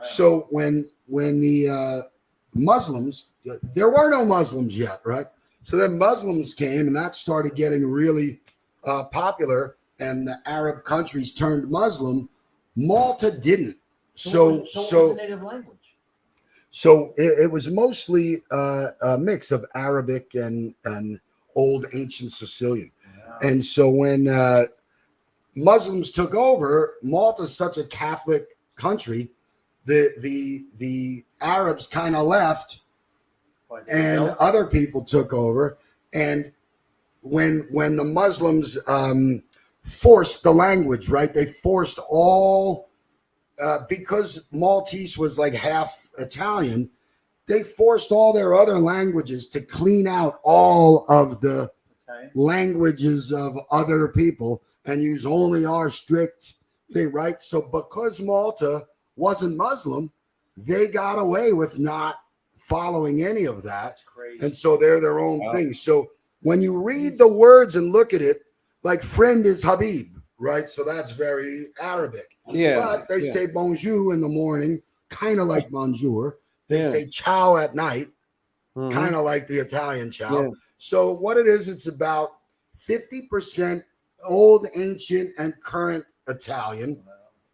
so when the Muslims, there were no Muslims yet, right? So then Muslims came and that started getting really popular and the Arab countries turned Muslim. Malta didn't. So what was the native language? So it was mostly a mix of Arabic and old ancient Sicilian. Yeah. And so when Muslims took over, Malta's such a Catholic country, the Arabs kind of left and other people took over. And when the Muslims forced the language, right? They forced all, because Maltese was like half Italian, they forced all their other languages to clean out all of the languages of other people and use only our strict thing, right? So because Malta wasn't Muslim, they got away with not following any of that. And so they're their own thing. So when you read the words and look at it, like friend is Habib, right? So that's very Arabic. Yeah. But they say bonjour in the morning, kind of like bonjour. They say ciao at night, kind of like the Italian ciao. Yeah. So what it is, it's about 50% old, ancient, and current Italian,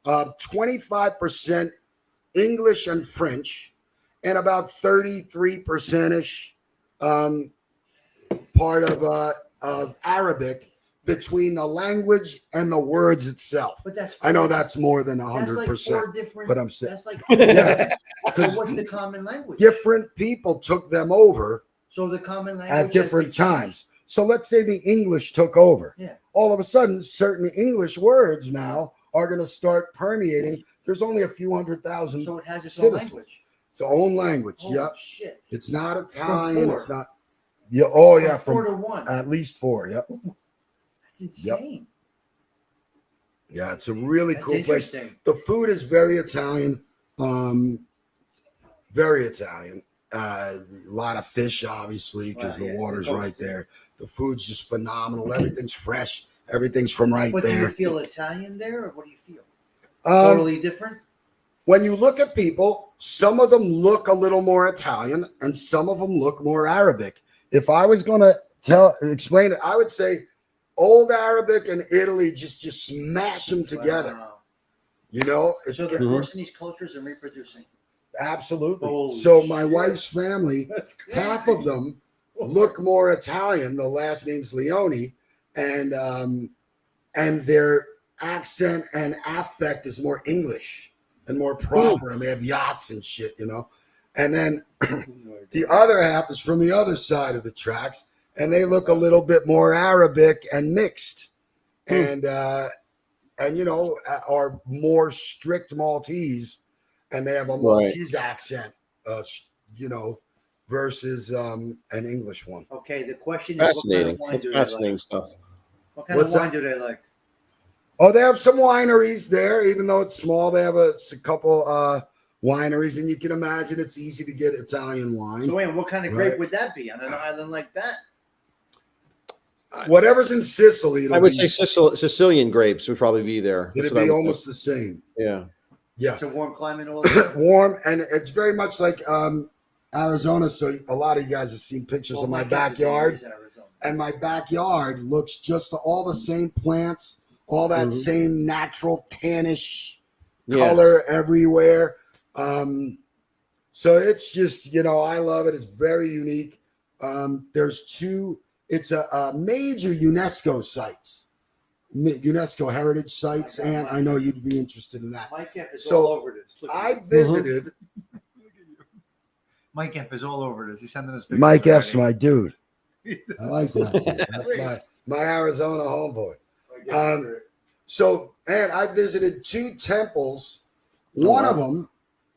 25% English and French, and about 33%ish part of Arabic between the language and the words itself. But that's I know that's more than that's like 100%, four different. but I'm saying That's like yeah, so what's the common language? different people took them over So the common language at has different been changed. times. So let's say the English took over. Yeah. All of a sudden, certain English words now are going to start permeating. There's only a few 100,000. So it has its own citizens. language. It's its own language. Holy Yep. shit. It's not Italian. four. It's not. Yeah. Oh, yeah. From 4 From to 1. at least 4. Yep. That's Yep. insane. Yeah. It's a really That's cool place. interesting. The food is very Italian. Very Italian. A lot of fish, obviously, because Wow, the yeah, water's of course. right there. The food's just phenomenal. Everything's fresh. Everything's from right But do you there. feel Italian there, or what do you feel? Um, Totally different. when you look at people, some of them look a little more Italian and some of them look more Arabic. If I was going to explain it, I would say old Arabic and Italy, just smash them together. Wow. You know, it's So they're forcing these cultures and reproducing. absolutely. Holy So my shit. wife's family, That's crazy. half of them look more Italian. The last name's Leone, and their accent and affect is more English and more proper, and they have yachts and shit, you know. And then the other half is from the other side of the tracks, and they look a little bit more Arabic and mixed, and you know, are more strict Maltese, and they have a Maltese accent, you know, versus an English one. Okay, the question is, Fascinating. what kind of wine That's do they fascinating like? stuff. What kind What's of wine that? do they like? Oh, they have some wineries there, even though it's small. They have a couple wineries, and you can imagine it's easy to get Italian wine. So, wait, what kind of grape Right. would that be on an island like that? Whatever's in Sicily, I would say Sicilian grapes would probably be there. That's it'd what I be would almost the same. think. Yeah. Yeah, It's a warm climate all the time. warm, and it's very much like Arizona. So a lot of you guys have seen pictures Well, of my Mike Evans backyard, is Arizona. and my backyard looks just all the same plants, all that same natural tannish Yeah. color everywhere. So it's just, you know, I love it. It's very unique. There's two. It's a major UNESCO sites, UNESCO heritage sites, and I know you'd be interested in that. Mike F is So, all over this. Look at I him. visited. Mike F is all over this. He's sending us pictures. Mike F's already. my dude. I like that. Dude. That's my Arizona homeboy. Mike F is great. So, and I visited two temples. One of them,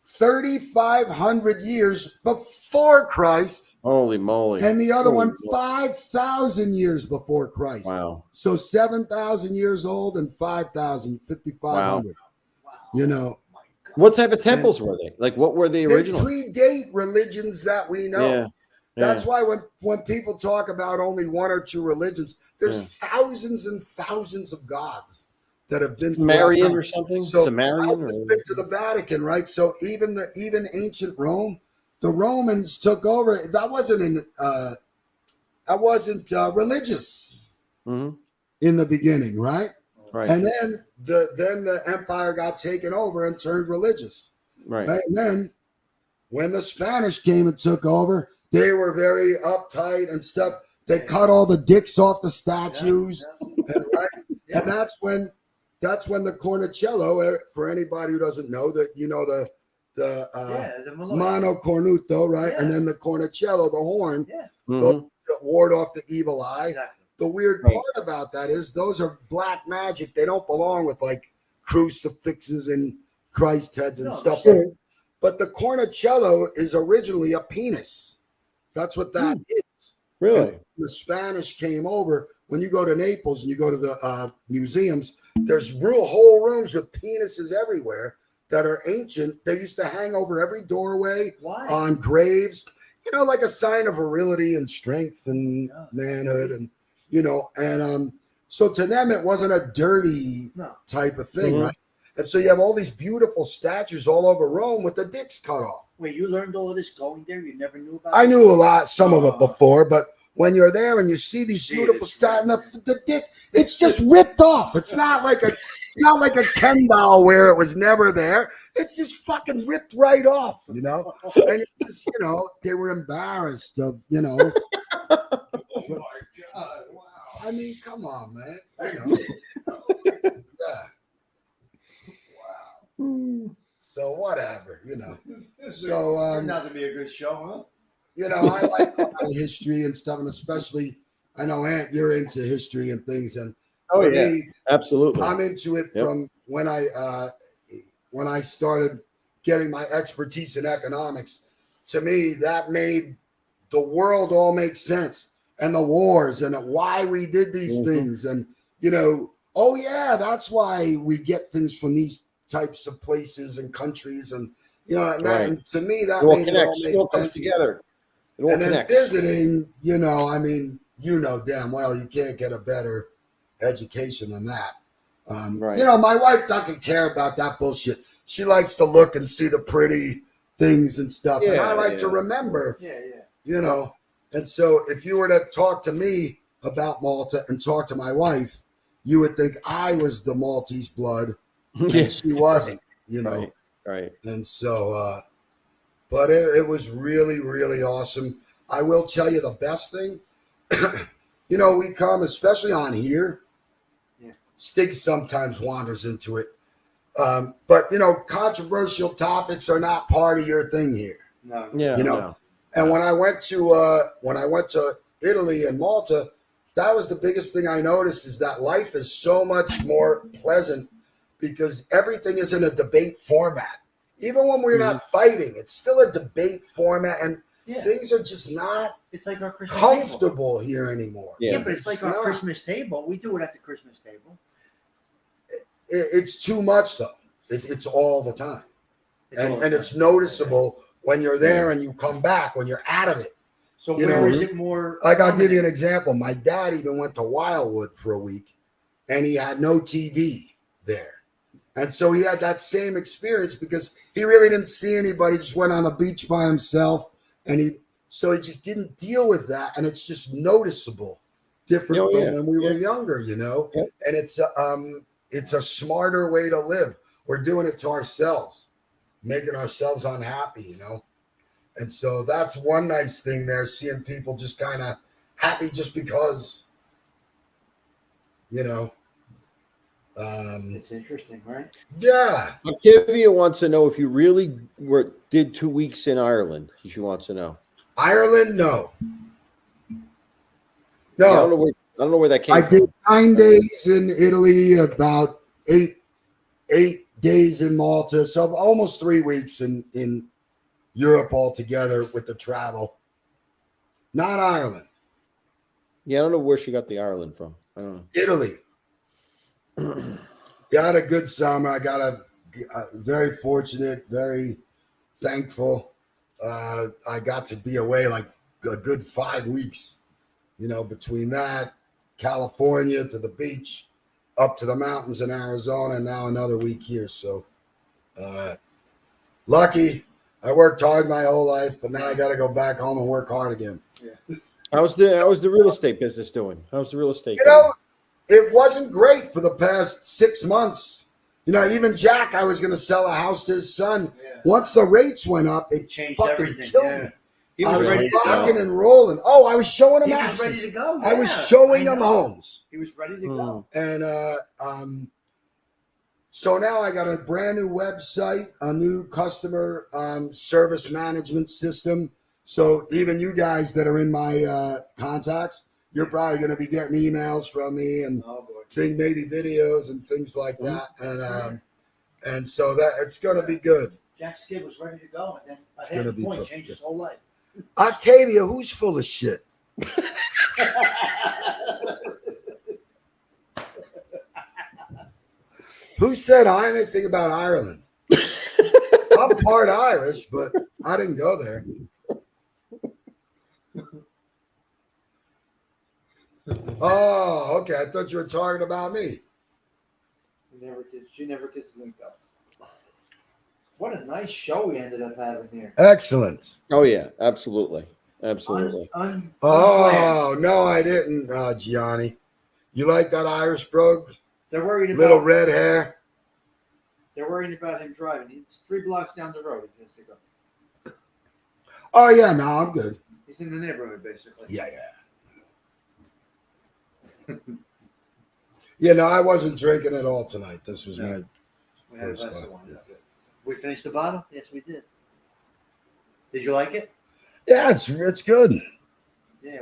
3,500 years before Christ, Holy moly. and the other one, Holy moly. 5,000 years before Christ. Wow. So 7,000 years old and 5,000, 5,500. Wow. You know, What type of temples were they? Like, what were they they original? predate religions that we know. Yeah. That's why when people talk about only one or two religions, there's thousands and thousands of gods that have been throughout Marian time. or something? So Sumerian? I've just been to the Vatican, right? So even ancient Rome, the Romans took over. That wasn't religious Hmm. in the beginning, right? Right. And then the empire got taken over and turned religious. Right. Right? And then when the Spanish came and took over, they were very uptight and stuff. They cut all the dicks off the statues, and Yeah. and that's when the cornicello. For anybody who doesn't know, that you know the The Malay. mano cornuto, right? Yeah. And then the cornicello, the horn, Yeah, Mhm. that ward off the evil eye. exactly. The weird Right. part about that is those are black magic. They don't belong with like crucifixes and Christ heads and No, stuff sure. like that. But the cornicello is originally a penis. That's what that is. Really? The Spanish came over. When you go to Naples and you go to the museums, there's whole rooms with penises everywhere that are ancient. They used to hang over every doorway, Why? on graves, you know, like a sign of virility and strength and manhood, and you know, and so to them it wasn't a dirty No. type of thing, Mhm. right? And so you have all these beautiful statues all over Rome with the dicks cut off. Wait, you learned all of this going there? You never knew about I it? knew some of it before, but when you're there and you see these See, beautiful it's statues, the dick, it's just ripped off. It's not like not like a Ken doll where it was never there. It's just fucking ripped right off, you know. And it's just, you know, they were embarrassed of, you know. Oh my God! Wow. I mean, come on, man. You know. Yeah. Wow. So whatever, you know. So turned out to be a good show, huh? you know, I like history and stuff, and especially I know Ant, you're into history and things, and Oh, for yeah. me, Absolutely. I'm into it Yep. from when I started getting my expertise in economics. To me, that made the world all make sense, and the wars and why we did these things, and you know, oh yeah, that's why we get things from these types of places and countries, and you know, and, Right. and to me that It all made it connects. all It make all comes sense. together. It all And then connects. visiting, you know, I mean, you know damn well you can't get a better education than that. Right. You know, my wife doesn't care about that bullshit. She likes to look and see the pretty things and stuff. And I Yeah, like to yeah. remember, Yeah. you know. And so if you were to talk to me about Malta and talk to my wife, you would think I was the Maltese blood and Yeah. she wasn't, you know. Right. Right. And so, but it was really, really awesome. I will tell you the best thing. You know, we come, especially on here. Yeah. Stig sometimes wanders into it. But, you know, controversial topics are not part of your thing here. No. Yeah. You know, no. And when I went to Italy and Malta, that was the biggest thing I noticed is that life is so much more pleasant because everything is in a debate format. Even when we're not fighting, it's still a debate format, and things are just not It's like our Christmas table. comfortable here anymore. Yeah. Yeah, but it's like our not. Christmas table. We do it at the Christmas table. It's too much though. It's all the time, It's all and the it's time. noticeable when you're there and you come back when you're out of it. So you where know, is it more? Like I'll give you an prominent? example. My dad even went to Wildwood for a week, and he had no TV there. And so he had that same experience because he really didn't see anybody, just went on the beach by himself. And he just didn't deal with that. And it's just noticeable, different Oh, from yeah. when we were younger, you know? Yep. And it's a smarter way to live. We're doing it to ourselves, making ourselves unhappy, you know? And so that's one nice thing there, seeing people just kind of happy just because, you know. It's interesting, right? Yeah. Octavia wants to know if you really did 2 weeks in Ireland. She wants to know. Ireland, no. I don't No. know where that came I from. did 9 days in Italy, about eight days in Malta. So almost 3 weeks in Europe altogether with the travel. Not Ireland. Yeah, I don't know where she got the Ireland from. I don't know. Italy. Got a good summer. I got a very fortunate, very thankful. I got to be away like a good 5 weeks, you know, between that, California to the beach, up to the mountains in Arizona, and now another week here. So lucky. I worked hard my whole life, but now I got to go back home and work hard again. Yeah. How's the real estate business doing? How's the real estate You going? know, it wasn't great for the past 6 months. You know, even Jack, I was going to sell a house to his son. Yeah. Once the rates went up, it Changed fucking everything. killed Yeah. me. He I was ready to go. rocking and rolling. Oh, I was showing him He was houses. ready to go. I was Yeah, showing I him know. homes. He was ready to go. And so now I got a brand new website, a new customer service management system. So even you guys that are in my contacts, you're probably going to be getting emails from me and Oh boy. maybe videos and things like that. And so that it's going to be good. Jack's kid was ready to go, and then It's at half gonna a be point fun. changed his whole life. Octavia, who's full of shit? Who said anything about Ireland? I'm part Irish, but I didn't go there. Oh, okay. I thought you were talking about me. She never kisses him though. What a nice show we ended up having here. Excellent. Oh yeah, absolutely. Absolutely. Oh, no, I didn't, Gianni. You like that Irish brogue? They're worried about Little red hair. They're worried about him driving. He's 3 blocks down the road. He has to go. Oh yeah, no, I'm good. He's in the neighborhood, basically. Yeah. Yeah, no, I wasn't drinking at all tonight. This was my We had a first glass of time. wine. Yeah. That's it. We finished the bottle? Yes, we did. Did you like it? Yeah, it's good. Yeah.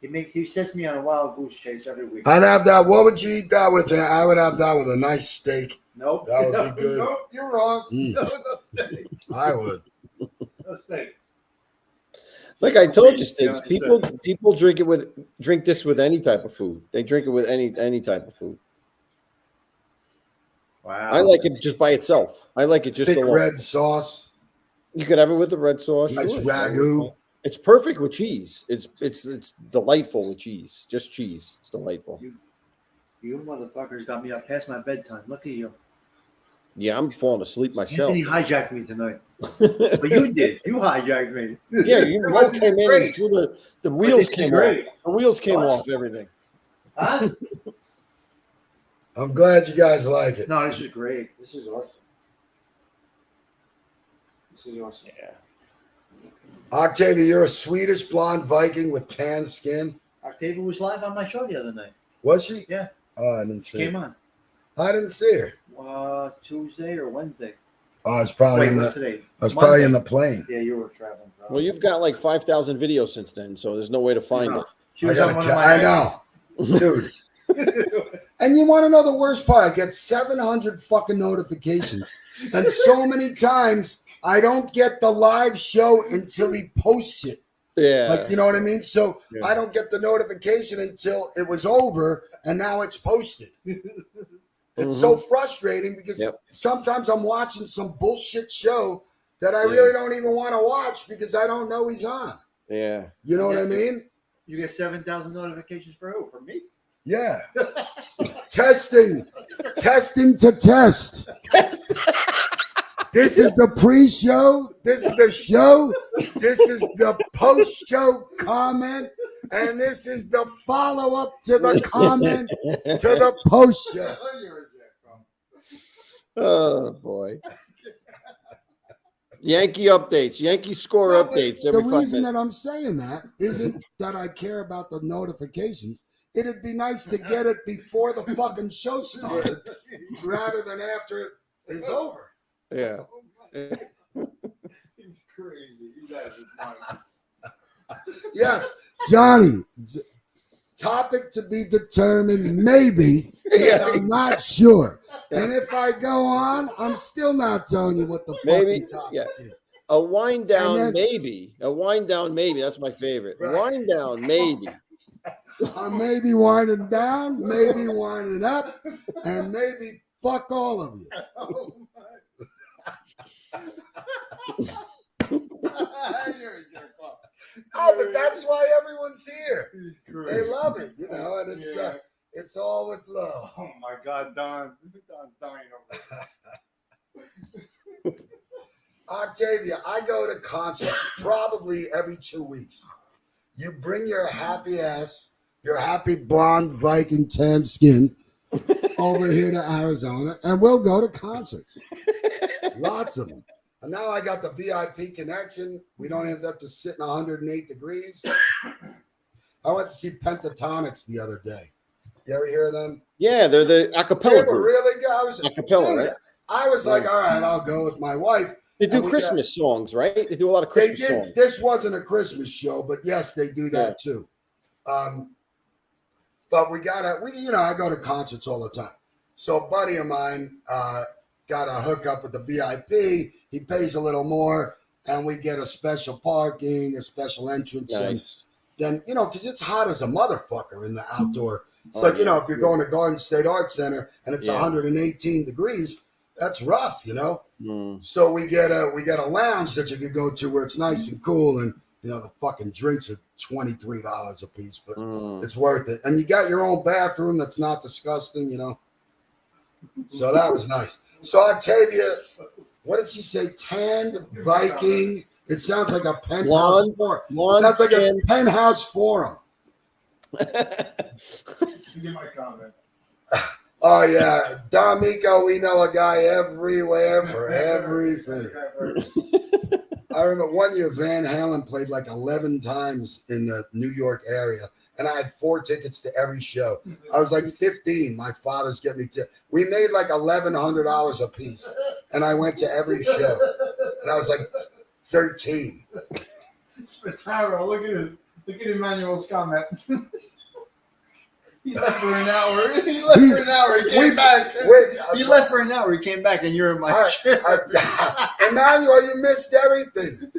He sets me on a wild goose chase every week. I'd have that. What would you eat that with? I would have that with a nice steak. Nope. That would be good. Nope, you're wrong. Mm. No steak. I would. No steak. Like I told you, Stigs, Yeah, people drink this with any type of food. They drink it with any type of food. Wow. I like it just by itself. I like it just Thick alone. red sauce. You could have it with the red sauce. Nice sure. ragu. It's perfect with cheese. It's delightful with cheese. Just cheese. It's delightful. You motherfuckers got me up past my bedtime. Look at you. Yeah, I'm falling asleep myself. Anthony hijacked me tonight. But you did. You hijacked me. Yeah, you both came in and threw the wheels this is came great. off. The wheels came Awesome. off everything. Huh? I'm glad you guys like it. No, this is great. This is awesome. This is awesome. Yeah. Octavia, you're a Swedish blonde Viking with tan skin. Octavia was live on my show the other night. Was she? Yeah. Oh, I didn't She see came her. on I didn't see her. Tuesday or Wednesday. Oh, it's probably in what's the. today? I was probably in Monday. the plane. Yeah, you were traveling. Bro. Well, you've got like 5,000 videos since then, so there's no way to find it. She was on one of my. I know, dude. And you want to know the worst part? I get 700 fucking notifications, and so many times I don't get the live show until he posts it. Yeah. Like, you know what I mean? So Yeah. I don't get the notification until it was over, and now it's posted. It's so frustrating because sometimes I'm watching some bullshit show that I really don't even want to watch because I don't know he's on. Yeah. You know what I mean? You get 7,000 notifications for who? For me? Yeah. Testing to test. This is the pre-show. This is the show. This is the post-show comment. And this is the follow-up to the comment to the post-show. Oh boy. Yankee updates, Yankee score No, but updates. the Every 5 reason minutes. that I'm saying that isn't that I care about the notifications. It'd be nice to get it before the fucking show started rather than after it is over. Yeah. He's crazy. You guys are funny. Yes, Johnny. Topic to be determined, maybe. But I'm not sure. And if I go on, I'm still not telling you what the Maybe, fucking topic yeah. is. A wind down, And then- maybe. A wind down, maybe. That's my favorite. Right. Wind down, maybe. I'm maybe winding down, maybe winding up, and maybe fuck all of you. You're a jerk off. Oh, but that's why everyone's here. They love it, you know, and it's all with love. Oh my God, Don. Don's dying over there. Octavia, I go to concerts probably every 2 weeks. You bring your happy ass, your happy blonde Viking tan skin over here to Arizona, and we'll go to concerts. Lots of them. And now I got the VIP connection. We don't even have to sit in 108 degrees. I went to see Pentatonics the other day. You ever hear of them? Yeah, they're the They acapella were group. really good. I was, Acapella, dude, right? I was like, all right, I'll go with my wife. They do And we Christmas songs, right? They do a lot of They Christmas did. songs. This wasn't a Christmas show, but yes, they do that too. But we I go to concerts all the time. So a buddy of mine got a hookup with the VIP. He pays a little more, and we get a special parking, a special entrance. And Nice. then, because it's hot as a motherfucker in the outdoor. It's like, if you're going to Garden State Arts Center and it's 118 degrees, that's rough, Mm. So we get a lounge that you could go to where it's nice and cool, and the fucking drinks are $23 a piece, but it's worth it. And you got your own bathroom that's not disgusting, So that was nice. So Octavia, what did she say? Tanned Viking. It sounds like a penthouse forum. It sounds like a penthouse forum. You get my comment. Oh yeah, D'Amico, we know a guy everywhere for everything. I remember one year Van Halen played like 11 times in the New York area, and I had 4 tickets to every show. I was like 15. My father's getting me we made like $1,100 a piece, and I went to every show. And I was like 13. Spataro, look at Emmanuel's comment. He left for an hour. He left for an hour. He came back. He left for an hour. He came back, and you're in my chair. Emmanuel, you missed everything.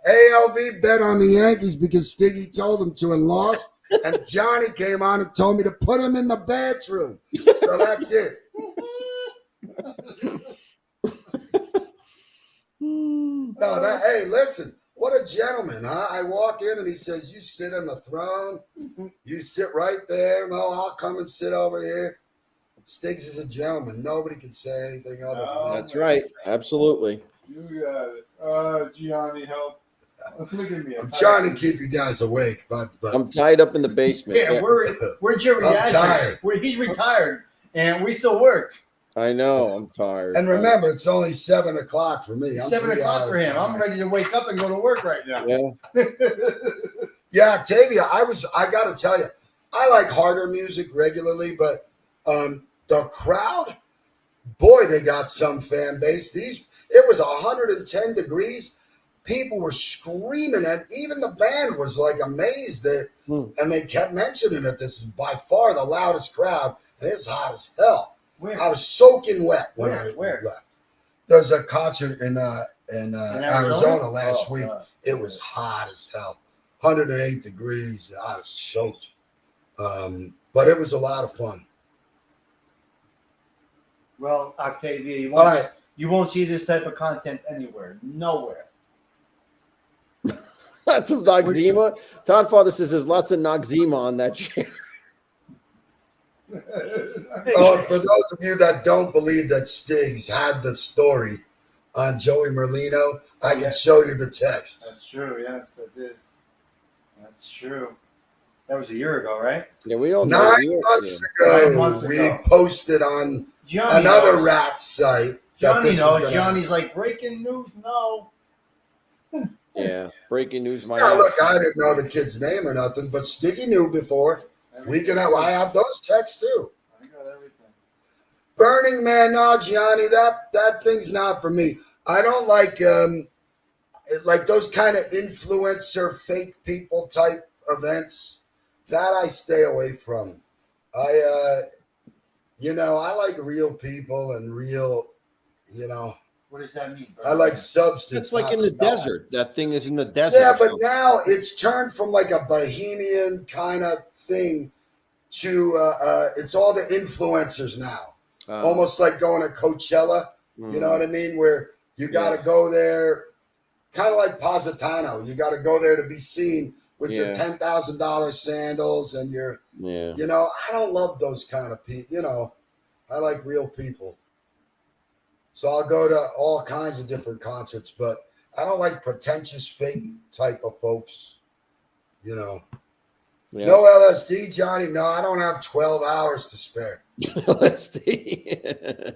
ALV bet on the Yankees because Stiggy told him to and lost. And Johnny came on and told me to put him in the bathroom. So that's it. Hey, listen. What a gentleman, huh? I walk in and he says, you sit on the throne. You sit right there. No, I'll come and sit over here. Stiggs is a gentleman. Nobody can say anything other than that. That's right. Absolutely. You got it. Gianni, help. Look at me. I'm trying to keep you guys awake, but I'm tied up in the basement. Yeah, we're geriatric. tired. He's retired, and we still work. I know. I'm tired. and remember, it's only 7 o'clock for me. I'm 7 3 o'clock hours for him. I'm behind. ready to wake up and go to work right now. Yeah. Yeah, Octavia, I got to tell you, I like harder music regularly, but the crowd, boy, they got some fan base. It was 110 degrees. People were screaming, and even the band was like amazed that, and they kept mentioning that this is by far the loudest crowd, and it's hot as hell. Where? I was soaking wet when I Where? left. There was a concert in Arizona last week. God. It was hot as hell, 108 degrees. And I was soaked, but it was a lot of fun. Well, Octavia, All right, you won't see this type of content anywhere. Nowhere. Lots of Noxzema. Todd Father says there's lots of Noxzema on that chair. for those of you that don't believe that Stiggs had the story on Joey Merlino, I can show you the text. That's true. Yes, I did. That's true. That was a year ago, right? Yeah, we all 9 know. months Yeah. ago, 9 months we ago. posted on Johnny another knows. rat site. that Johnny this was knows. gonna Johnny's like, breaking news, no. Yeah. Breaking news. My Now, look, I didn't know the kid's name or nothing, but Stiggy knew before. I have those texts too. I got everything. Burning Man, no, Gianni, that thing's not for me. I don't like those kind of influencer, fake people type events. That I stay away from. I like real people and real, What does that mean? I like substance. It's like not in the style. desert. That thing is in the desert. Yeah, but now it's turned from like a bohemian kind of thing to it's all the influencers now. Almost like going to Coachella. You know what I mean? Where you got to go there, kind of like Positano. You got to go there to be seen with your $10,000 sandals and your, Yeah. I don't love those kind of people. I like real people. So I'll go to all kinds of different concerts, but I don't like pretentious, fake type of folks. Yeah. No LSD, Johnny. No, I don't have 12 hours to spare. LSD.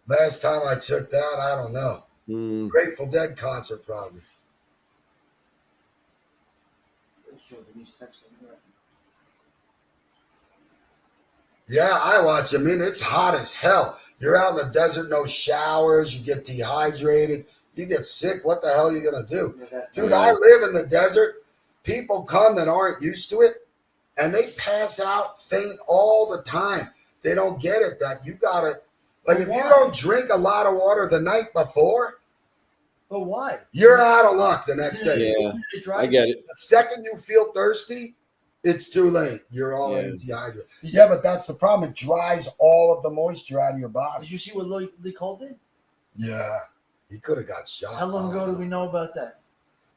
Last time I took that, I don't know. Grateful Dead concert, probably. Yeah, I watch. I mean, it's hot as hell. You're out in the desert, no showers. You get dehydrated. You get sick. What the hell are you going to do? Dude, I live in the desert. People come that aren't used to it, and they pass out, faint all the time. They don't get it that you got to, like, if you don't drink a lot of water the night before, But why? you're out of luck the next day. Yeah. I get it. The second you feel thirsty, it's too late. You're already dehydrated. Yeah, but that's the problem. It dries all of the moisture out of your body. Did you see what Lee Cole did? Yeah, he could have got shot. How long ago did we know about that?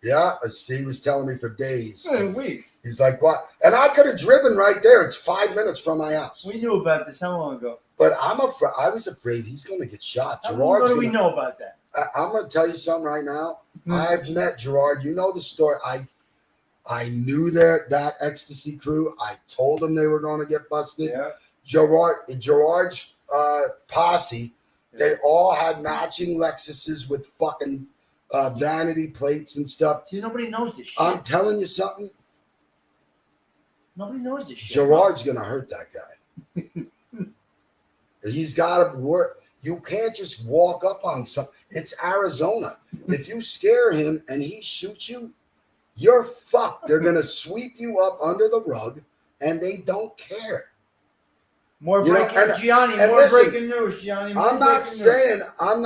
Yeah, he was telling me for days. Weeks. He's like, what? And I could have driven right there. It's 5 minutes from my house. We knew about this. How long ago? But I was afraid he's going to get shot. How long ago Gerard's do we know about that? I'm going to tell you something right now. I've met Gerard. You know the story. I knew that ecstasy crew. I told them they were going to get busted. Yeah. Gerard's posse, they all had matching Lexuses with fucking vanity plates and stuff. See, nobody knows this shit. I'm telling you something. Nobody knows this shit. Gerard's gonna hurt that guy. He's got to work. You can't just walk up on something. It's Arizona. If you scare him and he shoots you, you're fucked. They're gonna sweep you up under the rug, and they don't care. More You know, breaking, and- Gianni. and More listen, breaking news, Gianni. More I'm not breaking news. saying I'm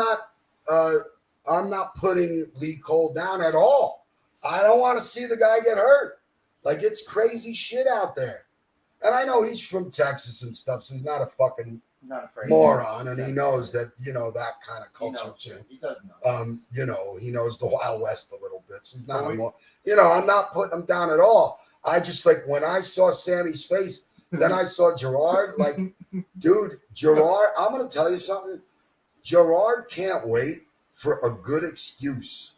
not putting Lee Cole down at all. I don't want to see the guy get hurt. Like, it's crazy shit out there. And I know he's from Texas and stuff, so he's not a fucking Not afraid. moron, and he knows that, that kind of He culture knows, too. He does know. He knows the Wild West a little bit. So he's not I'm not putting him down at all. I just, like, when I saw Sammy's face, then I saw Gerard, like, dude, Gerard, I'm gonna tell you something. Gerard can't wait for a good excuse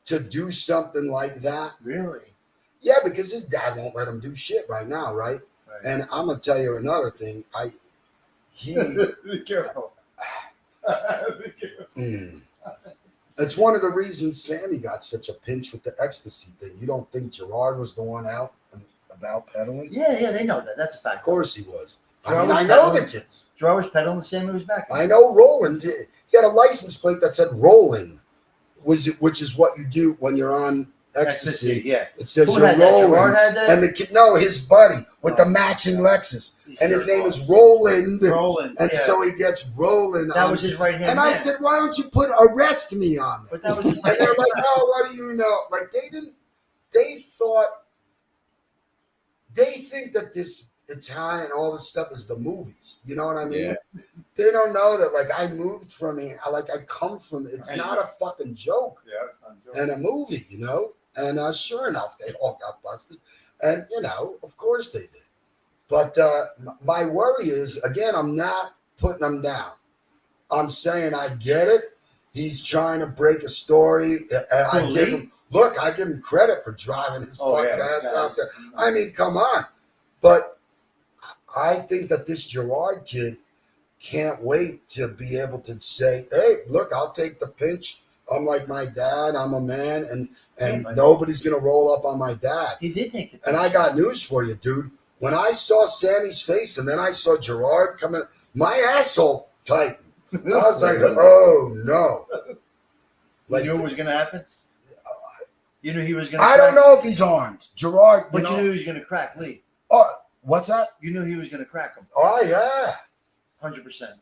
to do something like that. Really? Yeah, because his dad won't let him do shit right now, right? And I'm gonna tell you another thing. Be careful. Be careful. It's one of the reasons Sammy got such a pinch with the ecstasy thing. You don't think Gerard was the one out and about peddling? Yeah, they know that. That's a fact. Of course he was. Gerard was I know the peddling. kids. Gerard was pedaling, Sammy was back. I know Roland. He had a license plate that said rolling, which is what you do when you're on ecstasy. Yeah. It says Who you're had that? rolling. Gerard had that? And the kid, no, his buddy with the matching Lexus. And his name is Roland. Roland. And yeah. so he gets Roland. That was his right hand. And I man. said, why don't you put arrest me on it? But that was his And right they're hand. like, oh, what do you know? Like, they think that this Italian, all this stuff is the movies. You know what I mean? Yeah. They don't know that, like, I moved from here. I come from, it's Right. not a fucking joke Yeah, it's not a joke. and a movie, And sure enough, they all got busted. And, of course they did. But my worry is, again, I'm not putting them down. I'm saying I get it. He's trying to break a story. And I give him credit for driving his fucking ass out there. I mean, come on. But I think that this Gerard kid can't wait to be able to say, hey, look, I'll take the pinch. I'm like my dad. I'm a man. And nobody's going to roll up on my dad. He did take the pinch. And I got news for you, dude. When I saw Sammy's face and then I saw Gerard coming, my asshole tightened. I was like, oh, no. You knew it was going to happen? You knew he was going to I don't know if he's armed. Gerard, But you knew he was going to crack Lee. Oh, what's that? You knew he was going to crack him. Oh, yeah. 100%.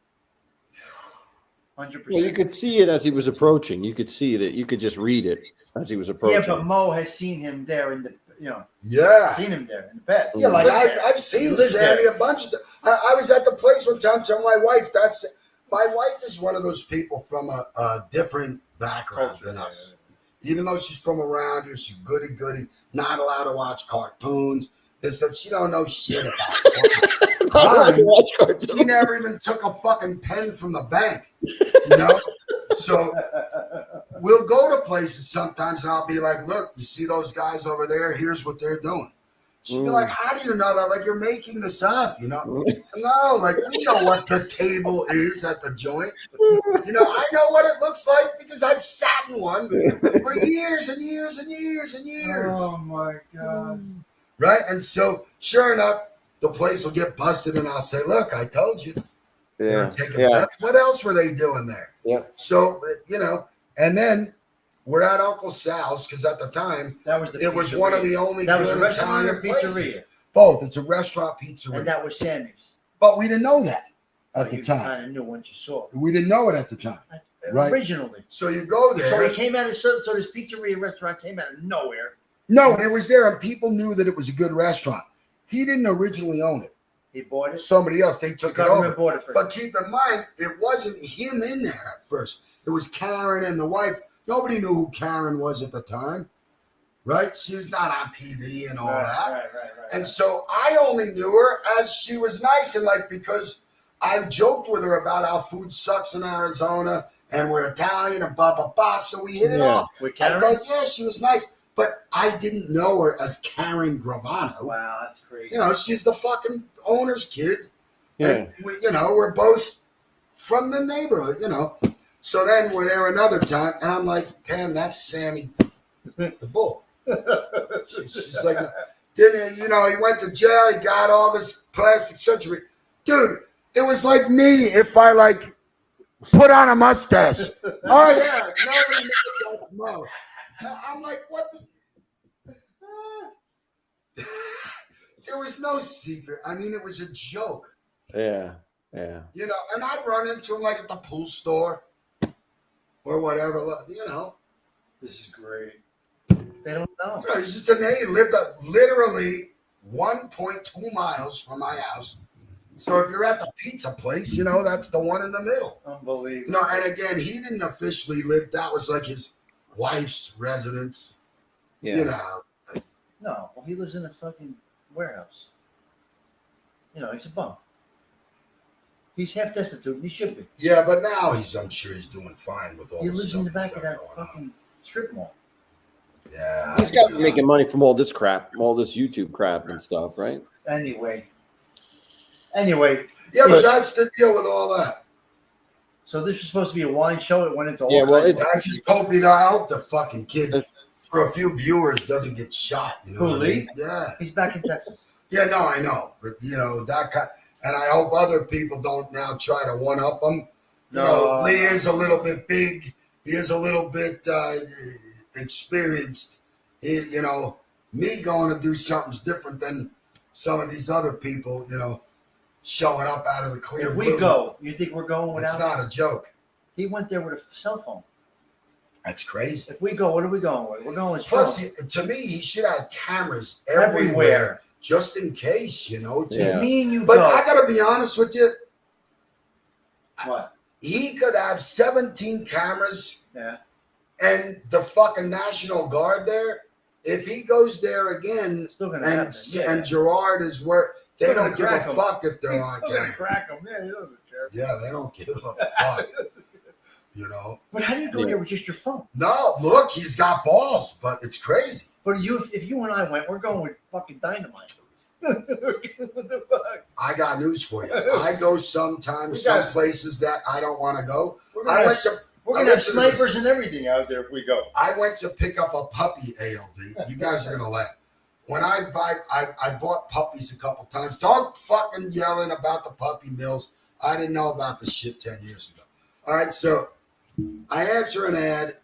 100%. Well, you could see it as he was approaching. You could see that. You could just read it as he was approaching. Yeah, but Mo has seen him there in the, Yeah. seen him there in the past. Yeah, like He lived there. I've He seen lived Sammy there. a bunch of times. I was at the place one time telling my wife, my wife is one of those people from a different background than us. Even though she's from around here, she's goody, not allowed to watch cartoons. It's that she don't know shit about it. She never even took a fucking pen from the bank, So we'll go to places sometimes and I'll be like, look, you see those guys over there? Here's what they're doing. She'd be like, how do you know that? Like, you're making this up, No, like, we know what the table is at the joint. I know what it looks like because I've sat in one for years and years and years and years. Oh, my God. Right? And so, sure enough, the place will get busted and I'll say, look, I told you. They were taking bets. What else were they doing there? Yeah. So, and then we're at Uncle Sal's because at the time, it was one of the only good Italian places. Both. It's a restaurant pizzeria. And that was Sammy's. But we didn't know that at the You time. kind of knew once you saw it. We didn't know it at the time. Right. Originally. So you go there. So he came out of so this pizzeria restaurant came out of nowhere. No, it was there and people knew that it was a good restaurant. He didn't originally own it. He bought it. Somebody else, they took The it over. government bought it first. But keep in mind, it wasn't him in there at first. It was Karen and the wife. Nobody knew who Karen was at the time, right? She was not on TV and all that. Right. And so I only knew her as she was nice and because I joked with her about how food sucks in Arizona and we're Italian and blah, blah, blah. So we hit it off. With I Karen? thought, yeah, she was nice. but I didn't know her as Karen Gravano. Wow, that's crazy. You know, she's the fucking owner's kid. Yeah. And we, you know, we're both from the neighborhood, you know. So then we're there another time, and I'm like, Pam, that's Sammy the bull. She's like, didn't you know, he went to jail, he got all this plastic surgery. Dude, it was like me if I like put on a mustache. Oh yeah, nobody knows that's Mo. I'm like, what the? There was no secret. I mean, it was a joke. Yeah. Yeah. You know, and I'd run into him like at the pool store or whatever, you know. This is great. They don't know. You know, he's just he lived literally 1.2 miles from my house. So if you're at the pizza place, you know, that's the one in the middle. Unbelievable. No, and again, he didn't officially live. That was like his wife's residence. Yeah. You know. No, well, he lives in a fucking warehouse. You know, he's a bum. He's half destitute, and he should be. Yeah, but now I'm sure he's doing fine with all He the lives stuff in the he's back of got that going on. fucking strip mall. Yeah. He's got to be making money from all this crap, all this YouTube crap and stuff, right? Anyway, Yeah, but that's the deal with all that. so this was supposed to be a wine show. It went into all Yeah, well, kinds of- I just hope I hope the fucking kid, for a few viewers, doesn't get shot. You know Who, what I Lee? mean? Yeah. He's back in Texas. Yeah, no, I know. But, you know, that kind, and I hope other people don't now try to one-up him. You know, Lee is a little bit big. He is a little bit experienced. You know, me going to do something's different than some of these other people, you know, showing up out of the clear If we blue. go, you think we're going It's without? not a joke. He went there with a cell phone. That's crazy. If we go, what are we going with? We're going with Plus, phones. to me, he should have cameras everywhere, just in case, you know. Yeah. Me and you But go. I got to be honest with you. What? He could have 17 cameras Yeah. and the fucking National Guard there. If he goes there again, It's still gonna and happen. Yeah. and Gerard is where they Still don't gonna give a crack 'em. fuck if they're He's on still gonna camera. crack him. Yeah, he doesn't care. Yeah, they don't give a fuck. You know. But how do you go Yeah. there with just your phone? No, look, he's got balls, but it's crazy. But if you and I went, we're going with fucking dynamite. What the fuck? I got news for you. I go sometimes We some got- places that I don't want to go. We're I gonna, went to we're gonna have listen to this. snipers and everything out there if we go. I went to pick up a puppy ALV. You guys are gonna laugh. When I bought puppies a couple times. Don't fucking yelling about the puppy mills. I didn't know about the shit 10 years ago. All right, so I answer an ad.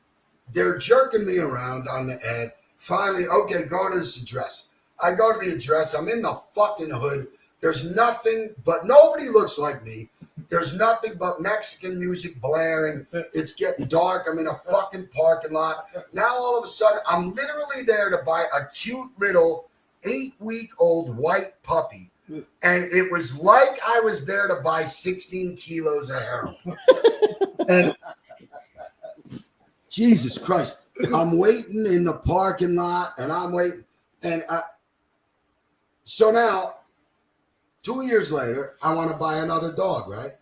They're jerking me around on the ad. Finally, okay, go to this address. I go to the address. I'm in the fucking hood. There's nothing, but nobody looks like me. There's nothing but Mexican music blaring. It's getting dark. I'm in a fucking parking lot. Now all of a sudden, I'm literally there to buy a cute little 8-week-old white puppy. And it was like I was there to buy 16 kilos of heroin. And Jesus Christ, I'm waiting in the parking lot, and I'm waiting. And so now, 2 years later, I want to buy another dog, right?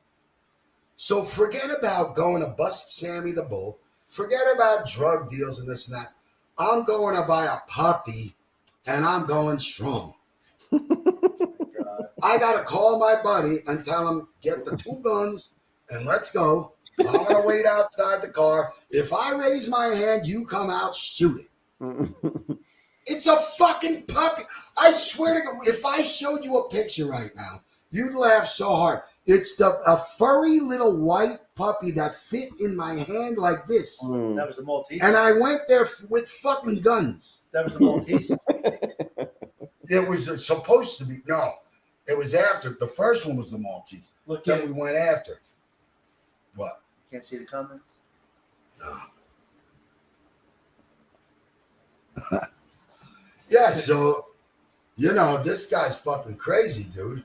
So forget about going to bust Sammy the Bull. Forget about drug deals and this and that. I'm going to buy a puppy, and I'm going strong. I got to call my buddy and tell him, get the 2 guns, and let's go. I'm going to wait outside the car. If I raise my hand, you come out shooting. It's a fucking puppy. I swear to God, if I showed you a picture right now, you'd laugh so hard. It's a furry little white puppy that fit in my hand like this. That was the Maltese. And I went there with fucking guns. That was the Maltese. It was supposed to be. No, it was after. The first one was the Maltese. Look, Then you we went after. What? can't see the comments. No. Yeah, so, you know, this guy's fucking crazy, dude.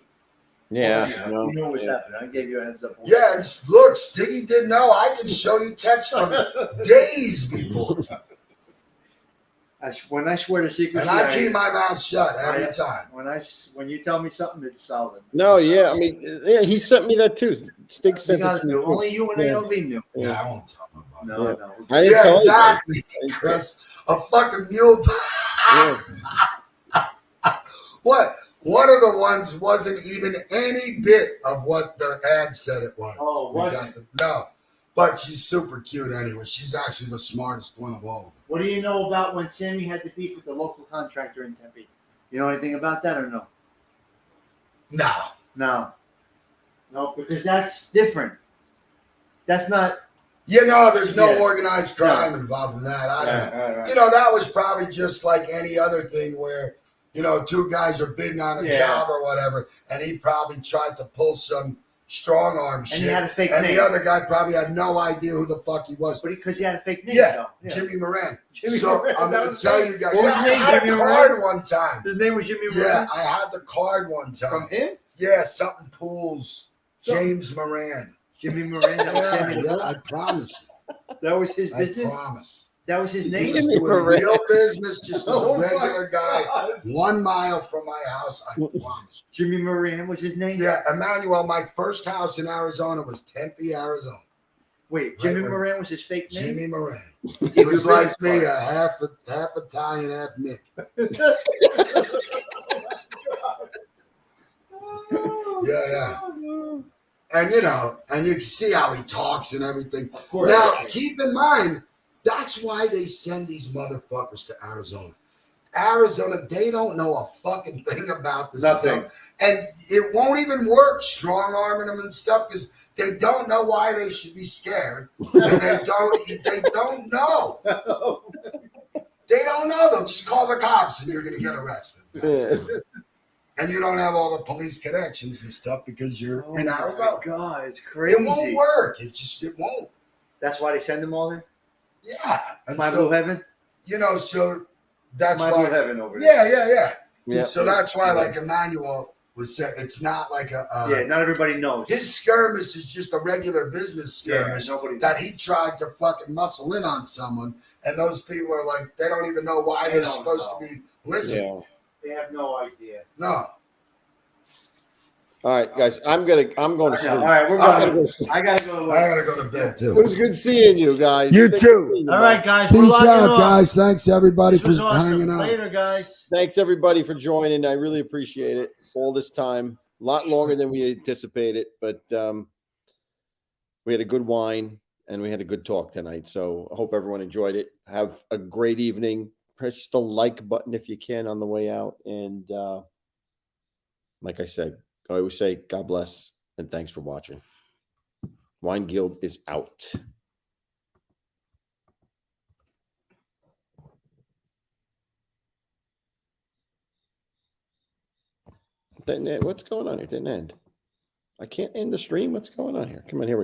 Yeah. You knew what was happening. I gave you a heads up. Yeah, and look, Stiggy didn't know. I can show you texts from days before. When I swear to secrecy, And I keep my mouth shut every time. When you tell me something, it's solid. No, yeah. I mean, yeah, he sent me that too. Stig You sent it gotta to me. do. too. Only you and Yeah. ALV knew. Yeah, I won't tell nobody. No. I didn't Yeah, tell you. exactly, Chris. A fucking mule. Yeah. What? One of the ones wasn't even any bit of what the ad said it was. Oh, We wasn't? no, but she's super cute anyway. She's actually the smartest one of all of them. What do you know about when Sammy had the beef with the local contractor in Tempe? You know anything about that or no? No. No, because that's different. That's not. You know, there's no Yeah. organized crime involved in that. I don't know. You know, that was probably just like any other thing where, you know, two guys are bidding on a job or whatever, and he probably tried to pull some strong arm shit. And he had a fake and name. the other guy probably had no idea who the fuck he was. But because he had a fake name, Yeah, though. Jimmy Moran. Jimmy so Moran, I'm that going was to tell him. you guys. What was Yeah, his name, I had Jimmy a Moran? card one time. His name was Jimmy Moran? Yeah, I had the card one time. From him? Yeah, something Pools. James Moran. Jimmy Moran, that was Sammy the Yeah, Bull? I promise you. That was his I business? promise. That was his He name? was doing real business just as a Oh, my regular guy, God. 1 mile from my house, I promise. Jimmy Moran was his name? Yeah, Emmanuel, my first house in Arizona was Tempe, Arizona. Wait, Jimmy Right, Moran was his fake name? Jimmy Moran. He was like me, a half Italian, half Mick. Yeah. And you know, and you can see how he talks and everything. Of course. Now, keep in mind, that's why they send these motherfuckers to Arizona. Arizona, they don't know a fucking thing about this stuff. And it won't even work strong arming them and stuff because they don't know why they should be scared. And they don't know. They don't know. They'll just call the cops and you're gonna get arrested. That's it. And you don't have all the police connections and stuff because you're in Arizona. Oh, my God, it's crazy. It won't work. It won't. That's why they send them all there? Yeah. And My Blue Heaven? You know, so that's My why. Blue Heaven over there. Yeah. So that's why, like Emmanuel was saying, it's not like a. Yeah, not everybody knows. His skirmish is just a regular business skirmish that he tried to fucking muscle in on someone, and those people are like, they don't even know why they're supposed to be listening. Yeah. They have no idea. No. All right, guys. I'm going to sleep. All right, we're going. I gotta go to work. I gotta go to bed too. It was good seeing you guys. You Thanks too. for being All right, guys. Peace we're logging out, off. guys. Thanks everybody This for was awesome. hanging out. Later, guys. Thanks everybody for joining. I really appreciate it. All this time, a lot longer than we anticipated, but we had a good wine and we had a good talk tonight. So I hope everyone enjoyed it. Have a great evening. Press the like button if you can on the way out. And like I said, I always say, God bless and thanks for watching. Wine Guild is out. What's going on here? It didn't end. I can't end the stream. What's going on here? Come on, here we go.